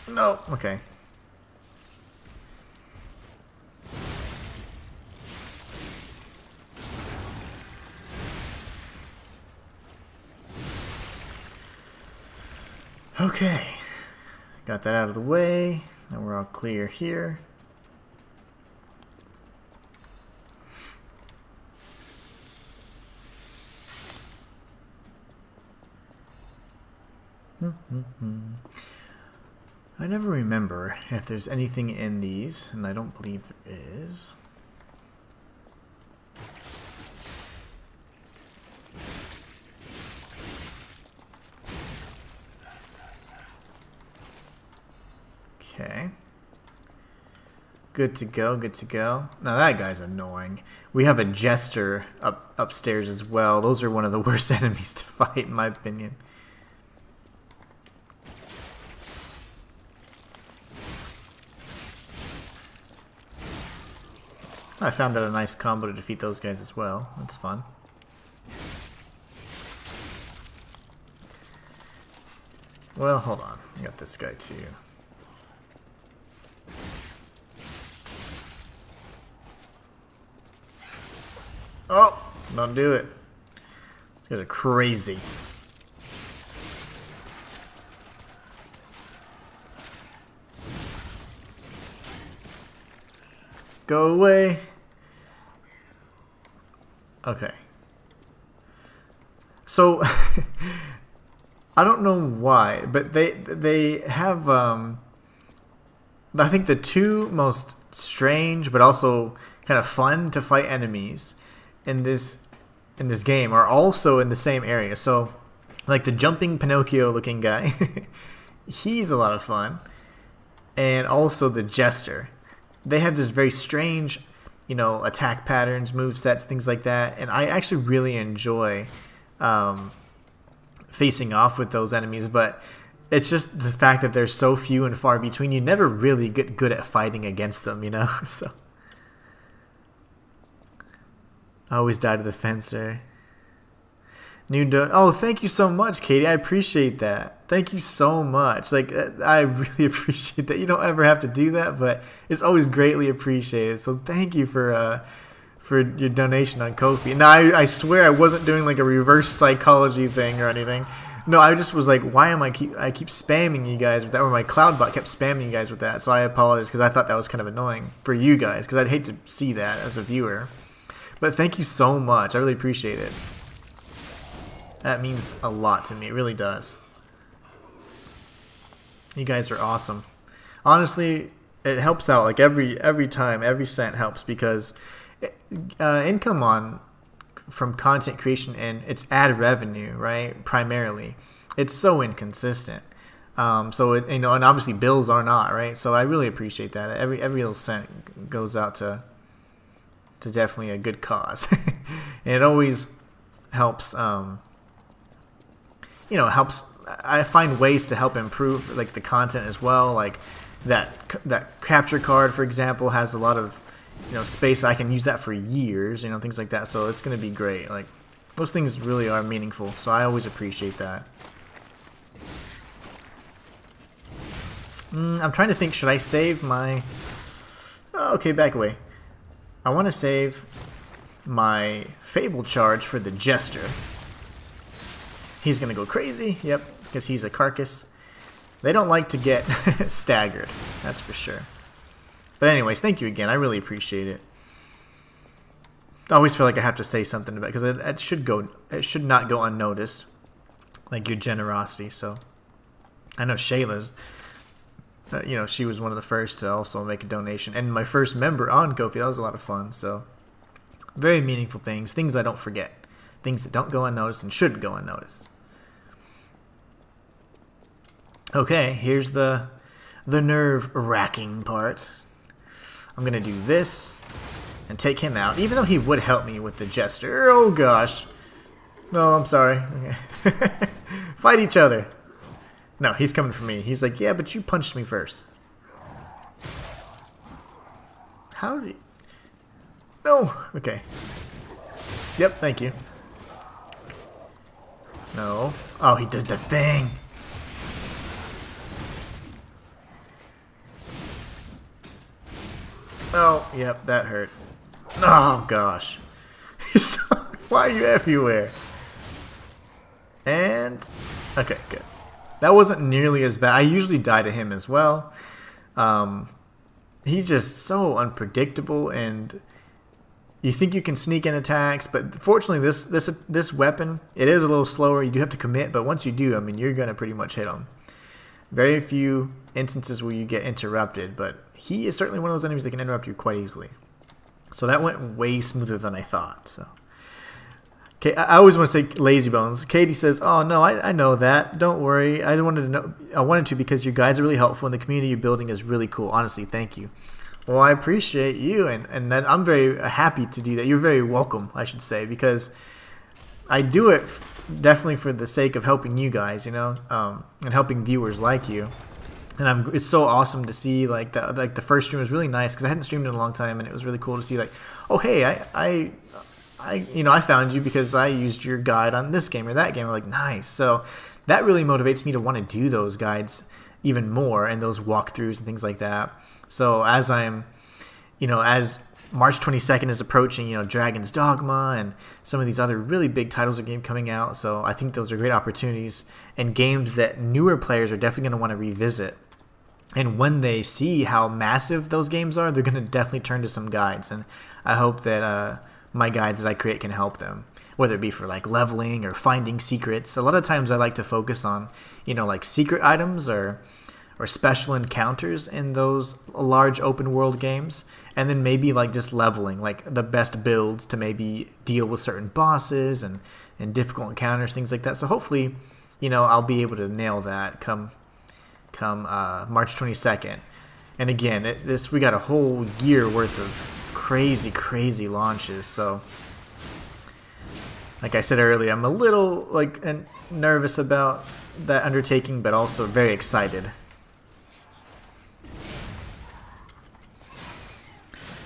No. Okay. Okay. Got that out of the way. Now we're all clear here. I never remember if there's anything in these, and I don't believe there is. Okay. Good to go, good to go. Now that guy's annoying. We have a jester upstairs as well. Those are one of the worst enemies to fight, in my opinion. I found that a nice combo to defeat those guys as well. That's fun. Well, hold on. I got this guy too. Oh! Don't do it. These guys are crazy. Go away. Okay. So I don't know why, but they have I think the two most strange but also kind of fun to fight enemies in this game are also in the same area. So like the jumping Pinocchio looking guy, he's a lot of fun, and also the jester. They have this very strange, you know, attack patterns, move sets, things like that, and I actually really enjoy facing off with those enemies, but it's just the fact that they're so few and far between. You never really get good at fighting against them, you know. So I always die to the fencer. Oh, thank you so much, Katie. I appreciate that. Thank you so much. Like, I really appreciate that. You don't ever have to do that, but it's always greatly appreciated. So thank you for your donation on Ko-fi. Now, I swear I wasn't doing like a reverse psychology thing or anything. No, I just was like, why am I keep spamming you guys with that? Or my CloudBot kept spamming you guys with that. So I apologize because I thought that was kind of annoying for you guys because I'd hate to see that as a viewer. But thank you so much. I really appreciate it. That means a lot to me. It really does. You guys are awesome. Honestly, it helps out. Like every time, every cent helps because income from content creation and it's ad revenue, right? Primarily, it's so inconsistent. So it, and obviously bills are not, right? So I really appreciate that. Every little cent goes out to definitely a good cause, and it always helps. Helps. I find ways to help improve like the content as well. Like that capture card, for example, has a lot of space. I can use that for years, things like that. So it's going to be great. Like those things really are meaningful. So I always appreciate that. I'm trying to think. Should I save my? Oh, okay, back away. I want to save my Fable charge for the Jester. He's going to go crazy, yep, because he's a carcass. They don't like to get staggered, that's for sure. But anyways, thank you again. I really appreciate it. I always feel like I have to say something about it, because it should not go unnoticed, like your generosity. So I know Shayla's, she was one of the first to also make a donation. And my first member on Ko-fi, that was a lot of fun. So very meaningful things I don't forget. Things that don't go unnoticed and should go unnoticed. Okay, here's the nerve-wracking part. I'm going to do this and take him out, even though he would help me with the Jester. Oh, gosh. No, I'm sorry. Okay. Fight each other. No, he's coming for me. He's like, yeah, but you punched me first. How did he... No. Okay. Yep, thank you. No. Oh, he did the thing. Oh, yep, that hurt. Oh, gosh. Why are you everywhere? And... okay, good. That wasn't nearly as bad. I usually die to him as well. He's just so unpredictable, and you think you can sneak in attacks, but fortunately this weapon, it is a little slower. You do have to commit, but once you do, I mean, you're going to pretty much hit him. Very few instances where you get interrupted, but he is certainly one of those enemies that can interrupt you quite easily. So that went way smoother than I thought. So, okay, I always want to say lazy bones. Katie says, "Oh no, I know that. Don't worry. I wanted to because your guides are really helpful and the community you're building is really cool. Honestly, thank you." Well, I appreciate you, and that I'm very happy to do that. You're very welcome, I should say, because I do it definitely for the sake of helping you guys, you know, and helping viewers like you. And it's so awesome to see like the first stream was really nice because I hadn't streamed in a long time, and it was really cool to see like, oh hey, I found you because I used your guide on this game or that game. I'm like, nice. So that really motivates me to want to do those guides even more and those walkthroughs and things like that. So as I'm, as March 22nd is approaching, Dragon's Dogma and some of these other really big titles of game coming out. So I think those are great opportunities and games that newer players are definitely going to want to revisit. And when they see how massive those games are, they're going to definitely turn to some guides. And I hope that my guides that I create can help them, whether it be for like leveling or finding secrets. A lot of times I like to focus on, like secret items or special encounters in those large open world games, and then maybe like just leveling, like the best builds to maybe deal with certain bosses and difficult encounters, things like that. So hopefully, I'll be able to nail that come March 22nd. And again, we got a whole year worth of crazy launches. So like I said earlier, I'm a little nervous about that undertaking, but also very excited.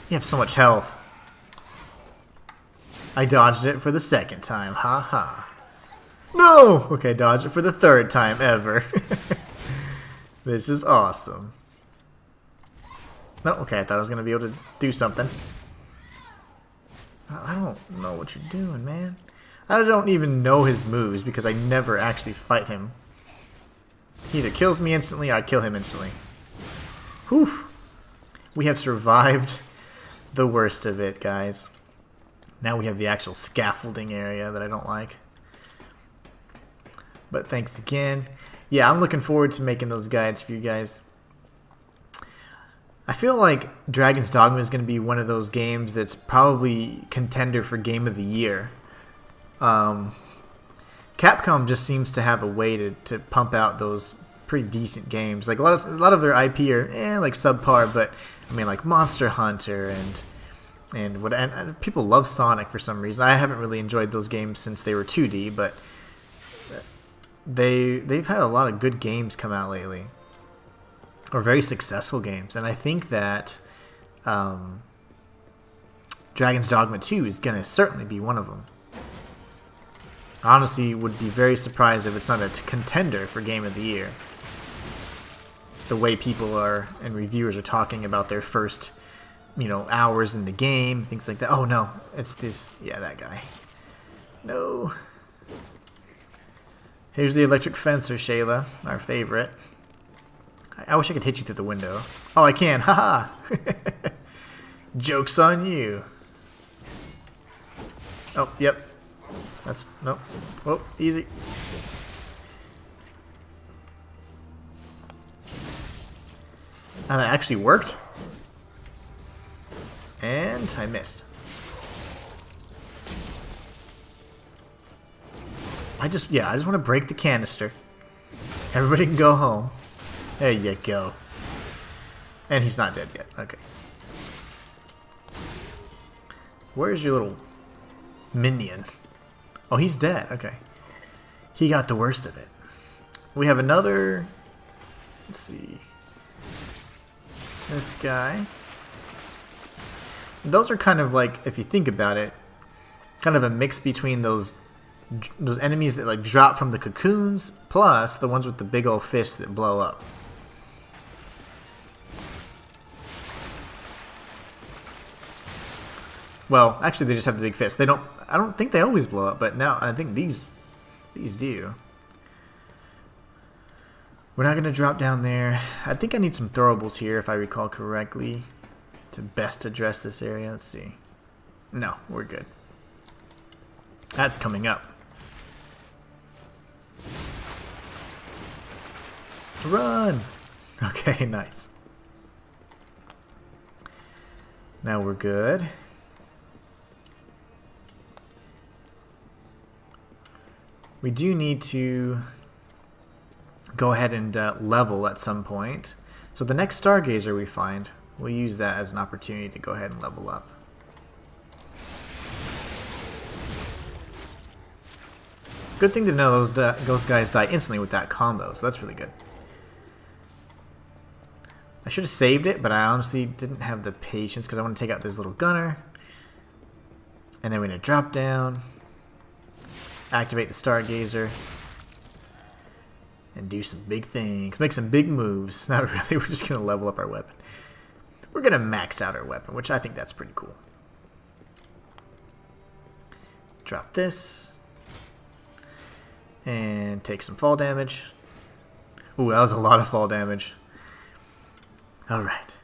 You have so much health. I dodged it for the second time. Ha ha. No! Okay, dodged it for the third time ever. This is awesome. No, okay, I thought I was going to be able to do something. I don't know what you're doing, man. I don't even know his moves because I never actually fight him. He either kills me instantly or I kill him instantly. Whew. We have survived the worst of it, guys. Now we have the actual scaffolding area that I don't like. But thanks again. Yeah, I'm looking forward to making those guides for you guys. I feel like Dragon's Dogma is going to be one of those games that's probably contender for Game of the Year. Capcom just seems to have a way to pump out those pretty decent games. Like a lot of their IP are like subpar, but I mean like Monster Hunter and people love Sonic for some reason. I haven't really enjoyed those games since they were 2D, but they've had a lot of good games come out lately, or very successful games, and I think that Dragon's Dogma 2 is going to certainly be one of them. Honestly, would be very surprised if it's not a contender for Game of the Year. The way people are and reviewers are talking about their first, hours in the game, things like that. Oh no, it's this, yeah, that guy. No. Here's the electric fencer, Shayla, our favorite. I wish I could hit you through the window. Oh, I can, haha. Joke's on you. Oh, yep. Nope. Oh, easy. And that actually worked. And I missed. I just want to break the canister. Everybody can go home. There you go. And he's not dead yet. Okay. Where's your little minion? Oh, he's dead. Okay. He got the worst of it. We have another... Let's see. This guy. Those are kind of like, if you think about it, kind of a mix between those enemies that like drop from the cocoons, plus the ones with the big old fists that blow up. Well, actually, they just have the big fists. I don't think they always blow up, but now I think these do. We're not going to drop down there. I think I need some throwables here, if I recall correctly, to best address this area. Let's see. No, we're good. That's coming up. Run! Okay, nice. Now we're good. We do need to go ahead and level at some point. So the next Stargazer we find, we'll use that as an opportunity to go ahead and level up. Good thing to know those guys die instantly with that combo, so that's really good. I should have saved it, but I honestly didn't have the patience because I want to take out this little gunner. And then we're going to drop down, activate the Stargazer, and do some big things. Make some big moves. Not really, we're just going to level up our weapon. We're going to max out our weapon, which I think that's pretty cool. Drop this. And take some fall damage. Ooh, that was a lot of fall damage. Alright.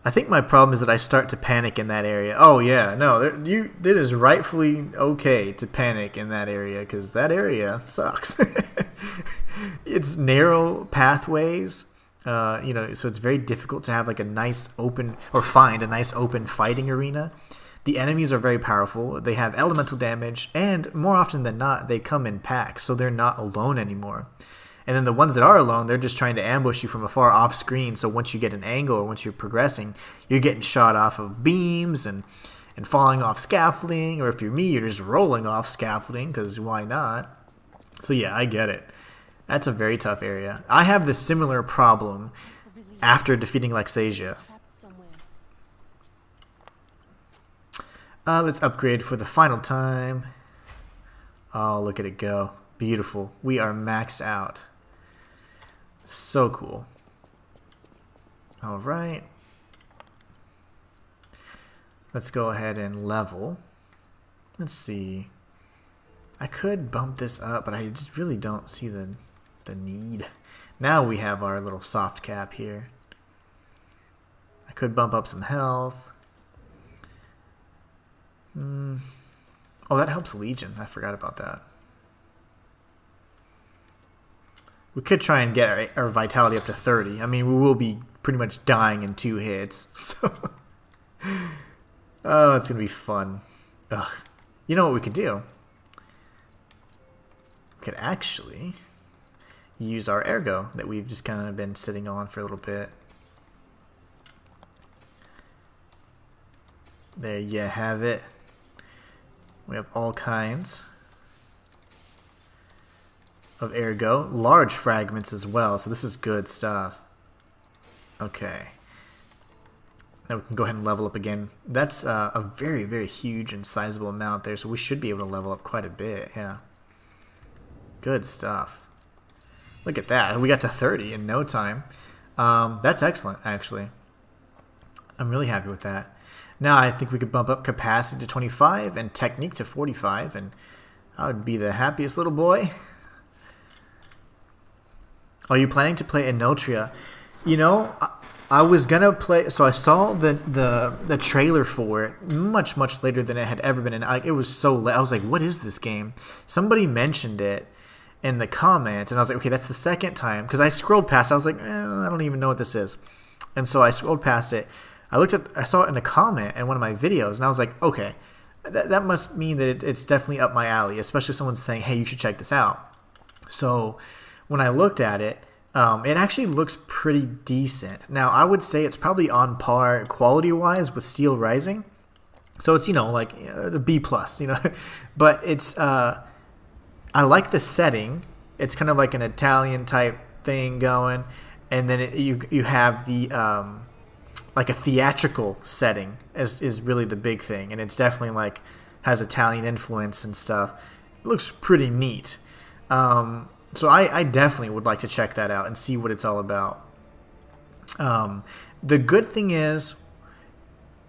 I think my problem is that I start to panic in that area. Oh yeah, no, it is rightfully okay to panic in that area, because that area sucks. It's narrow pathways, you know, so it's very difficult to have like a nice open, or find a nice open fighting arena. The enemies are very powerful, they have elemental damage, and more often than not, they come in packs, so they're not alone anymore. And then the ones that are alone, they're just trying to ambush you from afar off screen, so once you get an angle or once you're progressing, you're getting shot off of beams and falling off scaffolding, or if you're me, you're just rolling off scaffolding, because why not? So yeah, I get it. That's a very tough area. I have this similar problem after defeating Lexasia. Let's upgrade for the final time. Oh, look at it go. Beautiful. We are maxed out. So cool. Alright. Let's go ahead and level. Let's see. I could bump this up, but I just really don't see the need. Now we have our little soft cap here. I could bump up some health. Oh, that helps Legion. I forgot about that. We could try and get our vitality up to 30. I mean, we will be pretty much dying in 2 hits. So, oh, it's going to be fun. Ugh. You know what we could do? We could actually use our ergo that we've just kind of been sitting on for a little bit. There you have it. We have all kinds of ergo, large fragments as well, so this is good stuff. Okay, now we can go ahead and level up again. That's a very, very huge and sizable amount there, so we should be able to level up quite a bit. Yeah, good stuff. Look at that, we got to 30 in no time. That's excellent, actually. I'm really happy with that. Now I think we could bump up capacity to 25 and technique to 45, and I would be the happiest little boy. Are you planning to play Enotria? You know, I was gonna play. So I saw the trailer for it much later than it had ever been, and it was so late. I was like, "What is this game?" Somebody mentioned it in the comments, and I was like, "Okay, that's the second time." Because I scrolled past, I was like, "I don't even know what this is," and so I scrolled past it. I saw it in a comment in one of my videos, and I was like, "Okay, that must mean that it's definitely up my alley." Especially if someone's saying, "Hey, you should check this out." So when I looked at it, it actually looks pretty decent. Now, I would say it's probably on par quality-wise with Steel Rising. So it's, you know, like a B+, you know. But it's, I like the setting. It's kind of like an Italian-type thing going. And then you have the, like a theatrical setting is really the big thing. And it's definitely like, has Italian influence and stuff. It looks pretty neat. So I definitely would like to check that out and see what it's all about. The good thing is,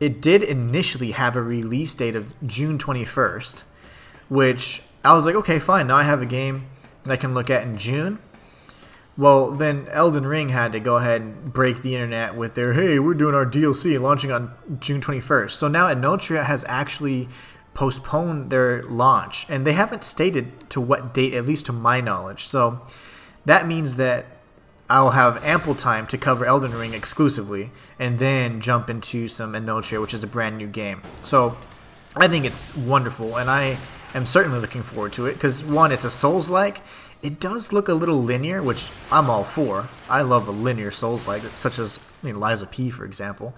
it did initially have a release date of June 21st, which I was like, okay, fine. Now I have a game that I can look at in June. Well, then Elden Ring had to go ahead and break the internet with their, hey, we're doing our DLC launching on June 21st. So now Inotria has actually postponed their launch, and they haven't stated to what date, at least to my knowledge. So that means that I'll have ample time to cover Elden Ring exclusively, and then jump into some Inotria, which is a brand new game. So I think it's wonderful, and I am certainly looking forward to it, because one, it's a Souls-like. It does look a little linear, which I'm all for. I love a linear Souls-like, such as Liza P, for example.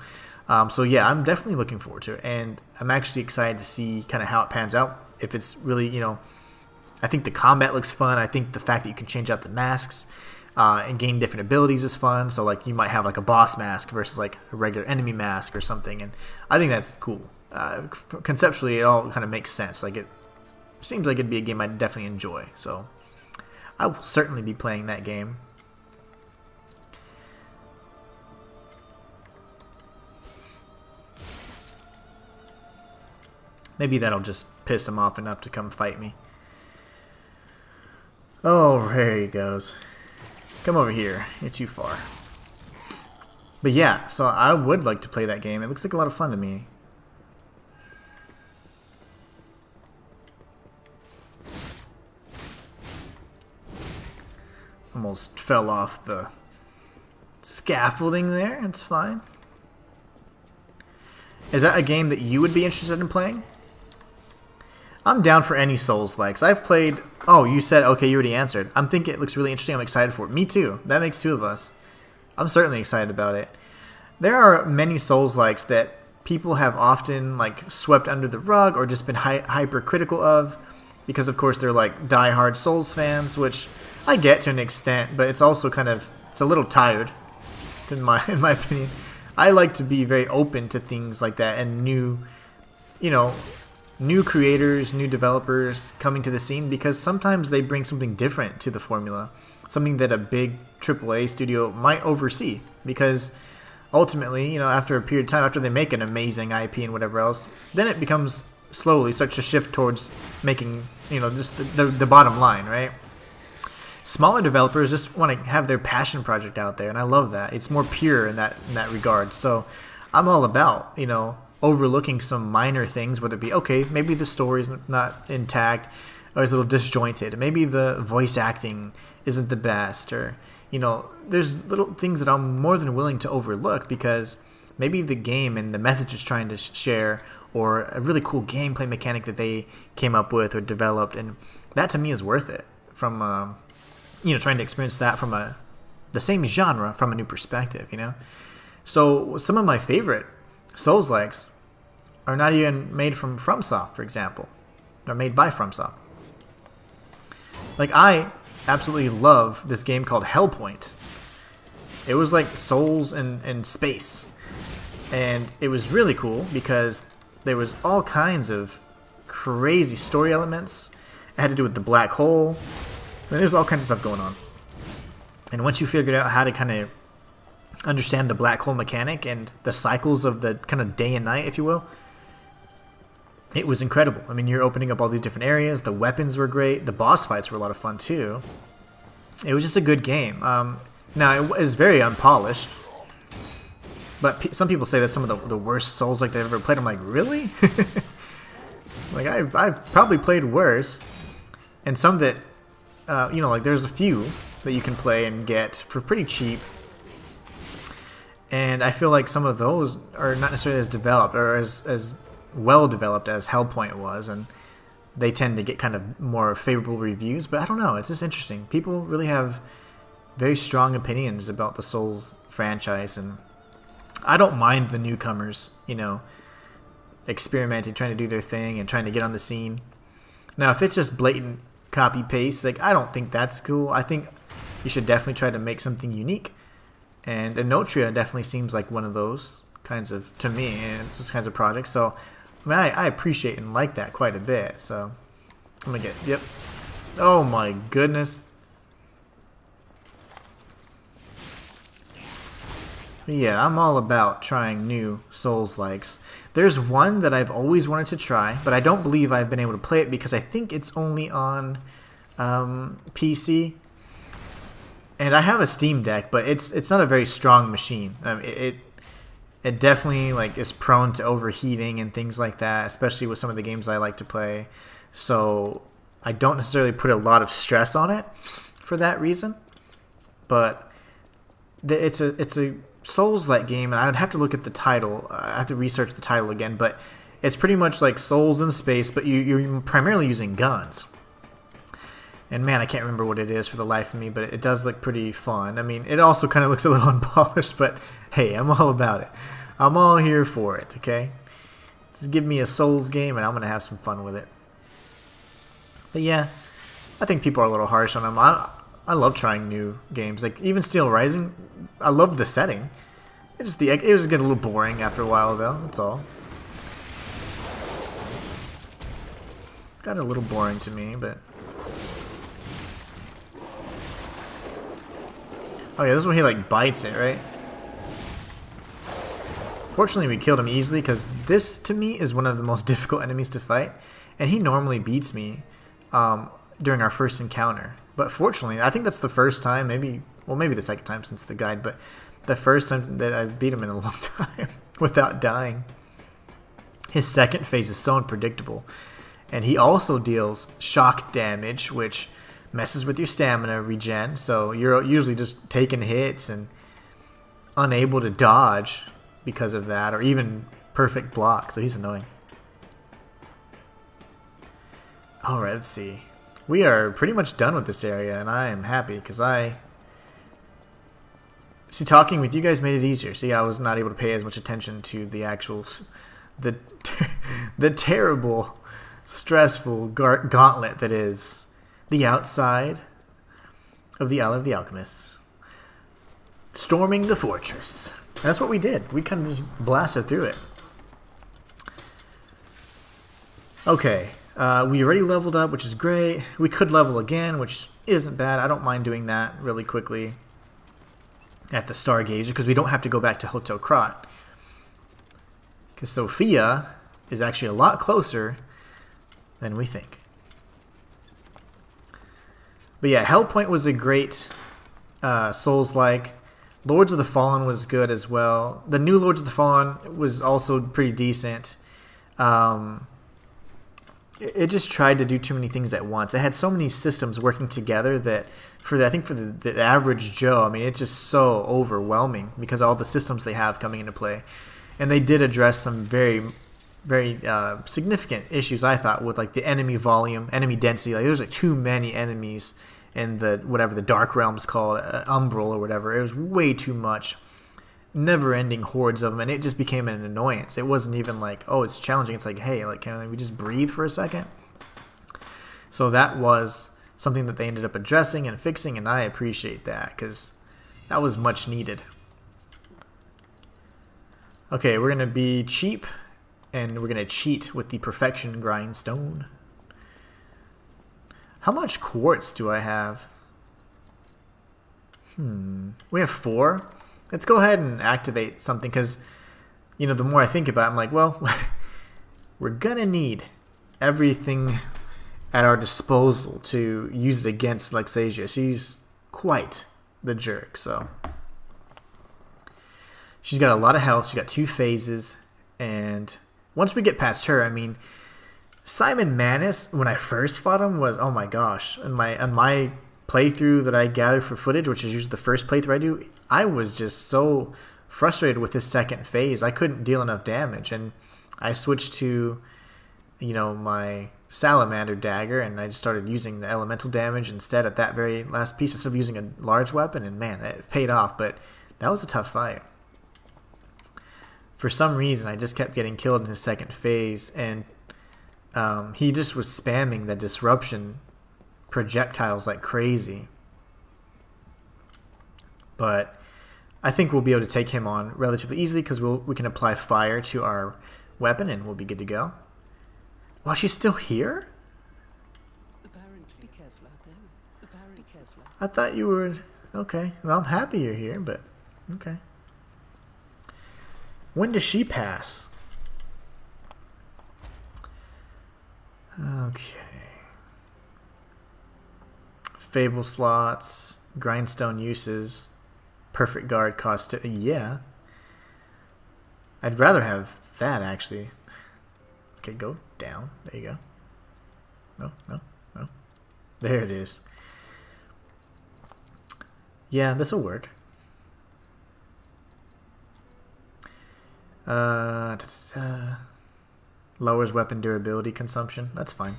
So yeah, I'm definitely looking forward to it, and I'm actually excited to see kind of how it pans out. If it's really, I think the combat looks fun. I think the fact that you can change out the masks and gain different abilities is fun. So like you might have like a boss mask versus like a regular enemy mask or something, and I think that's cool. Conceptually, it all kind of makes sense. Like it seems like it'd be a game I'd definitely enjoy. So I will certainly be playing that game. Maybe that'll just piss him off enough to come fight me. Oh, there he goes. Come over here. You're too far. But yeah, so I would like to play that game. It looks like a lot of fun to me. Almost fell off the scaffolding there. It's fine. Is that a game that you would be interested in playing? I'm down for any Souls-likes. I've played... Oh, you said... Okay, you already answered. I'm thinking it looks really interesting. I'm excited for it. Me too. That makes two of us. I'm certainly excited about it. There are many Souls-likes that people have often like swept under the rug or just been hypercritical of, because of course they're like die-hard Souls fans, which I get to an extent, but it's also kind of... It's a little tired, in my opinion. I like to be very open to things like that and new creators, new developers coming to the scene, because sometimes they bring something different to the formula, something that a big AAA studio might oversee, because ultimately, after a period of time, after they make an amazing IP and whatever else, then it becomes slowly starts to shift towards making, just the bottom line, right? Smaller developers just want to have their passion project out there, and I love that. It's more pure in that regard. So I'm all about, overlooking some minor things, whether it be, okay, maybe the story's not intact or it's a little disjointed. Maybe the voice acting isn't the best, or, there's little things that I'm more than willing to overlook because maybe the game and the message it's trying to share, or a really cool gameplay mechanic that they came up with or developed, and that to me is worth it from, trying to experience that from the same genre from a new perspective, So some of my favorite Souls-likes are not even made from FromSoft, for example. They're made by FromSoft. Like, I absolutely love this game called Hellpoint. It was like Souls in space. And it was really cool because there was all kinds of crazy story elements. It had to do with the black hole. There's all kinds of stuff going on. And once you figured out how to kind of understand the black hole mechanic and the cycles of the kind of day and night, if you will, it was incredible. I mean, you're opening up all these different areas. The weapons were great. The boss fights were a lot of fun too. It was just a good game. Now, it was very unpolished, but some people say that's some of the worst Souls like they've ever played. I'm like, really? Like, I've probably played worse, and some that like there's a few that you can play and get for pretty cheap. And I feel like some of those are not necessarily as developed or as well developed as Hellpoint was, and they tend to get kind of more favorable reviews. But I don't know, it's just interesting. People really have very strong opinions about the Souls franchise, and I don't mind the newcomers, experimenting, trying to do their thing and trying to get on the scene. Now, if it's just blatant copy paste, like, I don't think that's cool. I think you should definitely try to make something unique. And Inotria definitely seems like one of those kinds of, to me, and those kinds of projects. So, I mean, I appreciate and like that quite a bit. So, I'm going to get, yep. Oh my goodness. Yeah, I'm all about trying new Souls-likes. There's one that I've always wanted to try, but I don't believe I've been able to play it because I think it's only on PC. And I have a Steam Deck, but it's not a very strong machine. It definitely like is prone to overheating and things like that, especially with some of the games I like to play. So I don't necessarily put a lot of stress on it for that reason. But it's a Souls-like game, and I would have to look at the title. I have to research the title again, but it's pretty much like Souls in space, but you're primarily using guns. And man, I can't remember what it is for the life of me, but it does look pretty fun. I mean, it also kind of looks a little unpolished, but hey, I'm all about it. I'm all here for it, okay? Just give me a Souls game, and I'm going to have some fun with it. But yeah, I think people are a little harsh on them. I love trying new games. Like, even Steel Rising, I love the setting. It was just get a little boring after a while, though. That's all. Got a little boring to me, but... Oh yeah, this is when he like bites it, right? Fortunately, we killed him easily because this, to me, is one of the most difficult enemies to fight. And he normally beats me during our first encounter. But fortunately, I think that's the first time, maybe the second time since the guide, but the first time that I've beat him in a long time without dying. His second phase is so unpredictable. And he also deals shock damage, which messes with your stamina regen, so you're usually just taking hits and unable to dodge because of that, or even perfect block, so he's annoying. Alright, let's see. We are pretty much done with this area, and I am happy, because See, talking with you guys made it easier. See, I was not able to pay as much attention to the actual... the terrible, stressful gauntlet that is... the outside of the Isle of the Alchemists. Storming the fortress. And that's what we did. We kind of just blasted through it. Okay. We already leveled up, which is great. We could level again, which isn't bad. I don't mind doing that really quickly at the Stargazer, because we don't have to go back to Hotel Krat. Because Sophia is actually a lot closer than we think. But yeah, Hellpoint was a great Souls-like. Lords of the Fallen was good as well. The new Lords of the Fallen was also pretty decent. It just tried to do too many things at once. It had so many systems working together that for the average Joe, I mean, it's just so overwhelming because of all the systems they have coming into play. And they did address some very significant issues, I thought, with like the enemy volume, enemy density. Like there's like too many enemies in the whatever the Dark Realm's called, Umbral or whatever. It was way too much, never-ending hordes of them, and it just became an annoyance. It wasn't even like, oh, it's challenging. It's like, hey, like can we just breathe for a second? So that was something that they ended up addressing and fixing, and I appreciate that because that was much needed. Okay, we're gonna be cheap. And we're going to cheat with the Perfection Grindstone. How much quartz do I have? We have 4. Let's go ahead and activate something because, you know, the more I think about it, I'm like, well, we're going to need everything at our disposal to use it against Lexasia. She's quite the jerk, so. She's got a lot of health. She's got 2 phases, and... once we get past her, I mean, Simon Manus, when I first fought him, was, oh my gosh. On my playthrough that I gathered for footage, which is usually the first playthrough I do, I was just so frustrated with his second phase. I couldn't deal enough damage, and I switched to, you know, my Salamander dagger, and I just started using the elemental damage instead at that very last piece instead of using a large weapon, and man, it paid off, but that was a tough fight. For some reason, I just kept getting killed in his second phase, and he just was spamming the disruption projectiles like crazy. But I think we'll be able to take him on relatively easily because we can apply fire to our weapon, and we'll be good to go. Wow, she's still here? Be careful out there. Be careful. I thought you were... okay. Well, I'm happy you're here, but... okay. When does she pass? Okay. Fable slots. grindstone uses. Perfect guard cost to, yeah. I'd rather have that actually. Okay, go down. There you go. No, no, no. There it is. Yeah, this will work. Lowers weapon durability consumption. That's fine.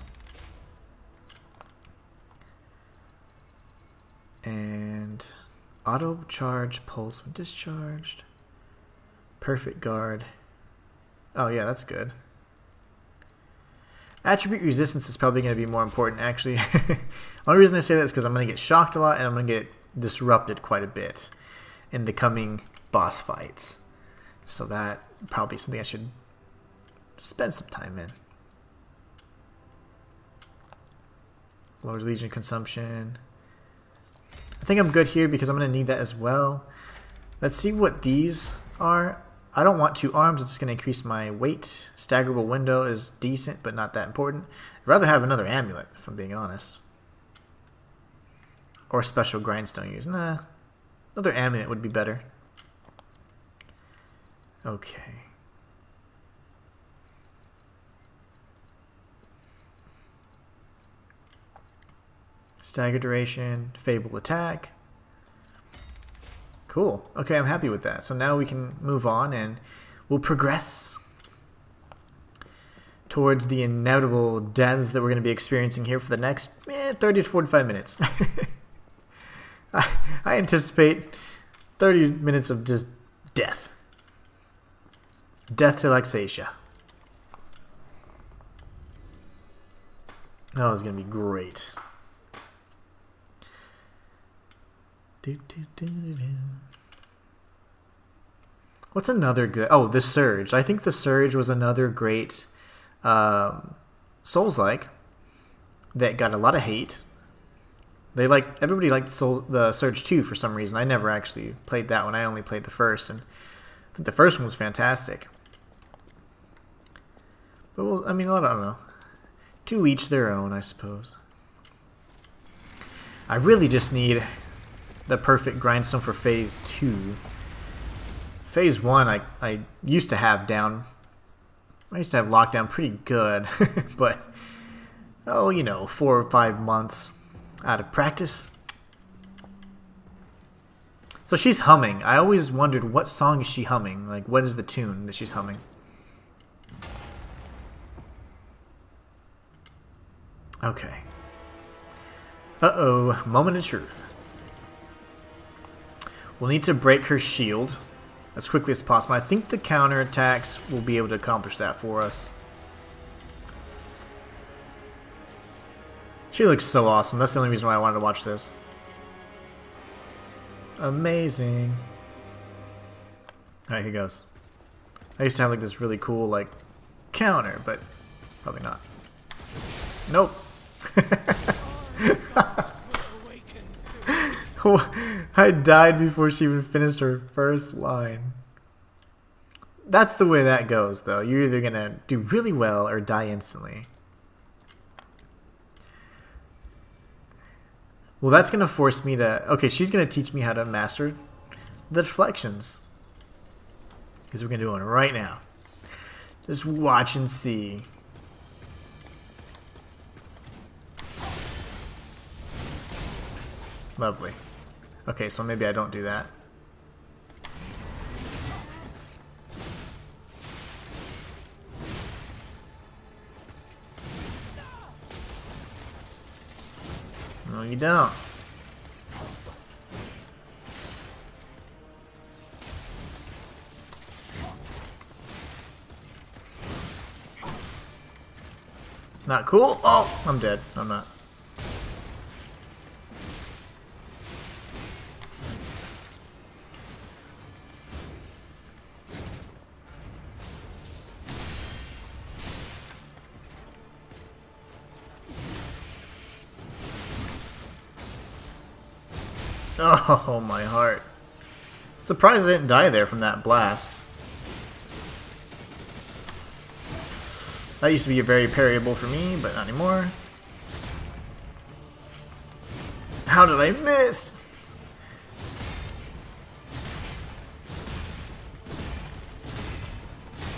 And auto charge pulse when discharged. Perfect guard. Oh yeah, that's good. Attribute resistance is probably going to be more important actually. The only reason I say that is because I'm going to get shocked a lot and I'm going to get disrupted quite a bit in the coming boss fights. So that probably something I should spend some time in. Lowers legion consumption. I think I'm good here because I'm going to need that as well. Let's see what these are. I don't want 2 arms. It's going to increase my weight. Staggerable window is decent, but not that important. I'd rather have another amulet, if I'm being honest. Or special grindstone use. Nah, another amulet would be better. Okay. Stagger duration, fable attack. Cool. Okay, I'm happy with that. So now we can move on and we'll progress towards the inevitable deaths that we're going to be experiencing here for the next 30 to 45 minutes. I anticipate 30 minutes of just death. Death to Laxasia. Oh, it's going to be great. What's another good... Oh, the Surge. I think the Surge was another great Souls-like that got a lot of hate. Everybody liked the Surge 2 for some reason. I never actually played that one. I only played the first, and I think the first one was fantastic. But well, I mean, I don't know. To each their own, I suppose. I really just need the perfect grindstone for phase 2. Phase 1 I used to have down. I used to have locked down pretty good. But, oh, you know, 4 or 5 months out of practice. So she's humming. I always wondered, what song is she humming? Like, what is the tune that she's humming? Okay. Uh-oh. Moment of truth. We'll need to break her shield as quickly as possible. I think the counterattacks will be able to accomplish that for us. She looks so awesome. That's the only reason why I wanted to watch this. Amazing. Alright, here goes. I used to have like this really cool like counter, but probably not. Nope. I died before she even finished her first line. That's the way that goes, though. You're either going to do really well or die instantly. Well, that's going to force me to... Okay, she's going to teach me how to master the deflections. Because we're going to do one right now. Just watch and see. Lovely. Okay, so maybe I don't do that. No, you don't. Not cool. Oh, I'm dead. I'm not. Oh, my heart. Surprised I didn't die there from that blast. That used to be very parryable for me, but not anymore. How did I miss?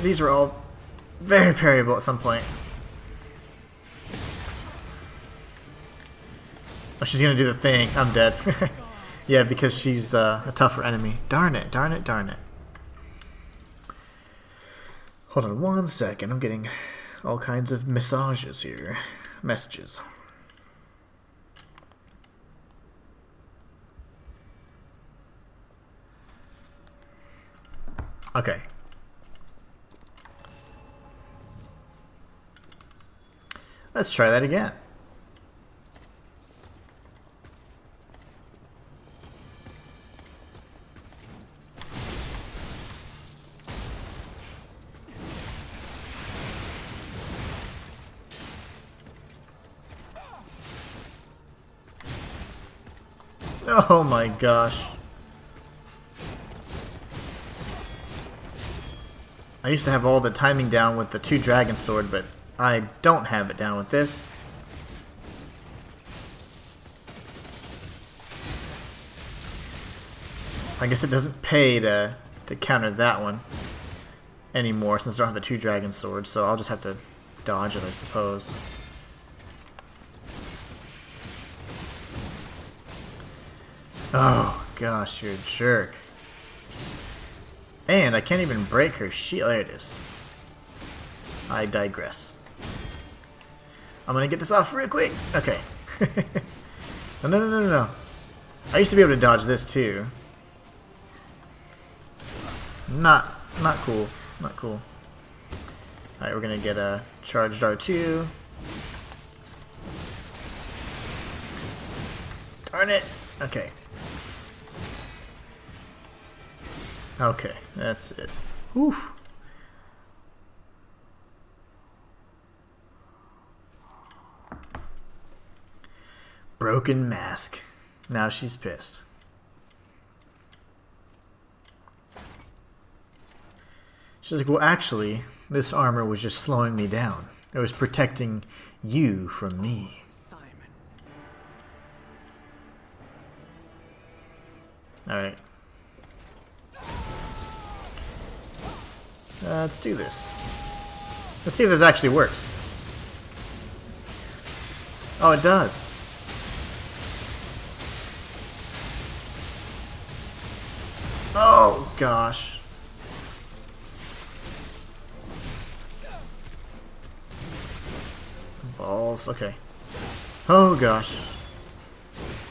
These were all very parryable at some point. Oh, she's gonna do the thing. I'm dead. Yeah, because she's a tougher enemy. Darn it, darn it, darn it. Hold on 1 second. I'm getting all kinds of messages here. Messages. Okay. Let's try that again. Oh my gosh. I used to have all the timing down with the 2 dragon sword, but I don't have it down with this. I guess it doesn't pay to counter that one anymore since I don't have the 2 dragon swords, so I'll just have to dodge it, I suppose. Oh gosh, you're a jerk. And I can't even break her shield. There it is. I digress. I'm gonna get this off real quick. Okay. No, no, no, no, no. I used to be able to dodge this too. Not cool. Not cool. Alright, we're gonna get a charged R2. Darn it. Okay. Okay, that's it. Whew. Broken mask. Now she's pissed. She's like, well, actually, this armor was just slowing me down. It was protecting you from me. Alright. Let's do this. Let's see if this actually works. Oh, it does. Oh, gosh. Balls. Okay. Oh, gosh.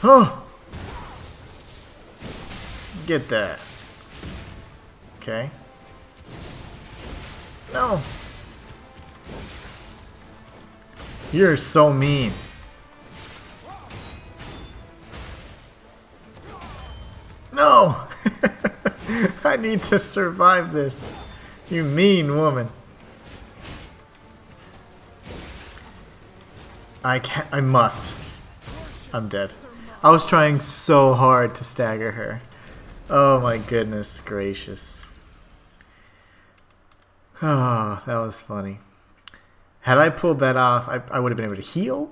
Oh! Get that. Okay. No. You're so mean. No! I need to survive this. You mean woman. I can't. I must. I'm dead. I was trying so hard to stagger her. Oh my goodness gracious. Oh, that was funny. Had I pulled that off, I would have been able to heal,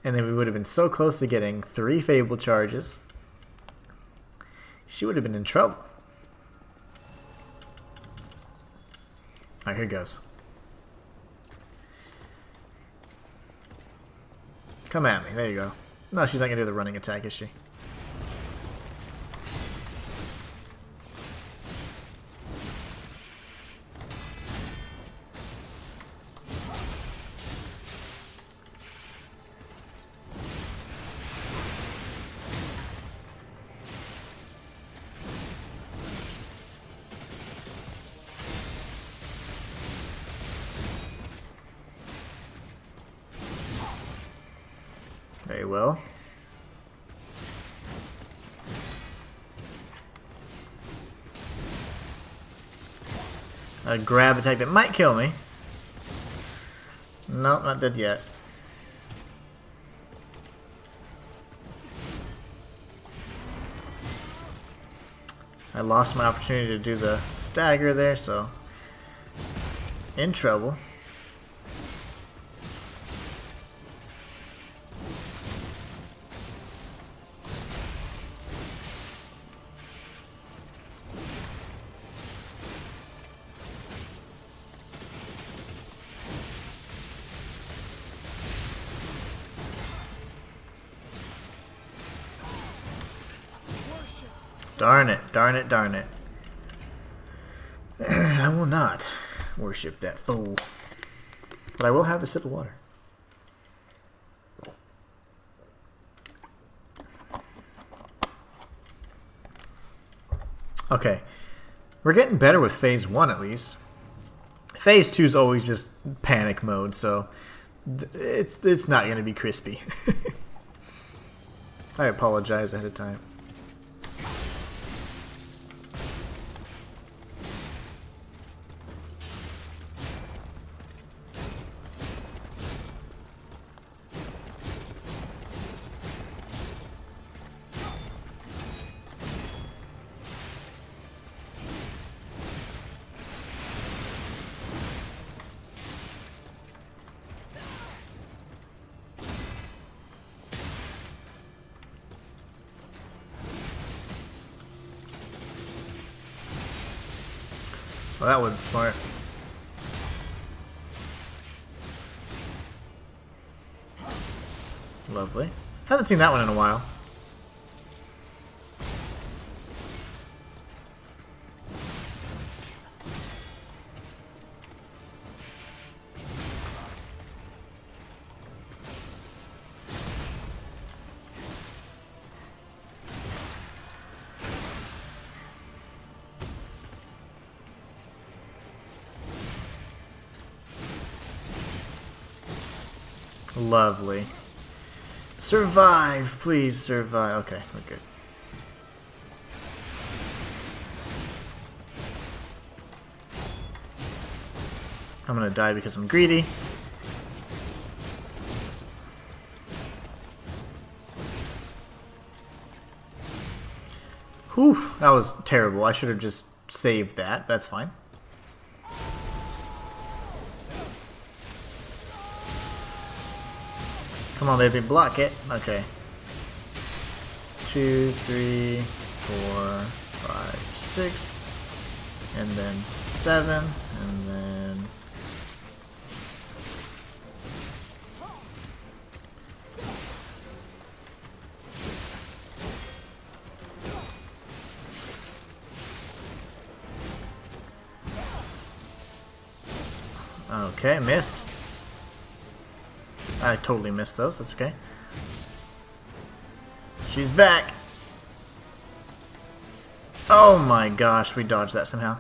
and then we would have been so close to getting 3 Fable charges. She would have been in trouble. Alright, here goes. Come at me. There you go. No, she's not going to do the running attack, is she? Very well. A grab attack that might kill me. Nope, not dead yet. I lost my opportunity to do the stagger there, so in trouble. Darn it, darn it, darn it. I will not worship that fool. But I will have a sip of water. Okay. We're getting better with Phase 1 at least. Phase 2 is always just panic mode, so it's not going to be crispy. I apologize ahead of time. Well, that wasn't smart. Lovely. Haven't seen that one in a while. Lovely. Survive, please survive. Okay, we're good. I'm gonna die because I'm greedy. Whew, that was terrible. I should have just saved that. That's fine. Come on, baby, block it. Okay. 2, 3, 4, 5, 6. And then 7. And then... Okay, missed. I totally missed those, that's okay. She's back! Oh my gosh, we dodged that somehow.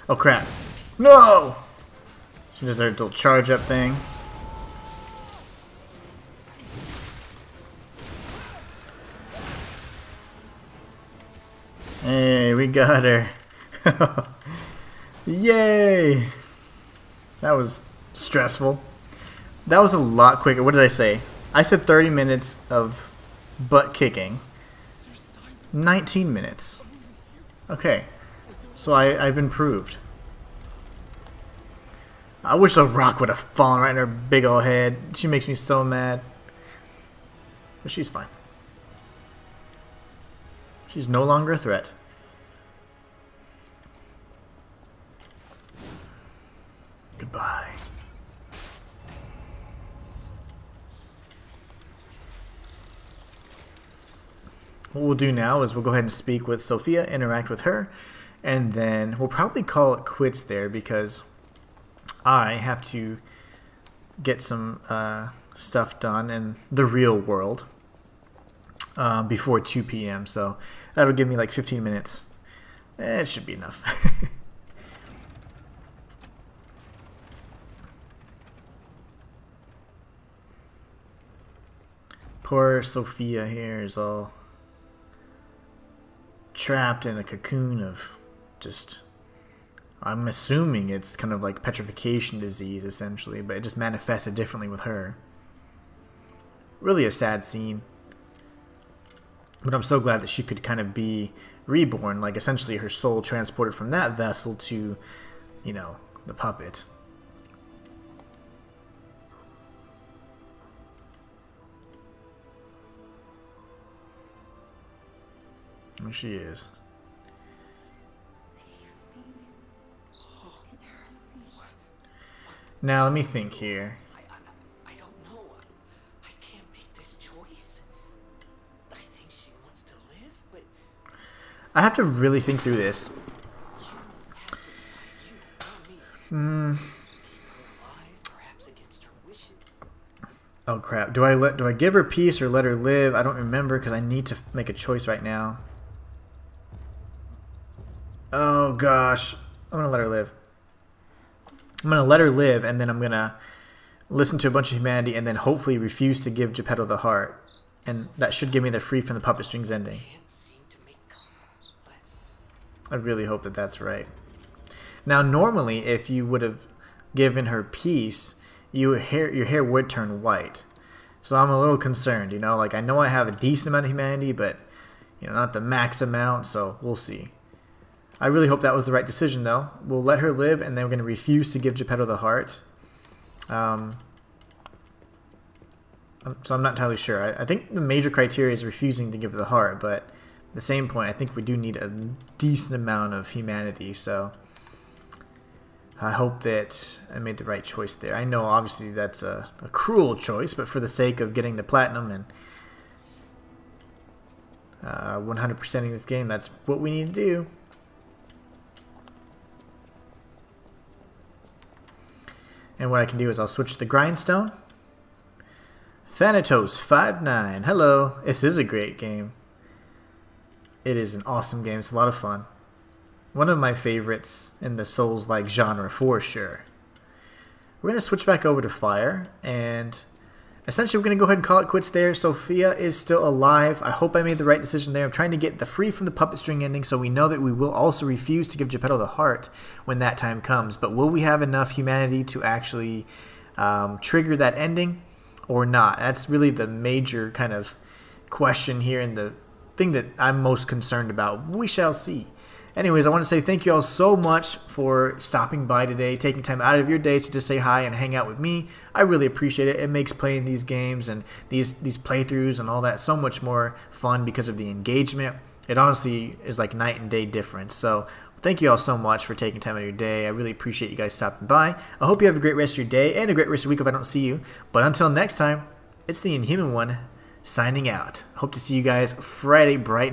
Oh crap. No! She does her little charge up thing. Hey, we got her. Yay! That was stressful. That was a lot quicker. What did I say? I said 30 minutes of butt kicking. 19 minutes. Okay. So I've improved. I wish a rock would have fallen right in her big old head. She makes me so mad. But she's fine. She's no longer a threat. Goodbye. What we'll do now is we'll go ahead and speak with Sophia, interact with her, and then we'll probably call it quits there because I have to get some stuff done in the real world before 2 p.m. So that'll give me like 15 minutes. It should be enough. Poor Sophia here is all trapped in a cocoon of just... I'm assuming it's kind of like petrification disease, essentially, but it just manifested differently with her. Really a sad scene. But I'm so glad that she could kind of be reborn, like essentially her soul transported from that vessel to, you know, the puppet. There she is. Now let me think here. I don't know. I can't make this choice. I think she wants to live, but I have to really think through this. you have to decide. You, not me. Keep her alive, perhaps against her wishes. Oh crap! Do I give her peace or let her live? I don't remember because I need to make a choice right now. Oh gosh, I'm gonna let her live. I'm gonna let her live, and then I'm gonna listen to a bunch of humanity, and then hopefully refuse to give Geppetto the heart, and that should give me the free from the puppet strings ending. Can't seem to make. Let's. I really hope that that's right. Now, normally, if you would have given her peace, your hair would turn white. So I'm a little concerned, you know. Like, I know I have a decent amount of humanity, but, you know, not the max amount, so we'll see. I really hope that was the right decision, though. We'll let her live, and then we're going to refuse to give Geppetto the heart. So I'm not entirely sure. I think the major criteria is refusing to give the heart, but at the same point, I think we do need a decent amount of humanity, so I hope that I made the right choice there. I know, obviously, that's a cruel choice, but for the sake of getting the platinum and 100%ing this game, that's what we need to do. And what I can do is I'll switch to the grindstone. Thanatos 5-9. Hello. This is a great game. It is an awesome game. It's a lot of fun. One of my favorites in the Souls-like genre for sure. We're going to switch back over to fire, and essentially we're going to go ahead and call it quits there. Sophia is still alive. I hope I made the right decision there. I'm trying to get the free from the puppet string ending, so we know that we will also refuse to give Geppetto the heart when that time comes. But will we have enough humanity to actually trigger that ending or not? That's really the major kind of question here, and the thing that I'm most concerned about. We shall see. Anyways, I want to say thank you all so much for stopping by today, taking time out of your day to just say hi and hang out with me. I really appreciate it. It makes playing these games and these playthroughs and all that so much more fun because of the engagement. It honestly is like night and day difference. So thank you all so much for taking time out of your day. I really appreciate you guys stopping by. I hope you have a great rest of your day and a great rest of the week if I don't see you. But until next time, it's the Inhuman one signing out. Hope to see you guys Friday bright